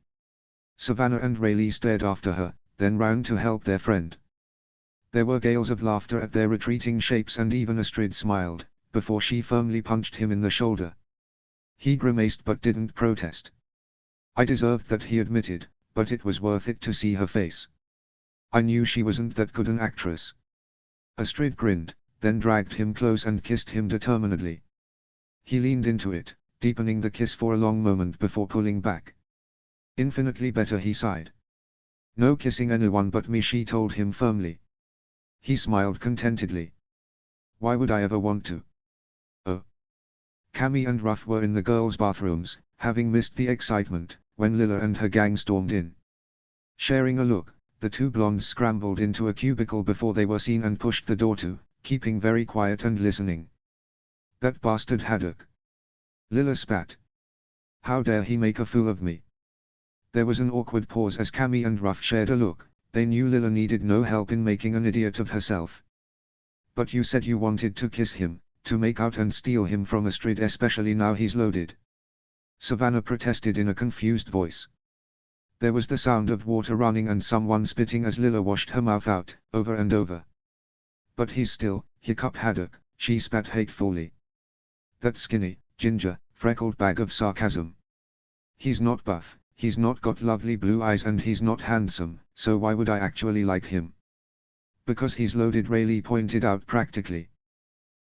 Savannah and Rayleigh stared after her, then ran to help their friend. There were gales of laughter at their retreating shapes and even Astrid smiled, before she firmly punched him in the shoulder. He grimaced but didn't protest. I deserved that, he admitted, but it was worth it to see her face. I knew she wasn't that good an actress. Astrid grinned, then dragged him close and kissed him determinedly. He leaned into it, deepening the kiss for a long moment before pulling back. Infinitely better, he sighed. No kissing anyone but me, she told him firmly. He smiled contentedly. Why would I ever want to? Oh. Cammy and Ruff were in the girls' bathrooms, having missed the excitement, when Lila and her gang stormed in. Sharing a look, the two blondes scrambled into a cubicle before they were seen and pushed the door to, keeping very quiet and listening. That bastard Haddock. Lila spat. How dare he make a fool of me? There was an awkward pause as Cammy and Ruff shared a look. They knew Lila needed no help in making an idiot of herself. But you said you wanted to kiss him, to make out and steal him from Astrid, especially now he's loaded. Savannah protested in a confused voice. There was the sound of water running and someone spitting as Lila washed her mouth out, over and over. But he's still, Hiccup Haddock, she spat hatefully. That skinny, ginger, freckled bag of sarcasm. He's not buff, he's not got lovely blue eyes, and he's not handsome, so why would I actually like him? Because he's loaded, Rayleigh pointed out practically.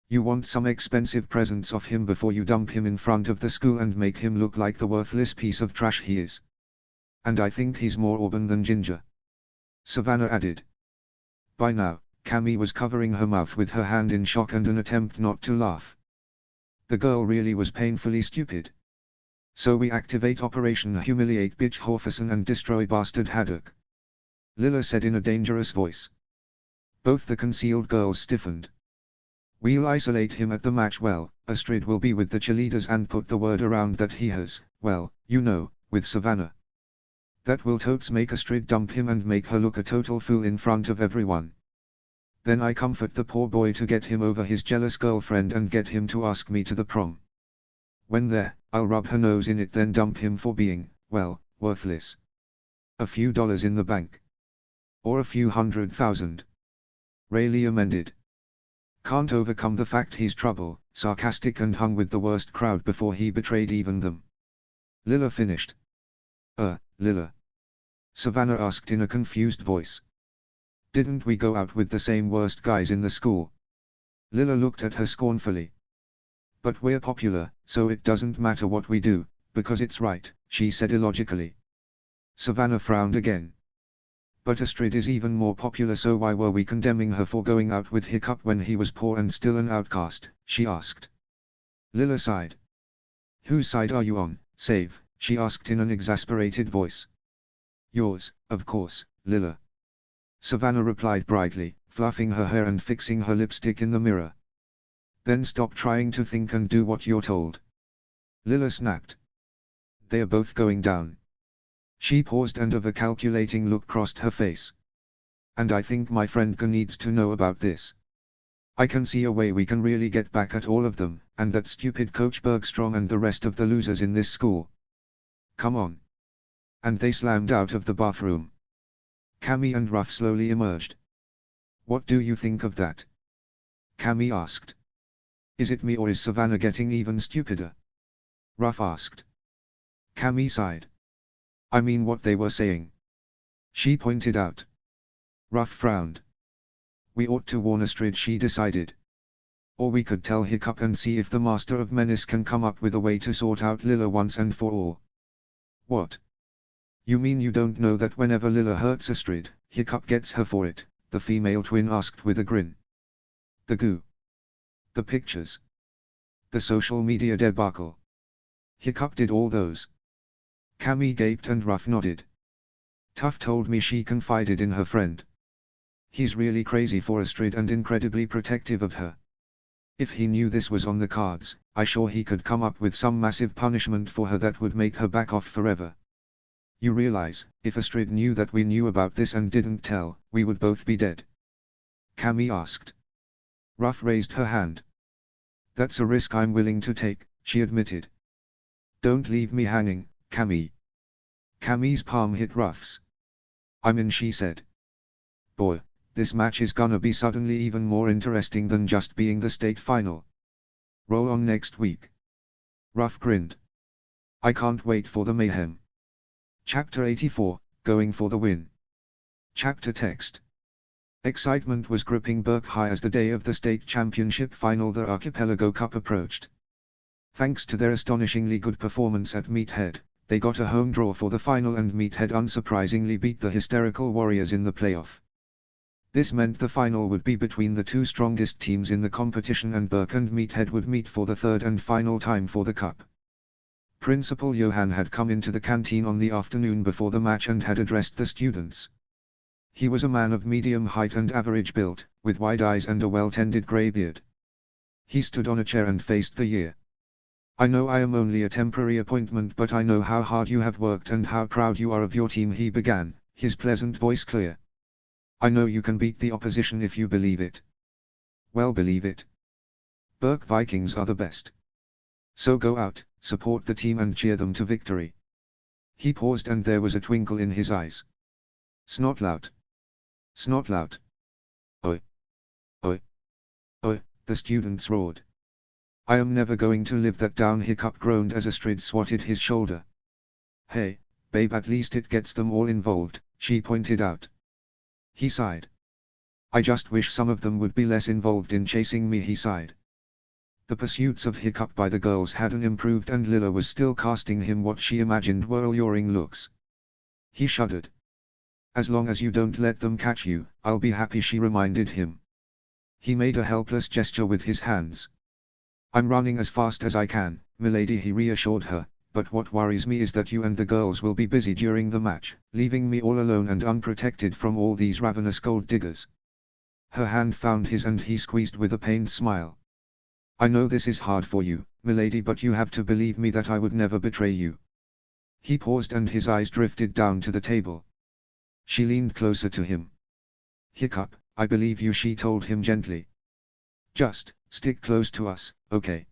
You want some expensive presents off him before you dump him in front of the school and make him look like the worthless piece of trash he is. And I think he's more auburn than ginger. Savannah added. By now, Cammy was covering her mouth with her hand in shock and an attempt not to laugh. The girl really was painfully stupid. So we activate Operation Humiliate Bitch Horferson and destroy Bastard Haddock. Lila said in a dangerous voice. Both the concealed girls stiffened. We'll isolate him at the match. Well, Astrid will be with the cheerleaders and put the word around that he has, well, you know, with Savannah. That will totes make Astrid dump him and make her look a total fool in front of everyone. Then I comfort the poor boy to get him over his jealous girlfriend and get him to ask me to the prom. When there, I'll rub her nose in it, then dump him for being, well, worthless. A few dollars in the bank. Or a few $100,000. Rayleigh amended. Can't overcome the fact he's trouble, sarcastic, and hung with the worst crowd before he betrayed even them. Lila finished. Lila? Savannah asked in a confused voice. Didn't we go out with the same worst guys in the school? Lila looked at her scornfully. But we're popular, so it doesn't matter what we do, because it's right, she said illogically. Savannah frowned again. But Astrid is even more popular, so why were we condemning her for going out with Hiccup when he was poor and still an outcast, she asked. Lila sighed. Whose side are you on, Save? She asked in an exasperated voice. Yours, of course, Lila. Savannah replied brightly, fluffing her hair and fixing her lipstick in the mirror. Then stop trying to think and do what you're told. Lila snapped. They're both going down. She paused and a calculating look crossed her face. And I think my friend Gunn needs to know about this. I can see a way we can really get back at all of them, and that stupid Coach Bergstrom and the rest of the losers in this school. Come on. And they slammed out of the bathroom. Cammy and Ruff slowly emerged. What do you think of that? Cammy asked. Is it me or is Savannah getting even stupider? Ruff asked. Cammy sighed. I mean what they were saying. She pointed out. Ruff frowned. We ought to warn Astrid, she decided. Or we could tell Hiccup and see if the Master of Menace can come up with a way to sort out Lila once and for all. What? You mean you don't know that whenever Lila hurts Astrid, Hiccup gets her for it? The female twin asked with a grin. The goo. The pictures. The social media debacle. Hiccup did all those. Cammy gaped and Ruff nodded. Tuff told me she confided in her friend. He's really crazy for Astrid and incredibly protective of her. If he knew this was on the cards, I'm sure he could come up with some massive punishment for her that would make her back off forever. You realize, if Astrid knew that we knew about this and didn't tell, we would both be dead? Cammy asked. Ruff raised her hand. That's a risk I'm willing to take, she admitted. Don't leave me hanging, Cammy. Cammy's palm hit Ruff's. I'm in, she said. Boy, this match is gonna be suddenly even more interesting than just being the state final. Roll on next week. Ruff grinned. I can't wait for the mayhem. Chapter 84, Going for the Win. Chapter text. Excitement was gripping Burke High as the day of the state championship final, the Archipelago Cup, approached. Thanks to their astonishingly good performance at Meathead, they got a home draw for the final, and Meathead unsurprisingly beat the hysterical Warriors in the playoff. This meant the final would be between the two strongest teams in the competition, and Burke and Meathead would meet for the third and final time for the cup. Principal Johan had come into the canteen on the afternoon before the match and had addressed the students. He was a man of medium height and average build, with wide eyes and a well-tended grey beard. He stood on a chair and faced the year. I know I am only a temporary appointment, but I know how hard you have worked and how proud you are of your team, he began, his pleasant voice clear. I know you can beat the opposition if you believe it. Well, believe it. Burke Vikings are the best. So go out, support the team and cheer them to victory. He paused and there was a twinkle in his eyes. Snotlout. Snotlout. Oi. Oi. Oi, the students roared. I am never going to live that down, Hiccup groaned as Astrid swatted his shoulder. Hey, babe, at least it gets them all involved, she pointed out. He sighed. I just wish some of them would be less involved in chasing me, he sighed. The pursuits of Hiccup by the girls hadn't improved, and Lilla was still casting him what she imagined were alluring looks. He shuddered. As long as you don't let them catch you, I'll be happy, she reminded him. He made a helpless gesture with his hands. I'm running as fast as I can, milady, he reassured her, but what worries me is that you and the girls will be busy during the match, leaving me all alone and unprotected from all these ravenous gold diggers. Her hand found his and he squeezed with a pained smile. I know this is hard for you, milady, but you have to believe me that I would never betray you. He paused and his eyes drifted down to the table. She leaned closer to him. Hiccup, I believe you, she told him gently. Just, stick close to us, okay?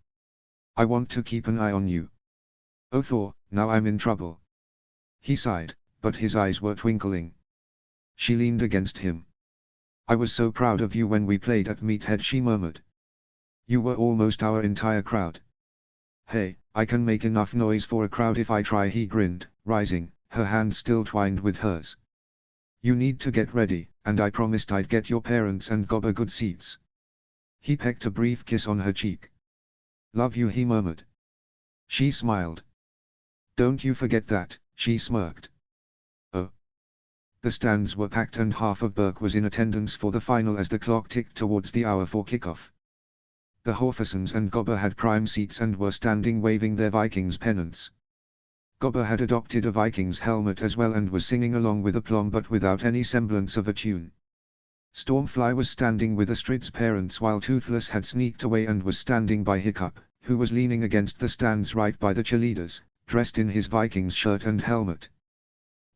I want to keep an eye on you. Oh Thor, now I'm in trouble. He sighed, but his eyes were twinkling. She leaned against him. I was so proud of you when we played at Meathead, she murmured. You were almost our entire crowd. Hey, I can make enough noise for a crowd if I try, he grinned, rising, her hand still twined with hers. You need to get ready, and I promised I'd get your parents and Gobber good seats. He pecked a brief kiss on her cheek. Love you, he murmured. She smiled. Don't you forget that, she smirked. Oh. The stands were packed and half of Burke was in attendance for the final as the clock ticked towards the hour for kickoff. The Horfersons and Gobber had prime seats and were standing waving their Vikings pennants. Gobber had adopted a Vikings helmet as well and was singing along with aplomb but without any semblance of a tune. Stormfly was standing with Astrid's parents while Toothless had sneaked away and was standing by Hiccup, who was leaning against the stands right by the cheerleaders, dressed in his Vikings shirt and helmet.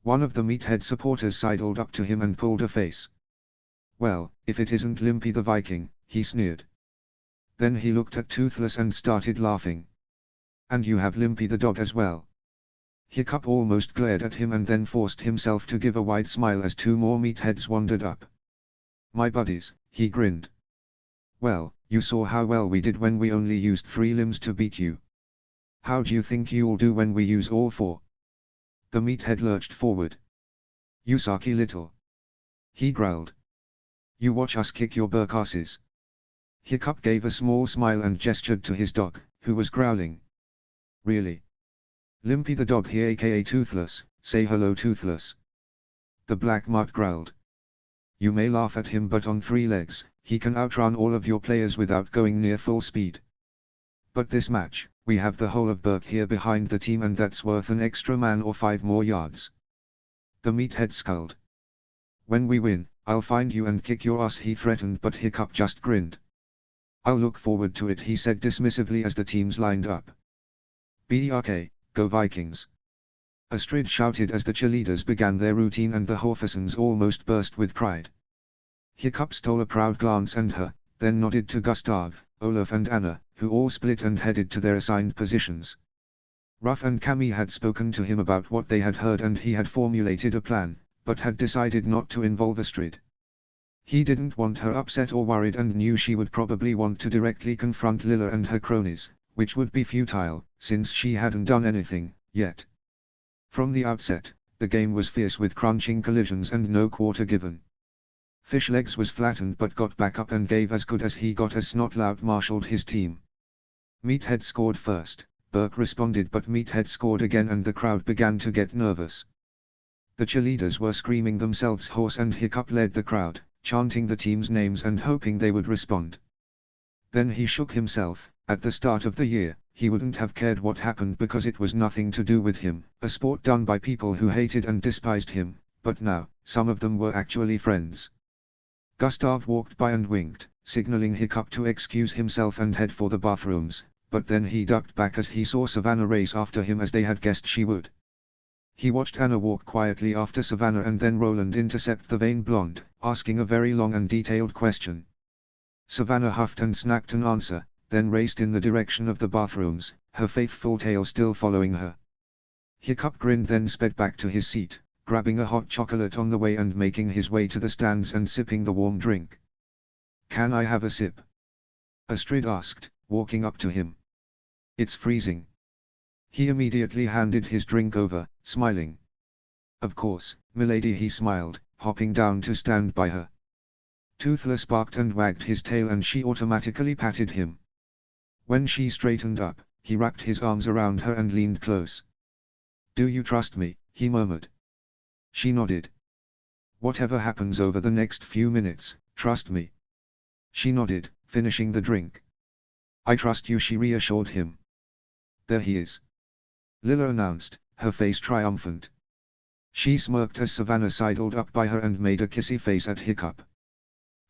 One of the Meathead supporters sidled up to him and pulled a face. Well, if it isn't Limpy the Viking, he sneered. Then he looked at Toothless and started laughing. And you have Limpy the dog as well. Hiccup almost glared at him and then forced himself to give a wide smile as two more Meatheads wandered up. My buddies, he grinned. Well, you saw how well we did when we only used 3 limbs to beat you. How do you think you'll do when we use all 4? The Meathead lurched forward. You sarky little. He growled. You watch us kick your Burke asses. Hiccup gave a small smile and gestured to his dog, who was growling. Really? Limpy the dog here, aka Toothless, say hello Toothless. The black mutt growled. You may laugh at him, but on 3 legs, he can outrun all of your players without going near full speed. But this match, we have the whole of Burke here behind the team and that's worth an extra man or 5 more yards. The Meathead scowled. When we win, I'll find you and kick your ass, he threatened, but Hiccup just grinned. I'll look forward to it, he said dismissively as the teams lined up. BRK, go Vikings. Astrid shouted as the cheerleaders began their routine and the Horfusons almost burst with pride. Hiccup stole a proud glance at her, then nodded to Gustav, Olaf and Anna, who all split and headed to their assigned positions. Ruff and Cammy had spoken to him about what they had heard and he had formulated a plan, but had decided not to involve Astrid. He didn't want her upset or worried and knew she would probably want to directly confront Lila and her cronies, which would be futile, since she hadn't done anything, yet. From the outset, the game was fierce with crunching collisions and no quarter given. Fishlegs was flattened but got back up and gave as good as he got as Snotlout marshaled his team. Meathead scored first, Burke responded but Meathead scored again and the crowd began to get nervous. The cheerleaders were screaming themselves hoarse and Hiccup led the crowd, chanting the team's names and hoping they would respond. Then he shook himself. At the start of the year, he wouldn't have cared what happened because it was nothing to do with him, a sport done by people who hated and despised him, but now, some of them were actually friends. Gustav walked by and winked, signaling Hiccup to excuse himself and head for the bathrooms, but then he ducked back as he saw Savannah race after him as they had guessed she would. He watched Anna walk quietly after Savannah and then Roland intercept the vain blonde, asking a very long and detailed question. Savannah huffed and snapped an answer, then raced in the direction of the bathrooms, her faithful tail still following her. Hiccup grinned then sped back to his seat, grabbing a hot chocolate on the way and making his way to the stands and sipping the warm drink. "Can I have a sip?" Astrid asked, walking up to him. "It's freezing." He immediately handed his drink over, smiling. "Of course, milady," he smiled, hopping down to stand by her. Toothless barked and wagged his tail and she automatically patted him. When she straightened up, he wrapped his arms around her and leaned close. "Do you trust me?" he murmured. She nodded. "Whatever happens over the next few minutes, trust me." She nodded, finishing the drink. "I trust you," she reassured him. "There he is," Lila announced, her face triumphant. She smirked as Savannah sidled up by her and made a kissy face at Hiccup.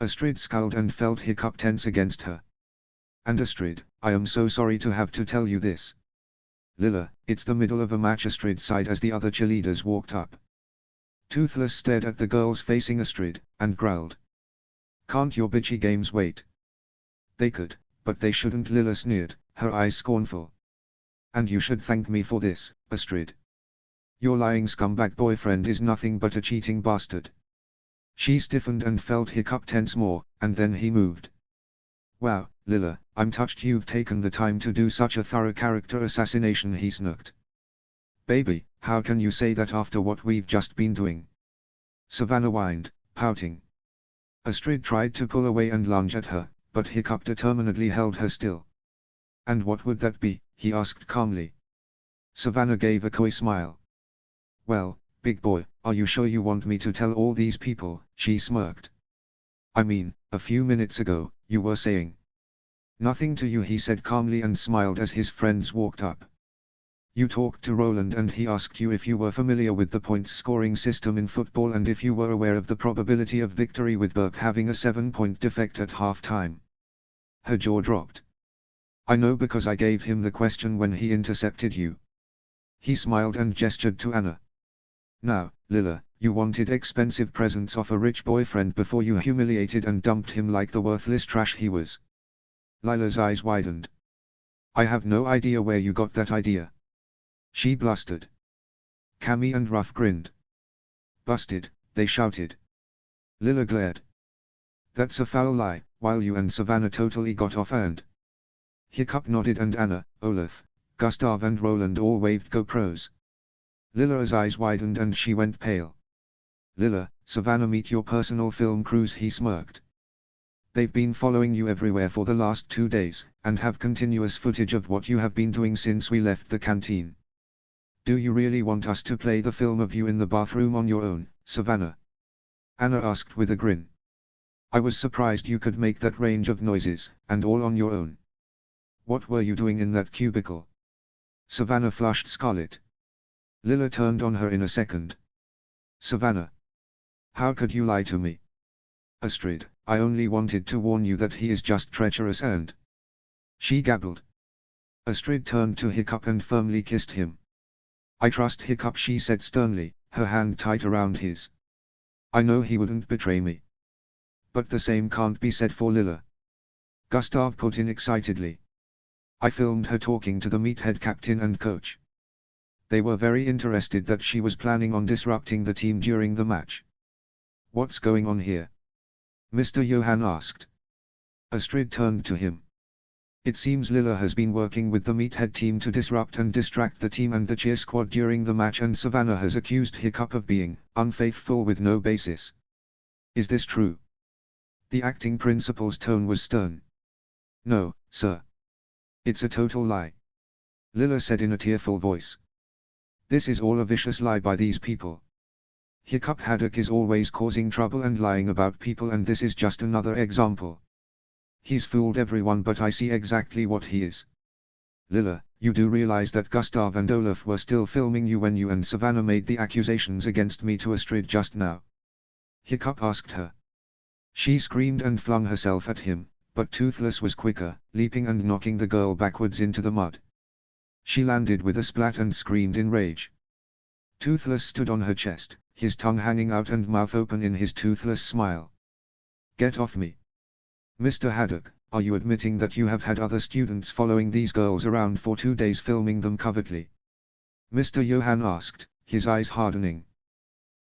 Astrid scowled and felt Hiccup tense against her. "And Astrid, I am so sorry to have to tell you this." "Lila, it's the middle of a match," Astrid sighed as the other cheerleaders walked up. Toothless stared at the girls facing Astrid, and growled. "Can't your bitchy games wait?" "They could, but they shouldn't," Lila sneered, her eyes scornful. "And you should thank me for this, Astrid. Your lying scumbag boyfriend is nothing but a cheating bastard." She stiffened and felt Hiccup tense more, and then he moved. "Wow, Lila, I'm touched you've taken the time to do such a thorough character assassination," he smirked. "Baby, how can you say that after what we've just been doing?" Savannah whined, pouting. Astrid tried to pull away and lunge at her, but Hiccup determinedly held her still. "And what would that be?" he asked calmly. Savannah gave a coy smile. "Well, big boy, are you sure you want me to tell all these people?" she smirked. "I mean, a few minutes ago, you were saying." "Nothing to you," he said calmly and smiled as his friends walked up. "You talked to Roland and he asked you if you were familiar with the points scoring system in football and if you were aware of the probability of victory with Burke having a 7-point defect at half-time." Her jaw dropped. "I know because I gave him the question when he intercepted you." He smiled and gestured to Anna. "Now, Lila, you wanted expensive presents off a rich boyfriend before you humiliated and dumped him like the worthless trash he was." Lila's eyes widened. "I have no idea where you got that idea," she blustered. Cammy and Ruff grinned. "Busted," they shouted. Lila glared. "That's a foul lie, while you and Savannah totally got off-earned." Hiccup nodded and Anna, Olaf, Gustav and Roland all waved GoPros. Lila's eyes widened and she went pale. "Lila, Savannah meet your personal film crews," he smirked. "They've been following you everywhere for the last 2 days, and have continuous footage of what you have been doing since we left the canteen." "Do you really want us to play the film of you in the bathroom on your own, Savannah?" Anna asked with a grin. "I was surprised you could make that range of noises, and all on your own. What were you doing in that cubicle?" Savannah flushed scarlet. Lila turned on her in a second. "Savannah, how could you lie to me?" "Astrid, I only wanted to warn you that he is just treacherous and..." she gabbled. Astrid turned to Hiccup and firmly kissed him. I trust Hiccup, she said sternly, her hand tight around his. I know he wouldn't betray me. But the same can't be said for Lila. Gustav put in excitedly. I filmed her talking to the meathead captain and coach. They were very interested that she was planning on disrupting the team during the match. What's going on here? Mr. Johann asked. Astrid turned to him. It seems Lila has been working with the meathead team to disrupt and distract the team and the cheer squad during the match, and Savannah has accused Hiccup of being unfaithful with no basis. Is this true? The acting principal's tone was stern. No, sir. It's a total lie. Lila said in a tearful voice. This is all a vicious lie by these people. Hiccup Haddock is always causing trouble and lying about people, and this is just another example. He's fooled everyone, but I see exactly what he is. Lila, you do realize that Gustav and Olaf were still filming you when you and Savannah made the accusations against me to Astrid just now? Hiccup asked her. She screamed and flung herself at him, but Toothless was quicker, leaping and knocking the girl backwards into the mud. She landed with a splat and screamed in rage. Toothless stood on her chest, his tongue hanging out and mouth open in his toothless smile. Get off me. Mr. Haddock, are you admitting that you have had other students following these girls around for 2 days, filming them covertly? Mr. Johann asked, his eyes hardening.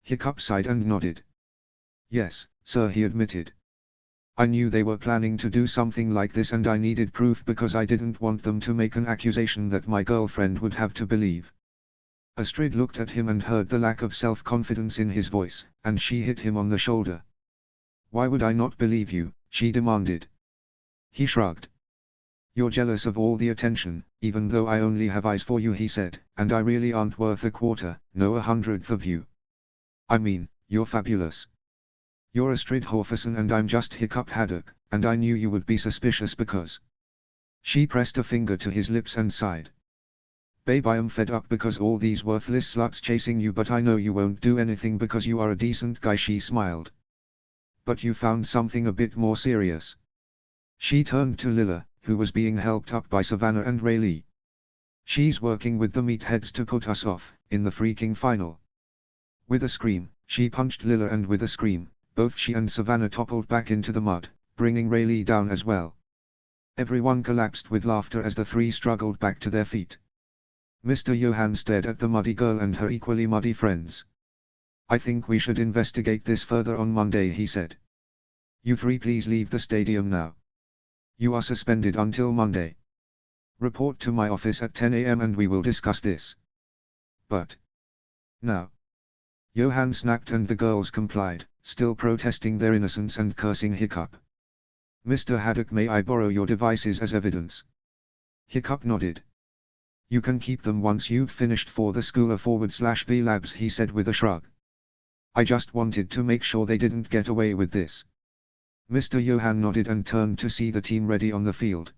Hiccup sighed and nodded. Yes, sir, he admitted. I knew they were planning to do something like this, and I needed proof because I didn't want them to make an accusation that my girlfriend would have to believe. Astrid looked at him and heard the lack of self-confidence in his voice, and she hit him on the shoulder. Why would I not believe you? She demanded. He shrugged. You're jealous of all the attention, even though I only have eyes for you, he said, and I really aren't worth a quarter, no 100th of you. I mean, you're fabulous. You're Astrid Horferson and I'm just Hiccup Haddock, and I knew you would be suspicious because... She pressed a finger to his lips and sighed. Babe, I am fed up because all these worthless sluts chasing you, but I know you won't do anything because you are a decent guy, she smiled. But you found something a bit more serious. She turned to Lila, who was being helped up by Savannah and Rayleigh. She's working with the meatheads to put us off, in the freaking final. With a scream, she punched Lila, and with a scream, both she and Savannah toppled back into the mud, bringing Rayleigh down as well. Everyone collapsed with laughter as the three struggled back to their feet. Mr. Johann stared at the muddy girl and her equally muddy friends. I think we should investigate this further on Monday, he said. You three please leave the stadium now. You are suspended until Monday. Report to my office at 10 a.m. and we will discuss this. But... now. Johann snapped and the girls complied, still protesting their innocence and cursing Hiccup. Mr. Haddock, may I borrow your devices as evidence? Hiccup nodded. You can keep them once you've finished for the Schooler /V Labs, he said with a shrug. I just wanted to make sure they didn't get away with this. Mr. Johann nodded and turned to see the team ready on the field.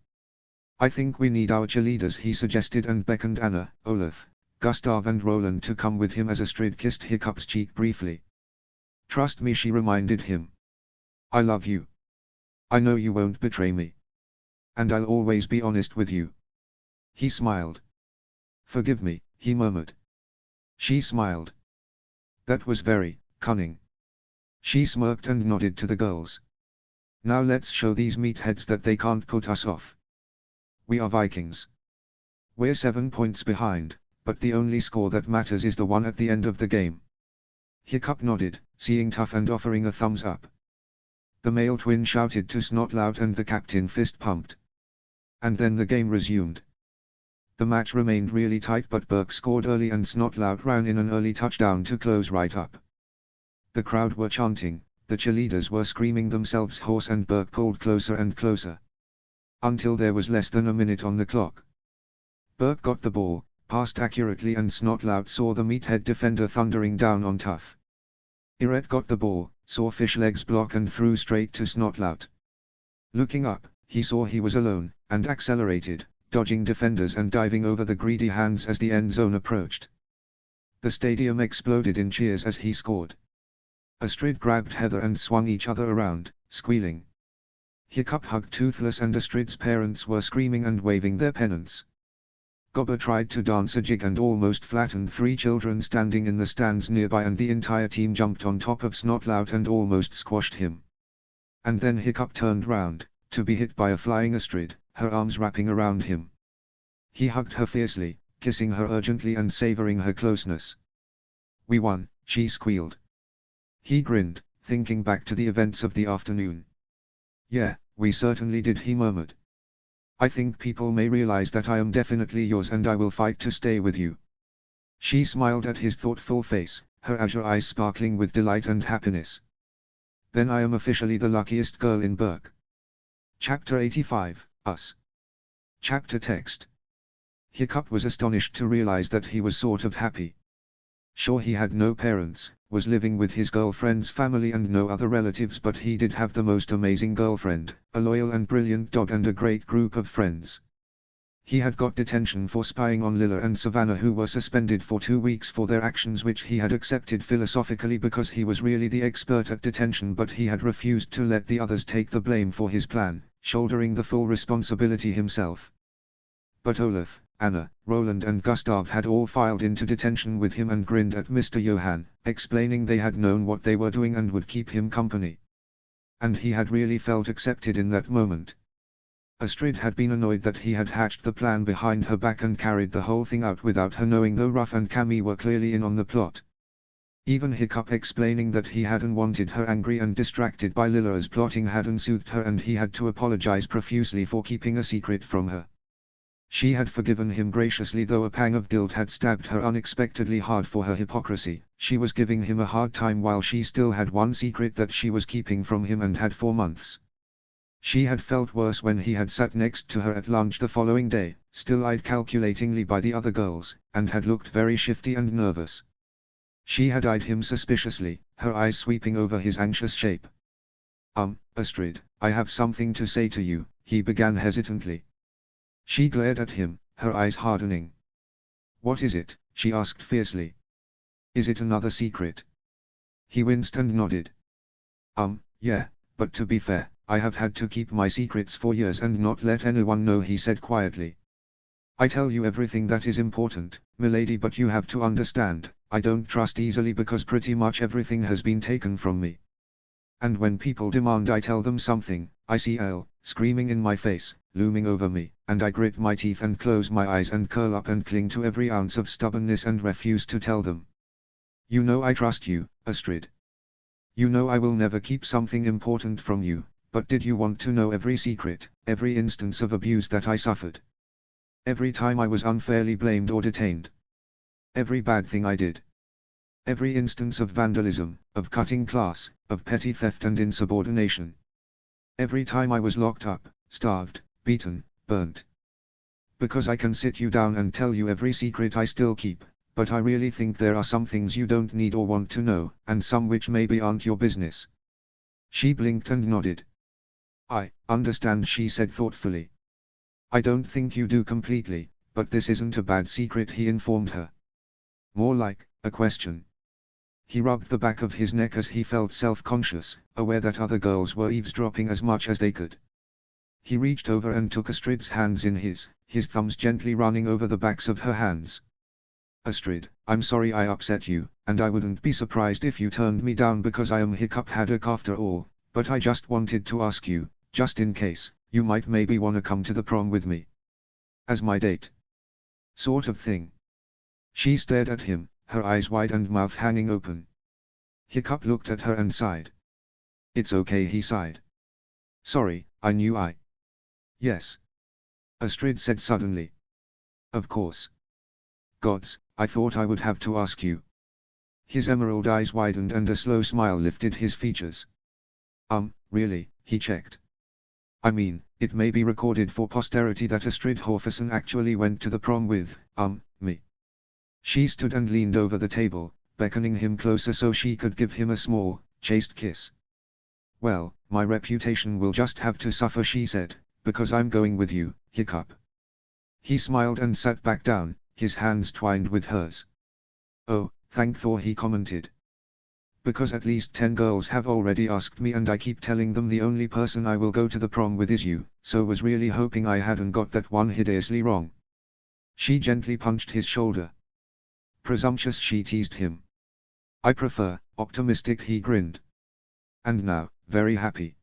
I think we need our cheerleaders, he suggested, and beckoned Anna, Olaf, Gustav and Roland to come with him as Astrid kissed Hiccup's cheek briefly. Trust me, she reminded him. I love you. I know you won't betray me. And I'll always be honest with you. He smiled. Forgive me, he murmured. She smiled. That was very cunning. She smirked and nodded to the girls. Now let's show these meatheads that they can't put us off. We are Vikings. We're 7 points behind, but the only score that matters is the one at the end of the game. Hiccup nodded, seeing tough and offering a thumbs up. The male twin shouted to Snotlout and the captain fist pumped. And then the game resumed. The match remained really tight, but Burke scored early and Snotlout ran in an early touchdown to close right up. The crowd were chanting, the cheerleaders were screaming themselves hoarse, and Burke pulled closer and closer. Until there was less than a minute on the clock. Burke got the ball, passed accurately, and Snotlout saw the meathead defender thundering down on Tough. Irret got the ball, saw Fish Legs block and threw straight to Snotlout. Looking up, he saw he was alone, and accelerated, dodging defenders and diving over the greedy hands as the end zone approached. The stadium exploded in cheers as he scored. Astrid grabbed Heather and swung each other around, squealing. Hiccup hugged Toothless and Astrid's parents were screaming and waving their pennants. Gobber tried to dance a jig and almost flattened 3 children standing in the stands nearby, and the entire team jumped on top of Snotlout and almost squashed him. And then Hiccup turned round, to be hit by a flying Astrid, her arms wrapping around him. He hugged her fiercely, kissing her urgently and savoring her closeness. "We won," she squealed. He grinned, thinking back to the events of the afternoon. "Yeah, we certainly did," he murmured. "I think people may realize that I am definitely yours and I will fight to stay with you." She smiled at his thoughtful face, her azure eyes sparkling with delight and happiness. "Then I am officially the luckiest girl in Berk." Chapter 85, Us. Chapter text. Hiccup was astonished to realize that he was sort of happy. Sure, he had no parents, was living with his girlfriend's family and no other relatives, but he did have the most amazing girlfriend, a loyal and brilliant dog and a great group of friends. He had got detention for spying on Lila and Savannah, who were suspended for 2 weeks for their actions, which he had accepted philosophically because he was really the expert at detention, but he had refused to let the others take the blame for his plan, shouldering the full responsibility himself. But Olaf, Anna, Roland and Gustav had all filed into detention with him and grinned at Mr. Johann, explaining they had known what they were doing and would keep him company. And he had really felt accepted in that moment. Astrid had been annoyed that he had hatched the plan behind her back and carried the whole thing out without her knowing, though Ruff and Cammy were clearly in on the plot. Even Hiccup explaining that he hadn't wanted her angry and distracted by Lila's plotting hadn't soothed her, and he had to apologize profusely for keeping a secret from her. She had forgiven him graciously, though a pang of guilt had stabbed her unexpectedly hard for her hypocrisy. She was giving him a hard time while she still had one secret that she was keeping from him and had for months. She had felt worse when he had sat next to her at lunch the following day, still eyed calculatingly by the other girls, and had looked very shifty and nervous. She had eyed him suspiciously, her eyes sweeping over his anxious shape. Astrid, I have something to say to you," he began hesitantly. She glared at him, her eyes hardening. "What is it?" she asked fiercely. "Is it another secret?" He winced and nodded. Yeah, but to be fair, I have had to keep my secrets for years and not let anyone know," he said quietly. "I tell you everything that is important, milady, but you have to understand, I don't trust easily because pretty much everything has been taken from me. And when people demand I tell them something, I see Elle, screaming in my face, looming over me, and I grit my teeth and close my eyes and curl up and cling to every ounce of stubbornness and refuse to tell them. You know I trust you, Astrid. You know I will never keep something important from you, but did you want to know every secret, every instance of abuse that I suffered? Every time I was unfairly blamed or detained? Every bad thing I did? Every instance of vandalism, of cutting class, of petty theft and insubordination? Every time I was locked up, starved, beaten, burnt? Because I can sit you down and tell you every secret I still keep, but I really think there are some things you don't need or want to know, and some which maybe aren't your business." She blinked and nodded. "I understand," she said thoughtfully. "I don't think you do completely, but this isn't a bad secret," he informed her. "More like a question." He rubbed the back of his neck as he felt self-conscious, aware that other girls were eavesdropping as much as they could. He reached over and took Astrid's hands in his thumbs gently running over the backs of her hands. "Astrid, I'm sorry I upset you, and I wouldn't be surprised if you turned me down because I am Hiccup Haddock after all, but I just wanted to ask you, just in case, you might maybe wanna come to the prom with me. As my date. Sort of thing." She stared at him, her eyes wide and mouth hanging open. Hiccup looked at her and sighed. "It's okay," he sighed. "Sorry, I knew I..." "Yes," Astrid said suddenly. "Of course. Gods, I thought I would have to ask you." His emerald eyes widened and a slow smile lifted his features. Really," he checked. "I mean, it may be recorded for posterity that Astrid Horferson actually went to the prom with, me." She stood and leaned over the table, beckoning him closer so she could give him a small, chaste kiss. "Well, my reputation will just have to suffer," she said, "because I'm going with you, Hiccup." He smiled and sat back down, his hands twined with hers. "Oh, thank Thor," he commented. "Because at least 10 girls have already asked me and I keep telling them the only person I will go to the prom with is you, so was really hoping I hadn't got that one hideously wrong." She gently punched his shoulder. Presumptuous, she teased him. I prefer, optimistic, he grinned. And now, very happy.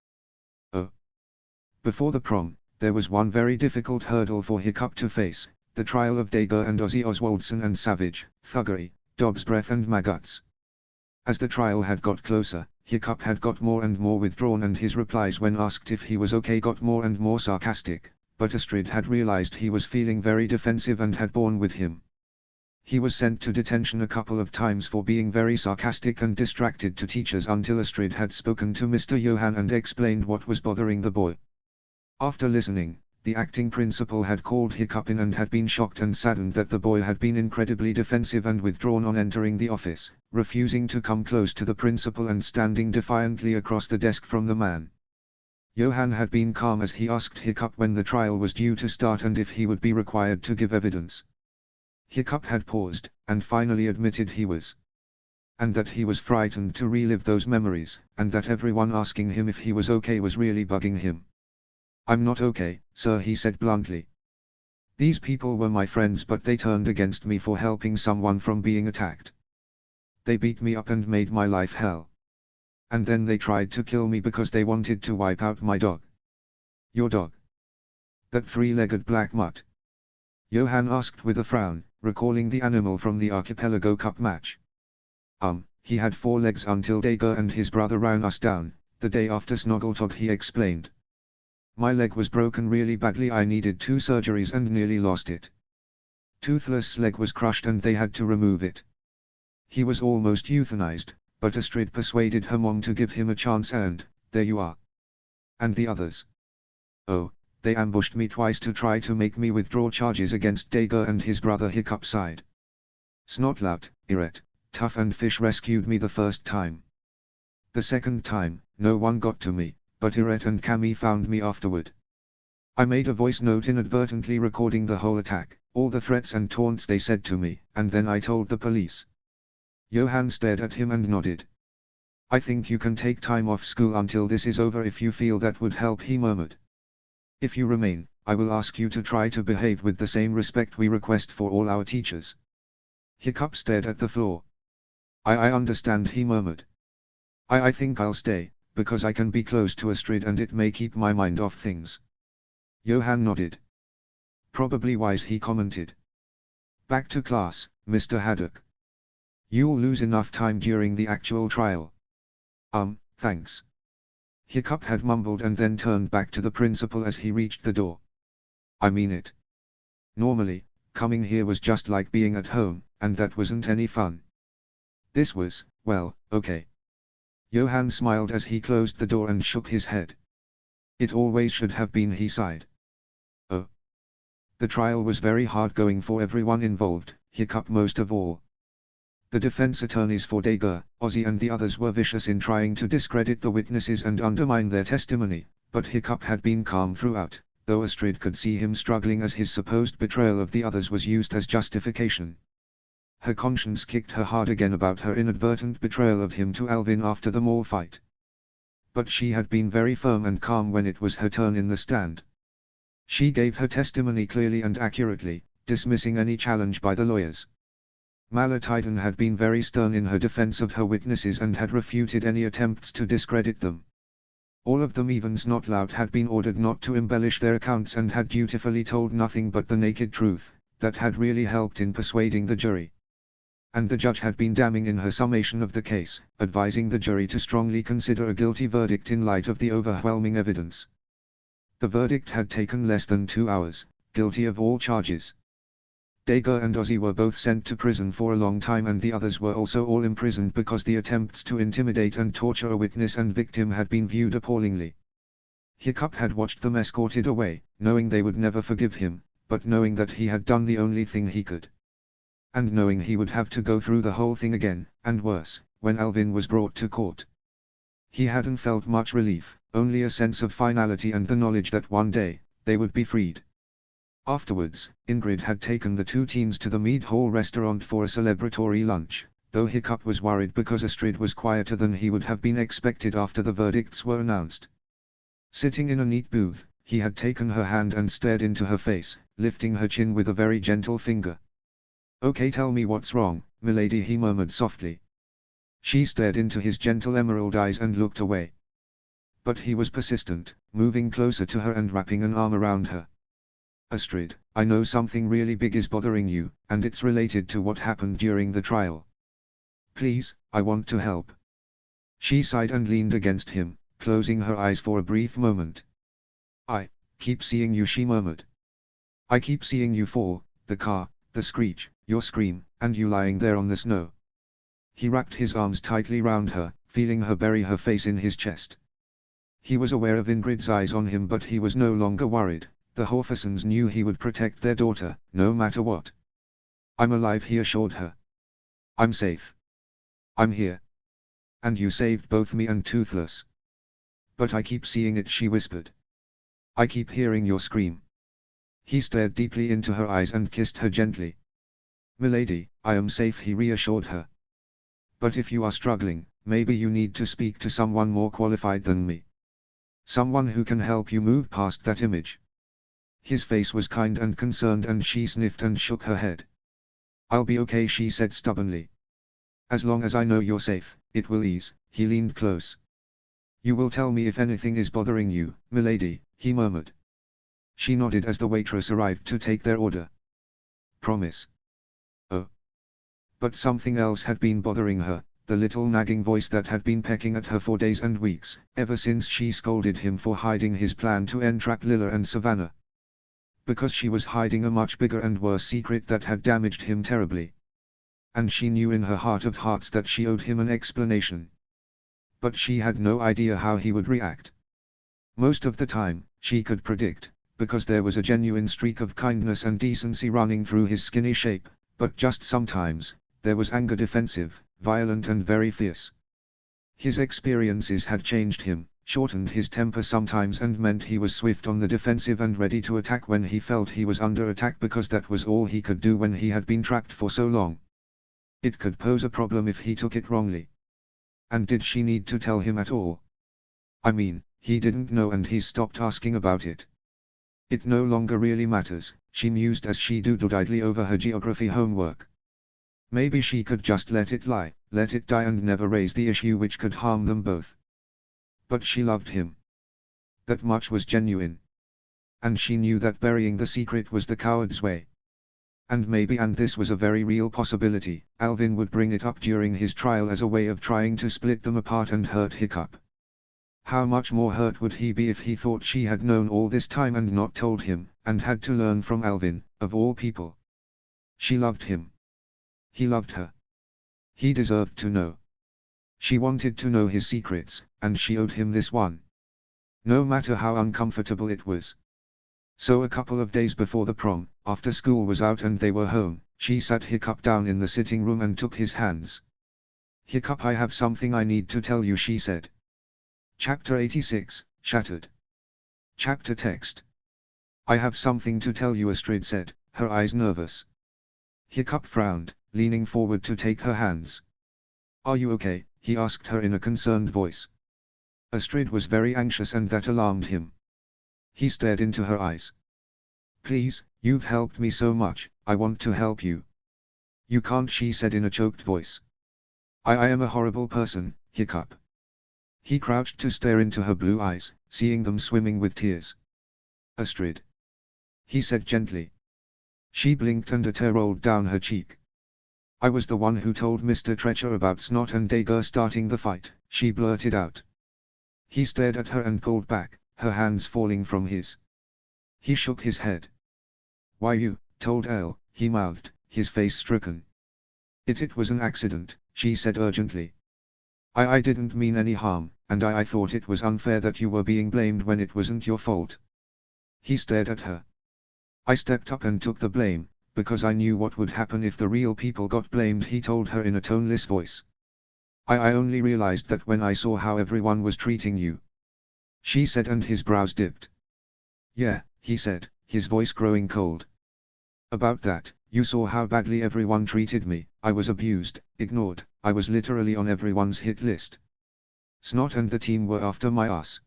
Oh. Before the prom, there was one very difficult hurdle for Hiccup to face, the trial of Dagger and Ozzy Oswaldson and Savage, Thuggery, Dog's Breath and Maggots. As the trial had got closer, Hiccup had got more and more withdrawn, and his replies when asked if he was okay got more and more sarcastic, but Astrid had realized he was feeling very defensive and had borne with him. He was sent to detention a couple of times for being very sarcastic and distracted to teachers until Astrid had spoken to Mr. Johan and explained what was bothering the boy. After listening, the acting principal had called Hiccup in and had been shocked and saddened that the boy had been incredibly defensive and withdrawn on entering the office, refusing to come close to the principal and standing defiantly across the desk from the man. Johan had been calm as he asked Hiccup when the trial was due to start and if he would be required to give evidence. Hiccup had paused, and finally admitted he was. And that he was frightened to relive those memories, and that everyone asking him if he was okay was really bugging him. I'm not okay, sir, he said bluntly. These people were my friends, but they turned against me for helping someone from being attacked. They beat me up and made my life hell. And then they tried to kill me because they wanted to wipe out my dog. Your dog? That three-legged black mutt? Johan asked with a frown, recalling the animal from the Archipelago Cup match. He had 4 legs until Dagger and his brother ran us down, the day after Snoggletog, he explained. My leg was broken really badly, I needed 2 surgeries and nearly lost it. Toothless leg was crushed and they had to remove it. He was almost euthanized, but Astrid persuaded her mom to give him a chance and, there you are. And the others? Oh, they ambushed me twice to try to make me withdraw charges against Dagger and his brother, Hiccup sighed. Snotlout, Irette, Tough and Fish rescued me the first time. The second time, no one got to me, but Irette and Cammy found me afterward. I made a voice note inadvertently recording the whole attack, all the threats and taunts they said to me, and then I told the police. Johan stared at him and nodded. I think you can take time off school until this is over if you feel that would help, he murmured. If you remain, I will ask you to try to behave with the same respect we request for all our teachers. Hiccup stared at the floor. I understand, he murmured. I think I'll stay, because I can be close to Astrid and it may keep my mind off things. Johan nodded. Probably wise, he commented. Back to class, Mr. Haddock. You'll lose enough time during the actual trial. Thanks. Hiccup had mumbled and then turned back to the principal as he reached the door. I mean it. Normally, coming here was just like being at home, and that wasn't any fun. This was, well, okay. Johan smiled as he closed the door and shook his head. It always should have been, he sighed. Oh. The trial was very hard going for everyone involved, Hiccup most of all. The defense attorneys for Dagger, Ozzy and the others were vicious in trying to discredit the witnesses and undermine their testimony, but Hiccup had been calm throughout, though Astrid could see him struggling as his supposed betrayal of the others was used as justification. Her conscience kicked her hard again about her inadvertent betrayal of him to Alvin after the mall fight. But she had been very firm and calm when it was her turn in the stand. She gave her testimony clearly and accurately, dismissing any challenge by the lawyers. Malatiden had been very stern in her defense of her witnesses and had refuted any attempts to discredit them. All of them, even Snotlout, had been ordered not to embellish their accounts and had dutifully told nothing but the naked truth. That had really helped in persuading the jury. And the judge had been damning in her summation of the case, advising the jury to strongly consider a guilty verdict in light of the overwhelming evidence. The verdict had taken less than 2 hours, guilty of all charges. Dagger and Ozzy were both sent to prison for a long time, and the others were also all imprisoned because the attempts to intimidate and torture a witness and victim had been viewed appallingly. Hiccup had watched them escorted away, knowing they would never forgive him, but knowing that he had done the only thing he could. And knowing he would have to go through the whole thing again, and worse, when Alvin was brought to court. He hadn't felt much relief, only a sense of finality and the knowledge that one day, they would be freed. Afterwards, Ingrid had taken the 2 teens to the Mead Hall restaurant for a celebratory lunch, though Hiccup was worried because Astrid was quieter than he would have been expected after the verdicts were announced. Sitting in a neat booth, he had taken her hand and stared into her face, lifting her chin with a very gentle finger. Okay, tell me what's wrong, milady, he murmured softly. She stared into his gentle emerald eyes and looked away. But he was persistent, moving closer to her and wrapping an arm around her. Astrid, I know something really big is bothering you, and it's related to what happened during the trial. Please, I want to help. She sighed and leaned against him, closing her eyes for a brief moment. I keep seeing you, she murmured. I keep seeing you fall, the car, the screech, your scream, and you lying there on the snow. He wrapped his arms tightly round her, feeling her bury her face in his chest. He was aware of Ingrid's eyes on him, but he was no longer worried. The Horfusons knew he would protect their daughter, no matter what. I'm alive, he assured her. I'm safe. I'm here. And you saved both me and Toothless. But I keep seeing it, she whispered. I keep hearing your scream. He stared deeply into her eyes and kissed her gently. Milady, I am safe, he reassured her. But if you are struggling, maybe you need to speak to someone more qualified than me. Someone who can help you move past that image. His face was kind and concerned, and she sniffed and shook her head. I'll be okay, she said stubbornly. As long as I know you're safe, it will ease. He leaned close. You will tell me if anything is bothering you, milady, he murmured. She nodded as the waitress arrived to take their order. Promise. Oh. But something else had been bothering her, the little nagging voice that had been pecking at her for days and weeks, ever since she scolded him for hiding his plan to entrap Lila and Savannah. Because she was hiding a much bigger and worse secret that had damaged him terribly. And she knew in her heart of hearts that she owed him an explanation. But she had no idea how he would react. Most of the time, she could predict, because there was a genuine streak of kindness and decency running through his skinny shape, but just sometimes, there was anger, defensive, violent and very fierce. His experiences had changed him, shortened his temper sometimes, and meant he was swift on the defensive and ready to attack when he felt he was under attack, because that was all he could do when he had been trapped for so long. It could pose a problem if he took it wrongly. And did she need to tell him at all? I mean, he didn't know and he stopped asking about it. It no longer really matters, she mused as she doodled idly over her geography homework. Maybe she could just let it lie, let it die, and never raise the issue which could harm them both. But she loved him. That much was genuine. And she knew that burying the secret was the coward's way. And maybe, and this was a very real possibility, Alvin would bring it up during his trial as a way of trying to split them apart and hurt Hiccup. How much more hurt would he be if he thought she had known all this time and not told him, and had to learn from Alvin, of all people. She loved him. He loved her. He deserved to know. She wanted to know his secrets, and she owed him this one. No matter how uncomfortable it was. So a couple of days before the prom, after school was out and they were home, she sat Hiccup down in the sitting room and took his hands. Hiccup, I have something I need to tell you, she said. Chapter 86, Shattered. Chapter text. I have something to tell you, Astrid said, her eyes nervous. Hiccup frowned, leaning forward to take her hands. Are you okay? He asked her in a concerned voice. Astrid was very anxious and that alarmed him. He stared into her eyes. Please, you've helped me so much, I want to help you. You can't, she said in a choked voice. I am a horrible person, Hiccup. He crouched to stare into her blue eyes, seeing them swimming with tears. Astrid. He said gently. She blinked and a tear rolled down her cheek. I was the one who told Mr. Treacher about Snot and Dager starting the fight, she blurted out. He stared at her and pulled back, her hands falling from his. He shook his head. Why, you told Elle, he mouthed, his face stricken. It was an accident, she said urgently. I didn't mean any harm, and I thought it was unfair that you were being blamed when it wasn't your fault. He stared at her. I stepped up and took the blame, because I knew what would happen if the real people got blamed, he told her in a toneless voice. I only realized that when I saw how everyone was treating you. She said, and his brows dipped. Yeah, he said, his voice growing cold. About that, you saw how badly everyone treated me. I was abused, ignored, I was literally on everyone's hit list. Snot and the team were after my ass.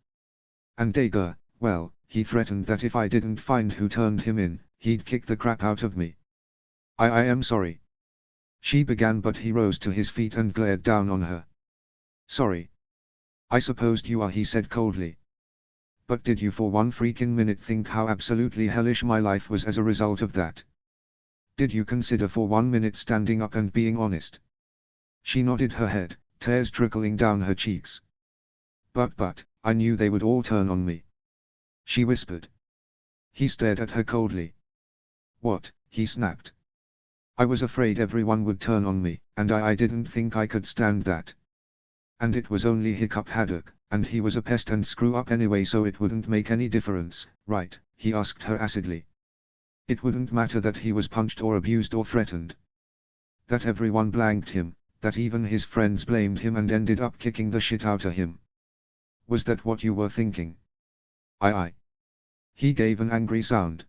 And Dager, well, he threatened that if I didn't find who turned him in, he'd kick the crap out of me. I am sorry. She began, but he rose to his feet and glared down on her. Sorry. I supposed you are, he said coldly. But did you for one freaking minute think how absolutely hellish my life was as a result of that? Did you consider for 1 minute standing up and being honest? She nodded her head, tears trickling down her cheeks. But, I knew they would all turn on me. She whispered. He stared at her coldly. What? He snapped. I was afraid everyone would turn on me, and I didn't think I could stand that. And it was only Hiccup Haddock, and he was a pest and screw up anyway, so it wouldn't make any difference, right? He asked her acidly. It wouldn't matter that he was punched or abused or threatened. That everyone blanked him, that even his friends blamed him and ended up kicking the shit out of him. Was that what you were thinking? I. He gave an angry sound.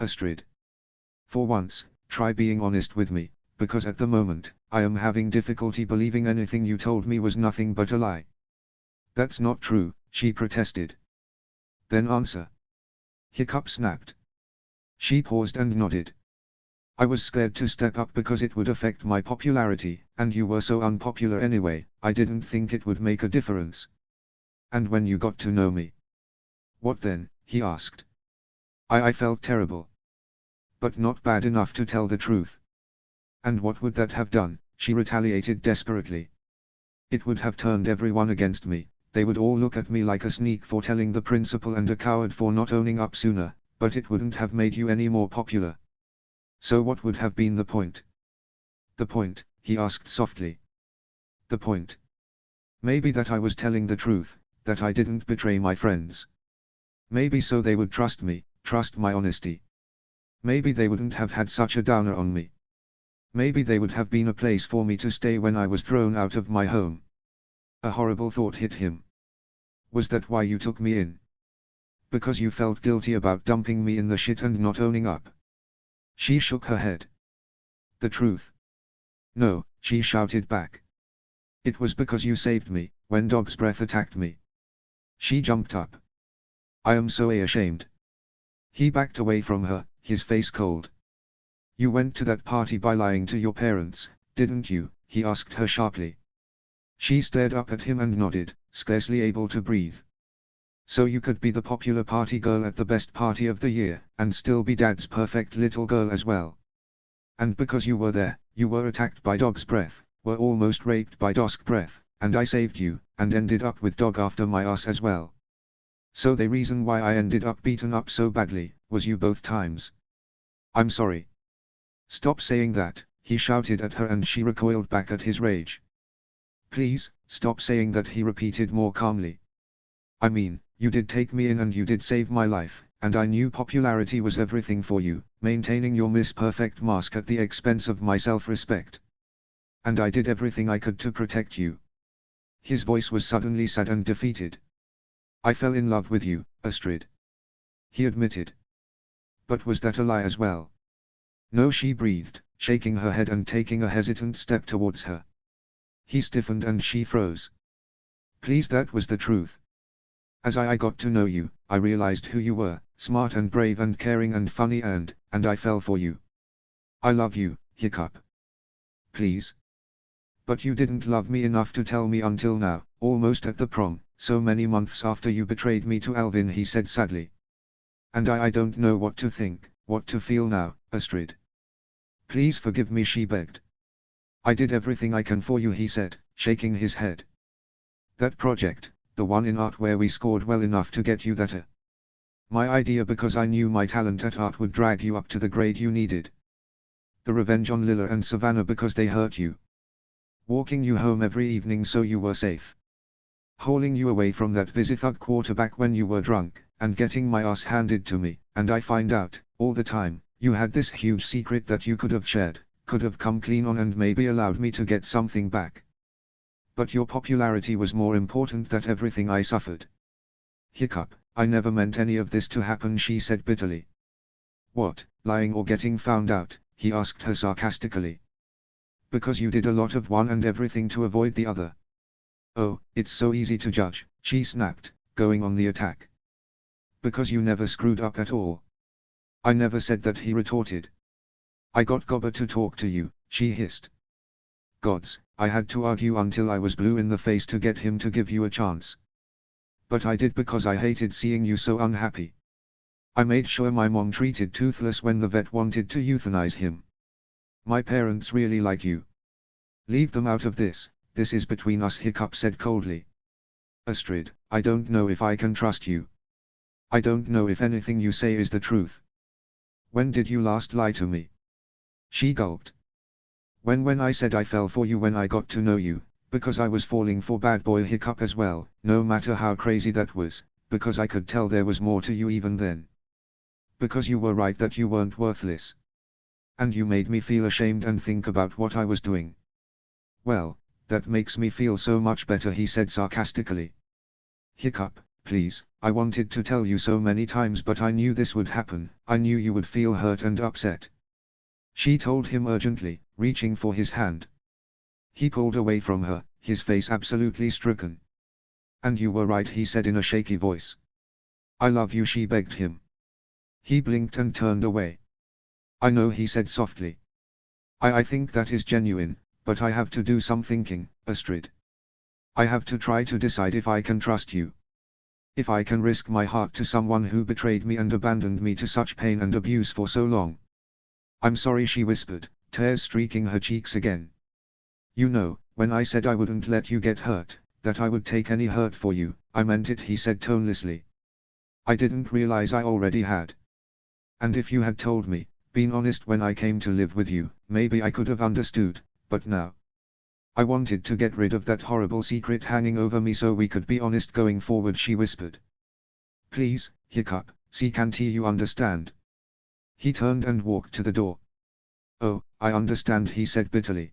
Astrid. For once, try being honest with me, because at the moment, I am having difficulty believing anything you told me was nothing but a lie. That's not true, she protested. Then answer. Hiccup snapped. She paused and nodded. I was scared to step up because it would affect my popularity, and you were so unpopular anyway, I didn't think it would make a difference. And when you got to know me? What then? He asked. I felt terrible. But not bad enough to tell the truth. And what would that have done? She retaliated desperately. It would have turned everyone against me, they would all look at me like a sneak for telling the principal and a coward for not owning up sooner, but it wouldn't have made you any more popular. So what would have been the point? The point, he asked softly. The point? Maybe that I was telling the truth, that I didn't betray my friends. Maybe so they would trust me, trust my honesty. Maybe they wouldn't have had such a downer on me. Maybe they would have been a place for me to stay when I was thrown out of my home. A horrible thought hit him. Was that why you took me in? Because you felt guilty about dumping me in the shit and not owning up? She shook her head. The truth. No, she shouted back. It was because you saved me, when Dog's Breath attacked me. She jumped up. I am so ashamed. He backed away from her, his face cold. You went to that party by lying to your parents, didn't you? He asked her sharply. She stared up at him and nodded, scarcely able to breathe. So you could be the popular party girl at the best party of the year, and still be Dad's perfect little girl as well. And because you were there, you were attacked by Dog's Breath, were almost raped by Dog's Breath, and I saved you, and ended up with Dog after my ass as well. So the reason why I ended up beaten up so badly, was you both times. I'm sorry. Stop saying that, he shouted at her, and she recoiled back at his rage. Please, stop saying that, he repeated more calmly. I mean, you did take me in and you did save my life, and I knew popularity was everything for you, maintaining your Miss Perfect mask at the expense of my self-respect. And I did everything I could to protect you. His voice was suddenly sad and defeated. I fell in love with you, Astrid. He admitted. But was that a lie as well? No, she breathed, shaking her head and taking a hesitant step towards her. He stiffened and she froze. Please, that was the truth. As I got to know you, I realized who you were, smart and brave and caring and funny and I fell for you. I love you, Hiccup. Please. But you didn't love me enough to tell me until now, almost at the prom, so many months after you betrayed me to Alvin, he said sadly. And I don't know what to think, what to feel now, Astrid. Please forgive me, she begged. I did everything I can for you, he said, shaking his head. That project, the one in art where we scored well enough to get you that my idea, because I knew my talent at art would drag you up to the grade you needed. The revenge on Lila and Savannah because they hurt you. Walking you home every evening so you were safe. Hauling you away from that Visithug quarterback when you were drunk, and getting my ass handed to me, and I find out, all the time, you had this huge secret that you could have shared, could have come clean on and maybe allowed me to get something back. But your popularity was more important than everything I suffered. Hiccup, I never meant any of this to happen, she said bitterly. What, lying or getting found out? He asked her sarcastically. Because you did a lot of one and everything to avoid the other. Oh, it's so easy to judge, she snapped, going on the attack. Because you never screwed up at all. I never said that, he retorted. I got Gobber to talk to you, she hissed. Gods, I had to argue until I was blue in the face to get him to give you a chance. But I did because I hated seeing you so unhappy. I made sure my mom treated Toothless when the vet wanted to euthanize him. My parents really like you. Leave them out of this is between us, Hiccup said coldly. Astrid, I don't know if I can trust you. I don't know if anything you say is the truth. When did you last lie to me? She gulped. When I said I fell for you when I got to know you, because I was falling for bad boy Hiccup as well, no matter how crazy that was, because I could tell there was more to you even then. Because you were right that you weren't worthless. And you made me feel ashamed and think about what I was doing. Well, that makes me feel so much better, he said sarcastically. Hiccup, please, I wanted to tell you so many times, but I knew this would happen. I knew you would feel hurt and upset. She told him urgently, reaching for his hand. He pulled away from her, his face absolutely stricken. And you were right, he said in a shaky voice. I love you, she begged him. He blinked and turned away. I know, he said softly. I think that is genuine, but I have to do some thinking, Astrid. I have to try to decide if I can trust you. If I can risk my heart to someone who betrayed me and abandoned me to such pain and abuse for so long. I'm sorry, she whispered, tears streaking her cheeks again. You know, when I said I wouldn't let you get hurt, that I would take any hurt for you, I meant it, he said tonelessly. I didn't realize I already had. And if you had told me, been honest when I came to live with you, maybe I could have understood, but now. I wanted to get rid of that horrible secret hanging over me so we could be honest going forward, she whispered. Please, Hiccup, see, can't you understand? He turned and walked to the door. Oh, I understand, he said bitterly.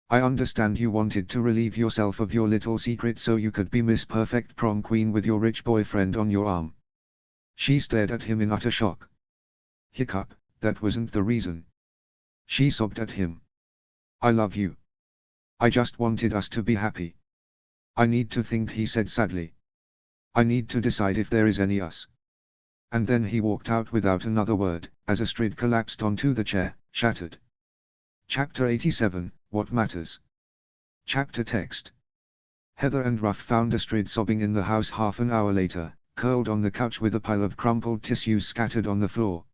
I understand you wanted to relieve yourself of your little secret so you could be Miss Perfect Prom Queen with your rich boyfriend on your arm. She stared at him in utter shock. Hiccup, that wasn't the reason. She sobbed at him. I love you. I just wanted us to be happy. I need to think, he said sadly. I need to decide if there is any us. And then he walked out without another word, as Astrid collapsed onto the chair, shattered. Chapter 87, What Matters? Chapter text. Heather and Ruff found Astrid sobbing in the house half an hour later, curled on the couch with a pile of crumpled tissues scattered on the floor.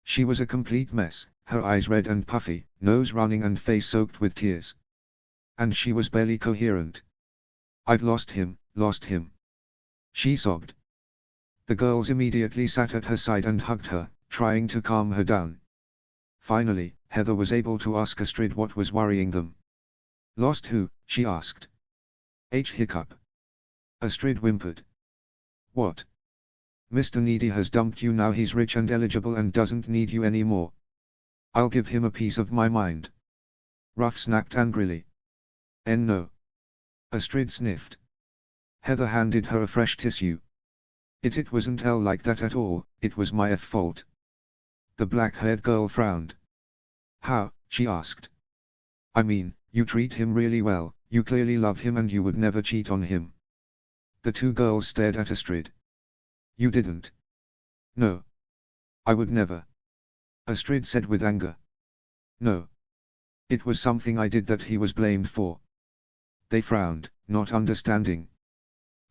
She was a complete mess, her eyes red and puffy, nose running and face soaked with tears. And she was barely coherent. I've lost him, she sobbed. The girls immediately sat at her side and hugged her, trying to calm her down. Finally, Heather was able to ask Astrid what was worrying them. Lost who? She asked. Hiccup. Astrid whimpered. What? Mr. Needy has dumped you. Now he's rich and eligible and doesn't need you anymore. I'll give him a piece of my mind. Ruff snapped angrily. No. Astrid sniffed. Heather handed her a fresh tissue. It wasn't like that at all, it was my fault. The black-haired girl frowned. How? She asked. I mean, you treat him really well, you clearly love him and you would never cheat on him. The two girls stared at Astrid. You didn't. No. I would never. Astrid said with anger. No. It was something I did that he was blamed for. They frowned, not understanding.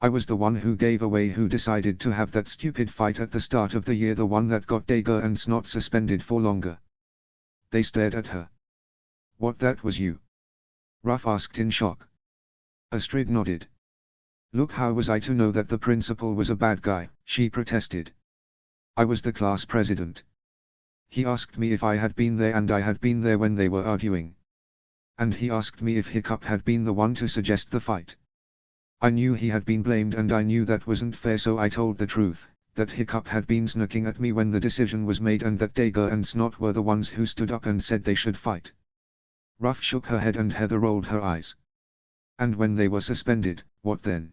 I was the one who gave away, who decided to have that stupid fight at the start of the year, the one that got Dager and Snot suspended for longer. They stared at her. What, that was you? Ruff asked in shock. Astrid nodded. Look, how was I to know that the principal was a bad guy, she protested. I was the class president. He asked me if I had been there, and I had been there when they were arguing. And he asked me if Hiccup had been the one to suggest the fight. I knew he had been blamed and I knew that wasn't fair, so I told the truth, that Hiccup had been snooking at me when the decision was made and that Dager and Snot were the ones who stood up and said they should fight. Ruff shook her head and Heather rolled her eyes. And when they were suspended, what then?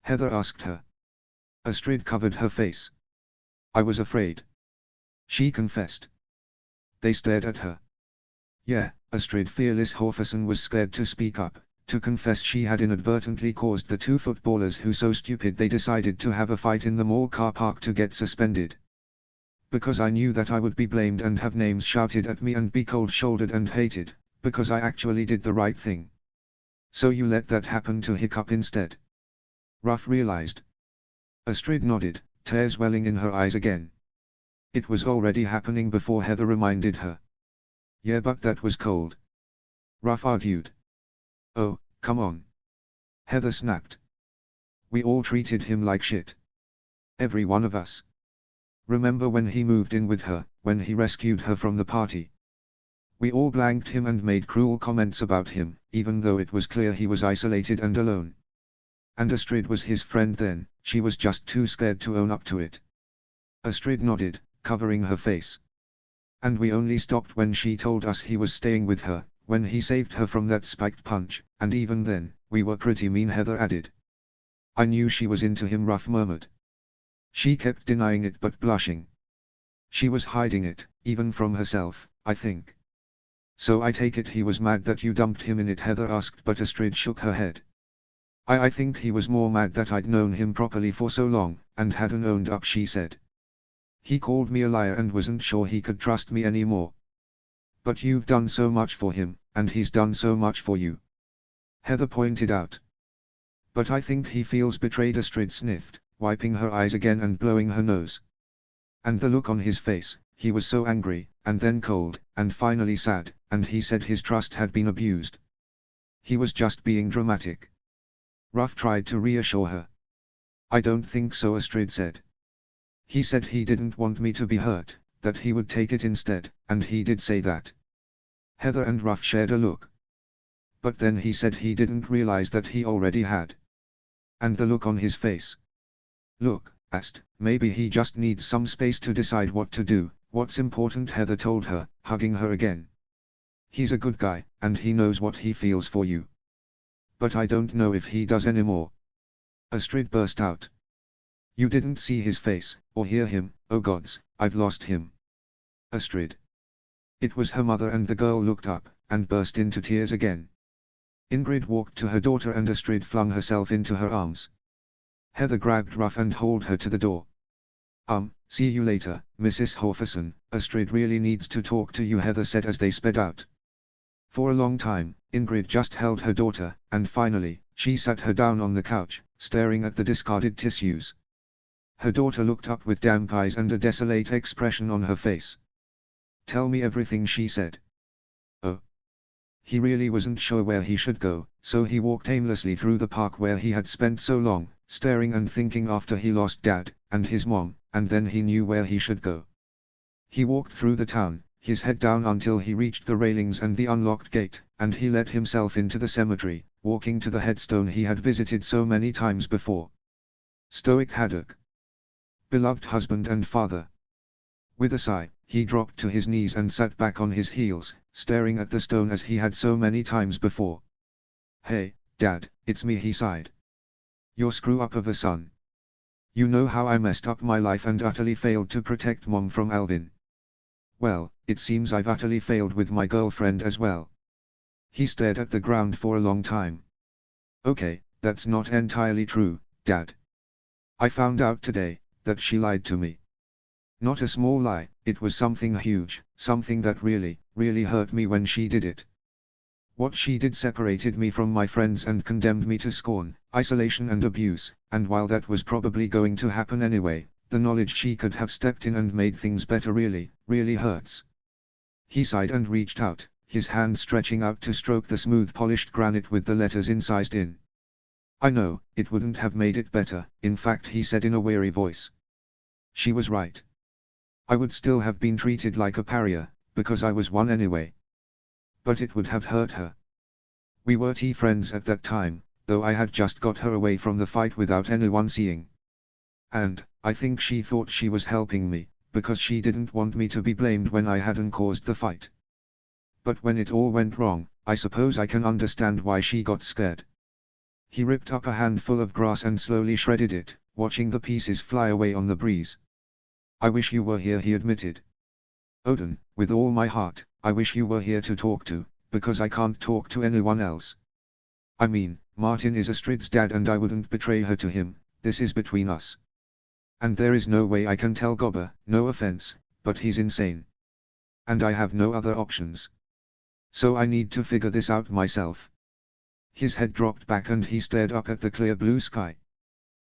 Heather asked her. Astrid covered her face. I was afraid. She confessed. They stared at her. Yeah, Astrid Fearless Horferson was scared to speak up, to confess she had inadvertently caused the two footballers who so stupid they decided to have a fight in the mall car park to get suspended. Because I knew that I would be blamed and have names shouted at me and be cold-shouldered and hated, because I actually did the right thing. So you let that happen to Hiccup instead? Ruff realized. Astrid nodded, tears welling in her eyes again. It was already happening before Heather reminded her. Yeah, but that was cold. Ruff argued. Oh, come on. Heather snapped. We all treated him like shit. Every one of us. Remember when he moved in with her, when he rescued her from the party? We all blanked him and made cruel comments about him, even though it was clear he was isolated and alone. And Astrid was his friend then, she was just too scared to own up to it. Astrid nodded, covering her face. And we only stopped when she told us he was staying with her, when he saved her from that spiked punch, and even then, we were pretty mean, Heather added. I knew she was into him, Ruff murmured. She kept denying it but blushing. She was hiding it, even from herself, I think. So I take it he was mad that you dumped him in it, Heather asked, but Astrid shook her head. I think he was more mad that I'd known him properly for so long, and hadn't owned up, she said. He called me a liar and wasn't sure he could trust me anymore. But you've done so much for him, and he's done so much for you. Heather pointed out. But I think he feels betrayed, Astrid sniffed, wiping her eyes again and blowing her nose. And the look on his face, he was so angry, and then cold, and finally sad, and he said his trust had been abused. He was just being dramatic. Ruff tried to reassure her. I don't think so, Astrid said. He said he didn't want me to be hurt, that he would take it instead, and he did say that. Heather and Ruff shared a look. But then he said he didn't realize that he already had. And the look on his face. Look, Ast, maybe he just needs some space to decide what to do, what's important, Heather told her, hugging her again. He's a good guy, and he knows what he feels for you. But I don't know if he does anymore. Astrid burst out. You didn't see his face, or hear him, oh gods, I've lost him. Astrid. It was her mother, and the girl looked up, and burst into tears again. Ingrid walked to her daughter and Astrid flung herself into her arms. Heather grabbed Ruff and hauled her to the door. See you later, Mrs. Horferson, Astrid really needs to talk to you, Heather said as they sped out. For a long time, Ingrid just held her daughter, and finally, she sat her down on the couch, staring at the discarded tissues. Her daughter looked up with damp eyes and a desolate expression on her face. Tell me everything, she said. Oh. He really wasn't sure where he should go, so he walked aimlessly through the park where he had spent so long, staring and thinking after he lost Dad, and his mom, and then he knew where he should go. He walked through the town, his head down until he reached the railings and the unlocked gate, and he let himself into the cemetery, walking to the headstone he had visited so many times before. Stoic Haddock. Beloved husband and father. With a sigh, he dropped to his knees and sat back on his heels, staring at the stone as he had so many times before. Hey, Dad, it's me, he sighed. Your screw-up of a son. You know how I messed up my life and utterly failed to protect Mom from Alvin. Well, it seems I've utterly failed with my girlfriend as well. He stared at the ground for a long time. Okay, that's not entirely true, Dad. I found out today that she lied to me. Not a small lie, it was something huge, something that really, really hurt me when she did it. What she did separated me from my friends and condemned me to scorn, isolation and abuse, and while that was probably going to happen anyway, the knowledge she could have stepped in and made things better really, really hurts. He sighed and reached out, his hand stretching out to stroke the smooth polished granite with the letters incised in. I know, it wouldn't have made it better, in fact, he said in a weary voice. She was right. I would still have been treated like a pariah, because I was one anyway. But it would have hurt her. We were friends at that time, though I had just got her away from the fight without anyone seeing. And, I think she thought she was helping me, because she didn't want me to be blamed when I hadn't caused the fight. But when it all went wrong, I suppose I can understand why she got scared. He ripped up a handful of grass and slowly shredded it, watching the pieces fly away on the breeze. I wish you were here, he admitted. Odin, with all my heart, I wish you were here to talk to, because I can't talk to anyone else. I mean, Martin is Astrid's dad and I wouldn't betray her to him, this is between us. And there is no way I can tell Gobber, no offense, but he's insane. And I have no other options. So I need to figure this out myself. His head dropped back and he stared up at the clear blue sky.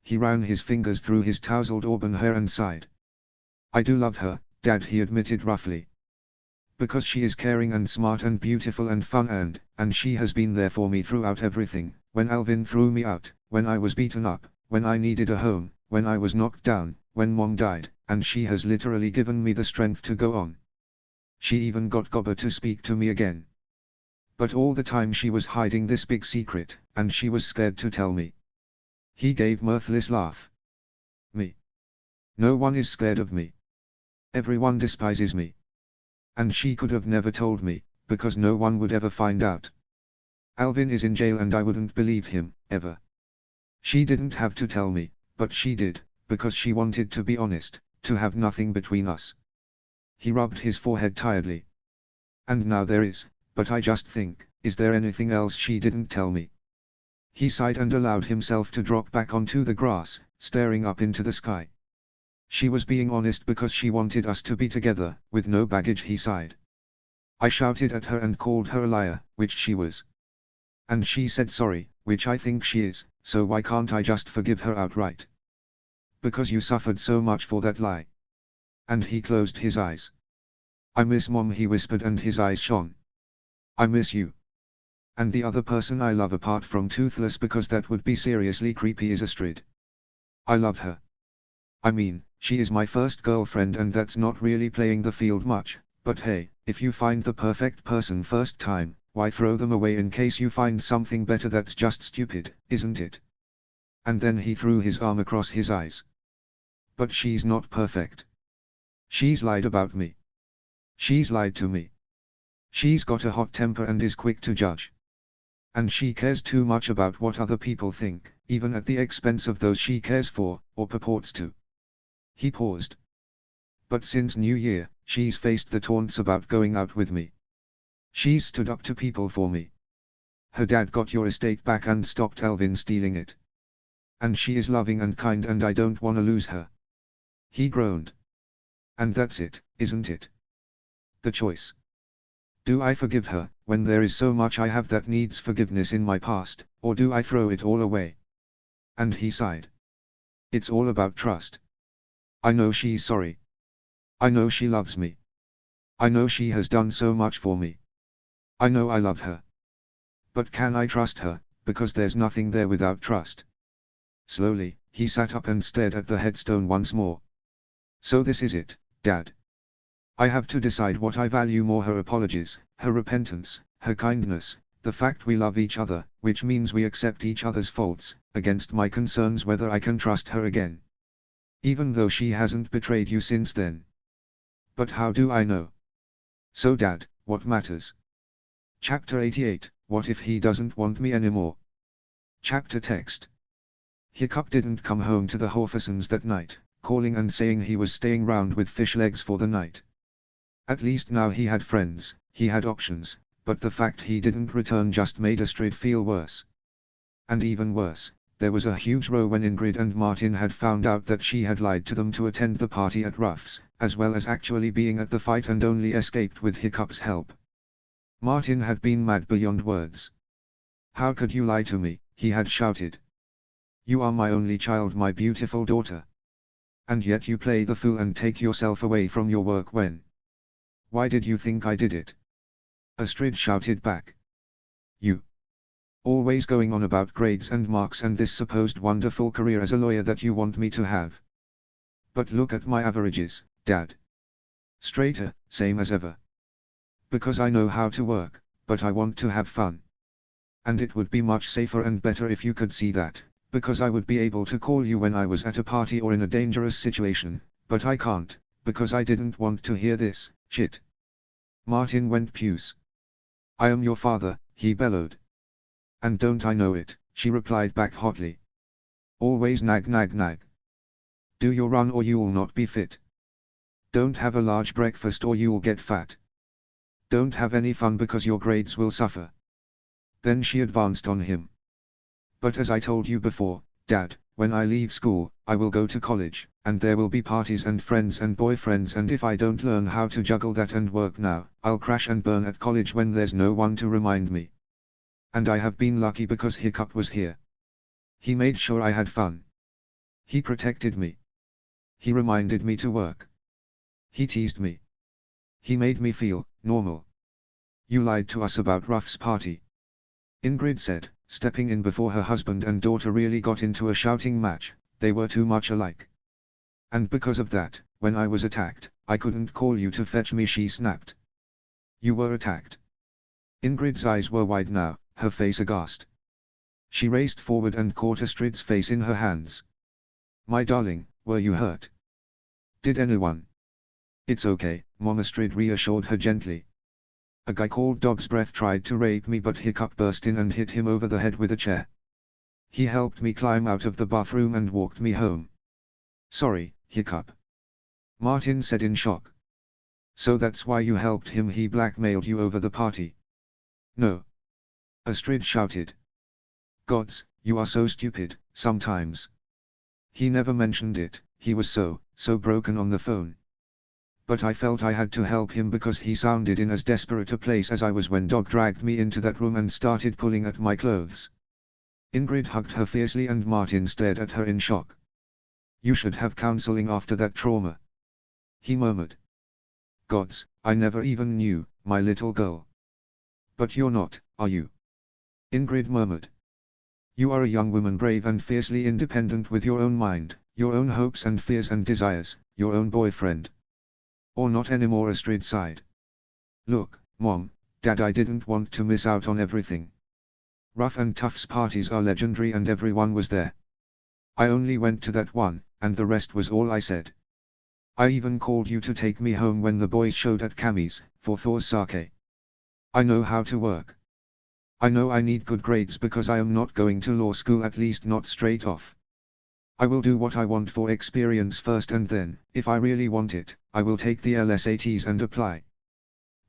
He ran his fingers through his tousled auburn hair and sighed. I do love her, Dad, he admitted roughly. Because she is caring and smart and beautiful and fun and she has been there for me throughout everything, when Alvin threw me out, when I was beaten up, when I needed a home, when I was knocked down, when Mom died, and she has literally given me the strength to go on. She even got Gobber to speak to me again. But all the time she was hiding this big secret, and she was scared to tell me. He gave a mirthless laugh. Me? No one is scared of me. Everyone despises me. And she could have never told me, because no one would ever find out. Alvin is in jail and I wouldn't believe him, ever. She didn't have to tell me, but she did, because she wanted to be honest, to have nothing between us. He rubbed his forehead tiredly. And now there is, but I just think, is there anything else she didn't tell me? He sighed and allowed himself to drop back onto the grass, staring up into the sky. She was being honest because she wanted us to be together, with no baggage, he sighed. I shouted at her and called her a liar, which she was. And she said sorry, which I think she is, so why can't I just forgive her outright? Because you suffered so much for that lie. And he closed his eyes. I miss Mom, he whispered, and his eyes shone. I miss you. And the other person I love apart from Toothless, because that would be seriously creepy, is Astrid. I love her. I mean, she is my first girlfriend and that's not really playing the field much, but hey, if you find the perfect person first time, why throw them away in case you find something better? That's just stupid, isn't it? And then he threw his arm across his eyes. But she's not perfect. She's lied about me. She's lied to me. She's got a hot temper and is quick to judge. And she cares too much about what other people think, even at the expense of those she cares for, or purports to. He paused. But since New Year, she's faced the taunts about going out with me. She's stood up to people for me. Her dad got your estate back and stopped Alvin stealing it. And she is loving and kind and I don't want to lose her. He groaned. And that's it, isn't it? The choice. Do I forgive her, when there is so much I have that needs forgiveness in my past, or do I throw it all away? And he sighed. It's all about trust. I know she's sorry. I know she loves me. I know she has done so much for me. I know I love her. But can I trust her, because there's nothing there without trust? Slowly, he sat up and stared at the headstone once more. So this is it, Dad. I have to decide what I value more: her apologies, her repentance, her kindness, the fact we love each other, which means we accept each other's faults, against my concerns whether I can trust her again. Even though she hasn't betrayed you since then. But how do I know? So Dad, what matters? Chapter 88, What if he doesn't want me anymore? Chapter text. Hiccup didn't come home to the Horfusons that night, calling and saying he was staying round with fish legs for the night. At least now he had friends, he had options, but the fact he didn't return just made Astrid feel worse. And even worse, there was a huge row when Ingrid and Martin had found out that she had lied to them to attend the party at Ruff's, as well as actually being at the fight and only escaped with Hiccup's help. Martin had been mad beyond words. How could you lie to me, he had shouted. You are my only child, my beautiful daughter. And yet you play the fool and take yourself away from your work when? Why did you think I did it? Astrid shouted back. You. Always going on about grades and marks and this supposed wonderful career as a lawyer that you want me to have. But look at my averages, Dad. Straighter, same as ever. Because I know how to work, but I want to have fun. And it would be much safer and better if you could see that, because I would be able to call you when I was at a party or in a dangerous situation, but I can't, because I didn't want to hear this shit. Martin went puce. I am your father, he bellowed. And don't I know it, she replied back hotly. Always nag nag nag. Do your run or you'll not be fit. Don't have a large breakfast or you'll get fat. Don't have any fun because your grades will suffer. Then she advanced on him. But as I told you before, Dad, When I leave school, I will go to college, and there will be parties and friends and boyfriends, and if I don't learn how to juggle that and work now, I'll crash and burn at college when there's no one to remind me. And I have been lucky because Hiccup was here. He made sure I had fun. He protected me. He reminded me to work. He teased me. He made me feel normal. You lied to us about Ruff's party, Ingrid said, stepping in before her husband and daughter really got into a shouting match. They were too much alike. And because of that, when I was attacked, I couldn't call you to fetch me, she snapped. You were attacked. Ingrid's eyes were wide now, her face aghast. She raced forward and caught Astrid's face in her hands. My darling, were you hurt? Did anyone? It's okay, Mom, Astrid reassured her gently. A guy called Dog's Breath tried to rape me, but Hiccup burst in and hit him over the head with a chair. He helped me climb out of the bathroom and walked me home. Sorry, Hiccup, Martin said in shock. So that's why you helped him? He blackmailed you over the party? No, Astrid shouted. Gods, you are so stupid, sometimes. He never mentioned it, he was so broken on the phone. But I felt I had to help him because he sounded in as desperate a place as I was when Dog dragged me into that room and started pulling at my clothes. Ingrid hugged her fiercely and Martin stared at her in shock. You should have counseling after that trauma, he murmured. Gods, I never even knew, my little girl. But you're not, are you? Ingrid murmured. You are a young woman, brave and fiercely independent, with your own mind, your own hopes and fears and desires, your own boyfriend. Or not anymore, Astrid sighed. Look, Mom, Dad, I didn't want to miss out on everything. Ruff and Tuff's parties are legendary and everyone was there. I only went to that one, and the rest was all I said. I even called you to take me home when the boys showed at Cammy's, for Thor's sake. I know how to work. I know I need good grades because I am not going to law school, at least not straight off. I will do what I want for experience first, and then, if I really want it, I will take the LSATs and apply.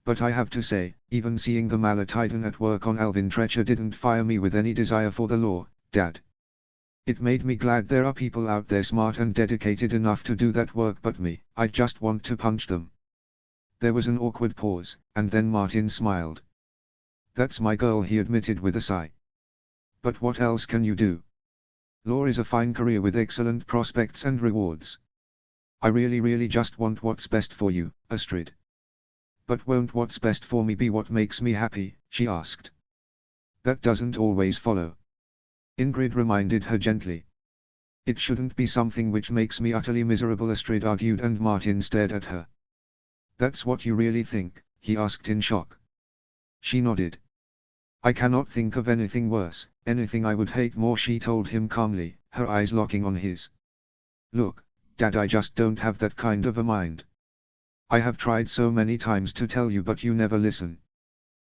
But I have to say, even seeing the Malatiden at work on Alvin Treacher didn't fire me with any desire for the law, Dad. It made me glad there are people out there smart and dedicated enough to do that work, but me, I just want to punch them. There was an awkward pause, and then Martin smiled. That's my girl, he admitted with a sigh. But what else can you do? Law is a fine career with excellent prospects and rewards. I really just want what's best for you, Astrid. But won't what's best for me be what makes me happy, she asked. That doesn't always follow, Ingrid reminded her gently. It shouldn't be something which makes me utterly miserable, Astrid argued, and Martin stared at her. That's what you really think? He asked in shock. She nodded. I cannot think of anything worse, anything I would hate more, she told him calmly, her eyes locking on his. Look, Dad, I just don't have that kind of a mind. I have tried so many times to tell you, but you never listen.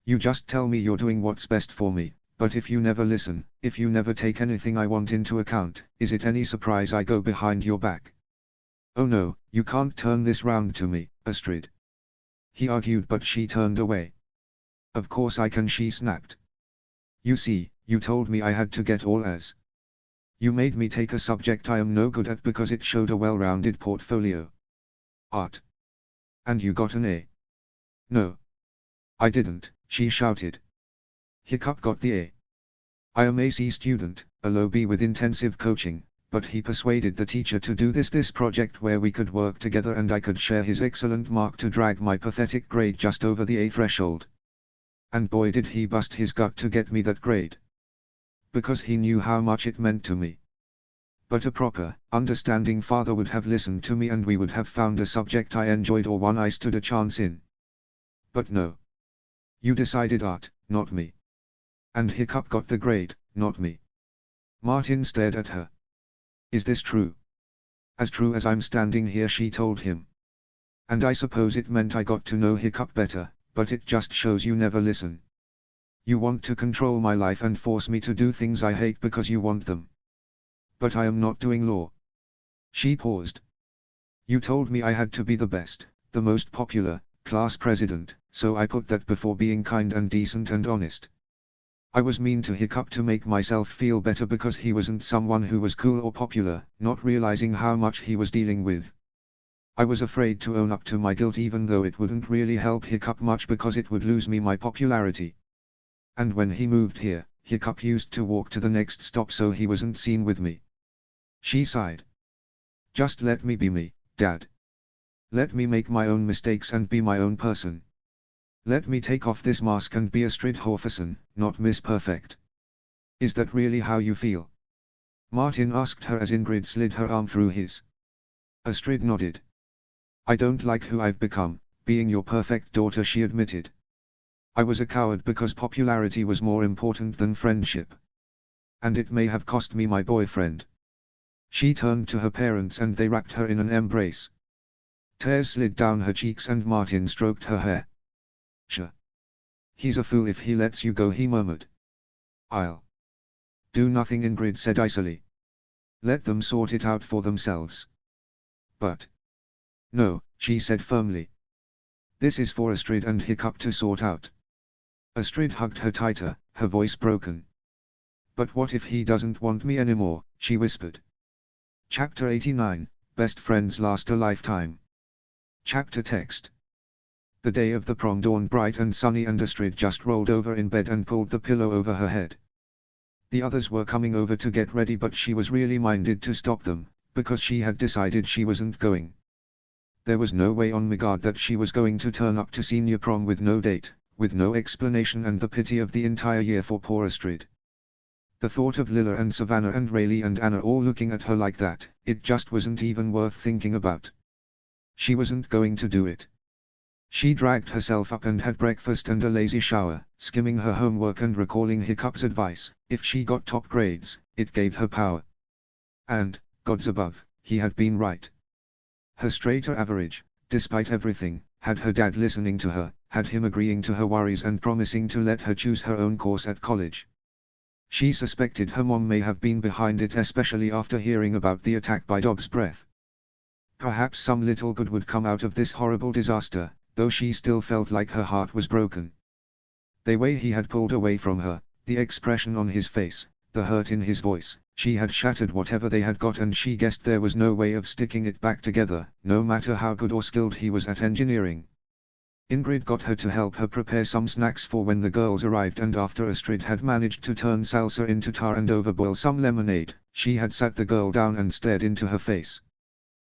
You just tell me you're doing what's best for me, but if you never listen, if you never take anything I want into account, is it any surprise I go behind your back? Oh no, you can't turn this round to me, Astrid. He argued, but she turned away. Of course I can, she snapped. You see, you told me I had to get all A's. You made me take a subject I am no good at because it showed a well-rounded portfolio. Art. And you got an A. No. I didn't, she shouted. Hiccup got the A. I am a C student, a low B with intensive coaching, but he persuaded the teacher to do this project where we could work together and I could share his excellent mark to drag my pathetic grade just over the A threshold. And boy did he bust his gut to get me that grade. Because he knew how much it meant to me. But a proper, understanding father would have listened to me and we would have found a subject I enjoyed or one I stood a chance in. But no. You decided art, not me. And Hiccup got the grade, not me. Martin stared at her. Is this true? As true as I'm standing here, she told him. And I suppose it meant I got to know Hiccup better, but it just shows you never listen. You want to control my life and force me to do things I hate because you want them. But I am not doing law. She paused. You told me I had to be the best, the most popular, class president, so I put that before being kind and decent and honest. I was mean to Hiccup to make myself feel better because he wasn't someone who was cool or popular, not realizing how much he was dealing with. I was afraid to own up to my guilt even though it wouldn't really help Hiccup much because it would lose me my popularity. And when he moved here, Hiccup used to walk to the next stop so he wasn't seen with me. She sighed. Just let me be me, Dad. Let me make my own mistakes and be my own person. Let me take off this mask and be Astrid Horferson, not Miss Perfect. Is that really how you feel? Martin asked her as Ingrid slid her arm through his. Astrid nodded. I don't like who I've become, being your perfect daughter, she admitted. I was a coward because popularity was more important than friendship. And it may have cost me my boyfriend. She turned to her parents and they wrapped her in an embrace. Tears slid down her cheeks and Martin stroked her hair. Sure. He's a fool if he lets you go, he murmured. I'll do nothing, Ingrid said icily. Let them sort it out for themselves. But no, she said firmly. This is for Astrid and Hiccup to sort out. Astrid hugged her tighter, her voice broken. But what if he doesn't want me anymore, she whispered. Chapter 89, Best Friends Last a Lifetime. Chapter text. The day of the prom dawned bright and sunny and Astrid just rolled over in bed and pulled the pillow over her head. The others were coming over to get ready but she was really minded to stop them, because she had decided she wasn't going. There was no way on my God that she was going to turn up to senior prom with no date, with no explanation and the pity of the entire year for poor Astrid. The thought of Lila and Savannah and Rayleigh and Anna all looking at her like that, it just wasn't even worth thinking about. She wasn't going to do it. She dragged herself up and had breakfast and a lazy shower, skimming her homework and recalling Hiccup's advice, if she got top grades, it gave her power. And, gods above, he had been right. Her straighter average, despite everything, had her dad listening to her, had him agreeing to her worries and promising to let her choose her own course at college. She suspected her mom may have been behind it, especially after hearing about the attack by Dog's Breath. Perhaps some little good would come out of this horrible disaster, though she still felt like her heart was broken. The way he had pulled away from her, the expression on his face, the hurt in his voice, she had shattered whatever they had got and she guessed there was no way of sticking it back together, no matter how good or skilled he was at engineering. Ingrid got her to help her prepare some snacks for when the girls arrived, and after Astrid had managed to turn salsa into tar and overboil some lemonade, she had sat the girl down and stared into her face.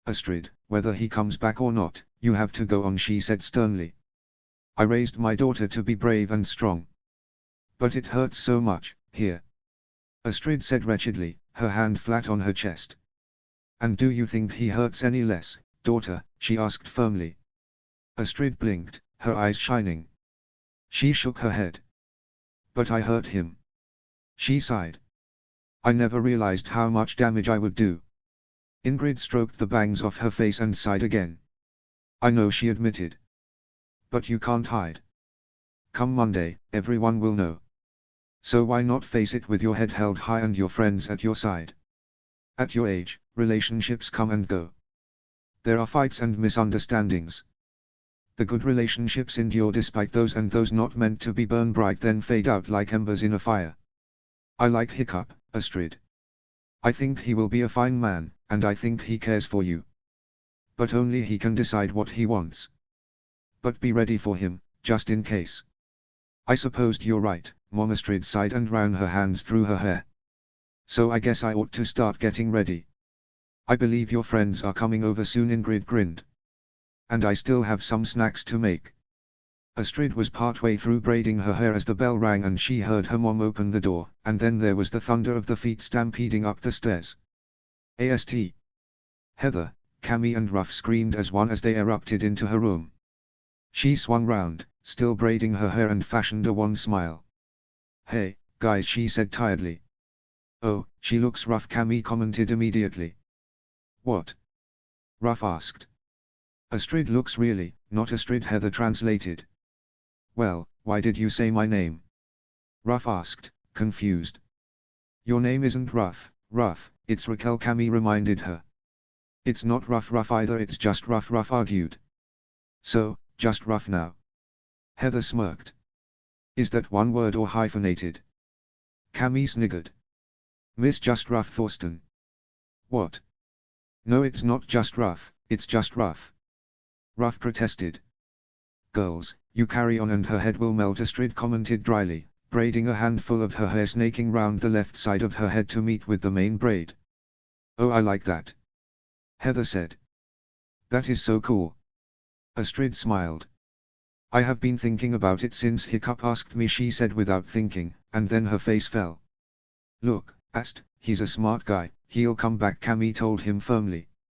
Astrid, whether he comes back or not, you have to go on, she said sternly. I raised my daughter to be brave and strong. But it hurts so much, here. Astrid said wretchedly, her hand flat on her chest. And do you think he hurts any less, daughter? She asked firmly. Astrid blinked, her eyes shining. She shook her head. But I hurt him. She sighed. I never realized how much damage I would do. Ingrid stroked the bangs off her face and sighed again. I know, she admitted. But you can't hide. Come Monday, everyone will know. So why not face it with your head held high and your friends at your side? At your age, relationships come and go. There are fights and misunderstandings. The good relationships endure despite those, and those not meant to be burn bright then fade out like embers in a fire. I like Hiccup, Astrid. I think he will be a fine man, and I think he cares for you. But only he can decide what he wants. But be ready for him, just in case. I supposed you're right, Mom. Astrid sighed and ran her hands through her hair. So I guess I ought to start getting ready. I believe your friends are coming over soon, Ingrid grinned. And I still have some snacks to make. Astrid was partway through braiding her hair as the bell rang and she heard her mom open the door, and then there was the thunder of the feet stampeding up the stairs. Ast. Heather, Cammy and Ruff screamed as one as they erupted into her room. She swung round, still braiding her hair, and fashioned a wan smile. Hey, guys, she said tiredly. Oh, she looks rough, Cammy commented immediately. What? Ruff asked. Astrid looks really, not Astrid, Heather translated. Well, why did you say my name? Ruff asked, confused. Your name isn't Ruff, it's Raquel, Cammy reminded her. It's not Ruff either, it's just Ruff, Ruff argued. So, just Ruff now? Heather smirked. Is that one word or hyphenated? Cammy sniggered. Miss just rough Thorsten. What? No, it's not just rough, it's just rough. Ruff protested. Girls, you carry on and her head will melt, Astrid commented dryly, braiding a handful of her hair snaking round the left side of her head to meet with the main braid. Oh, I like that. Heather said. That is so cool. Astrid smiled. I have been thinking about it since Hiccup asked me, she said without thinking, and then her face fell. Look, Ast, he's a smart guy, he'll come back, Cammy told him firmly.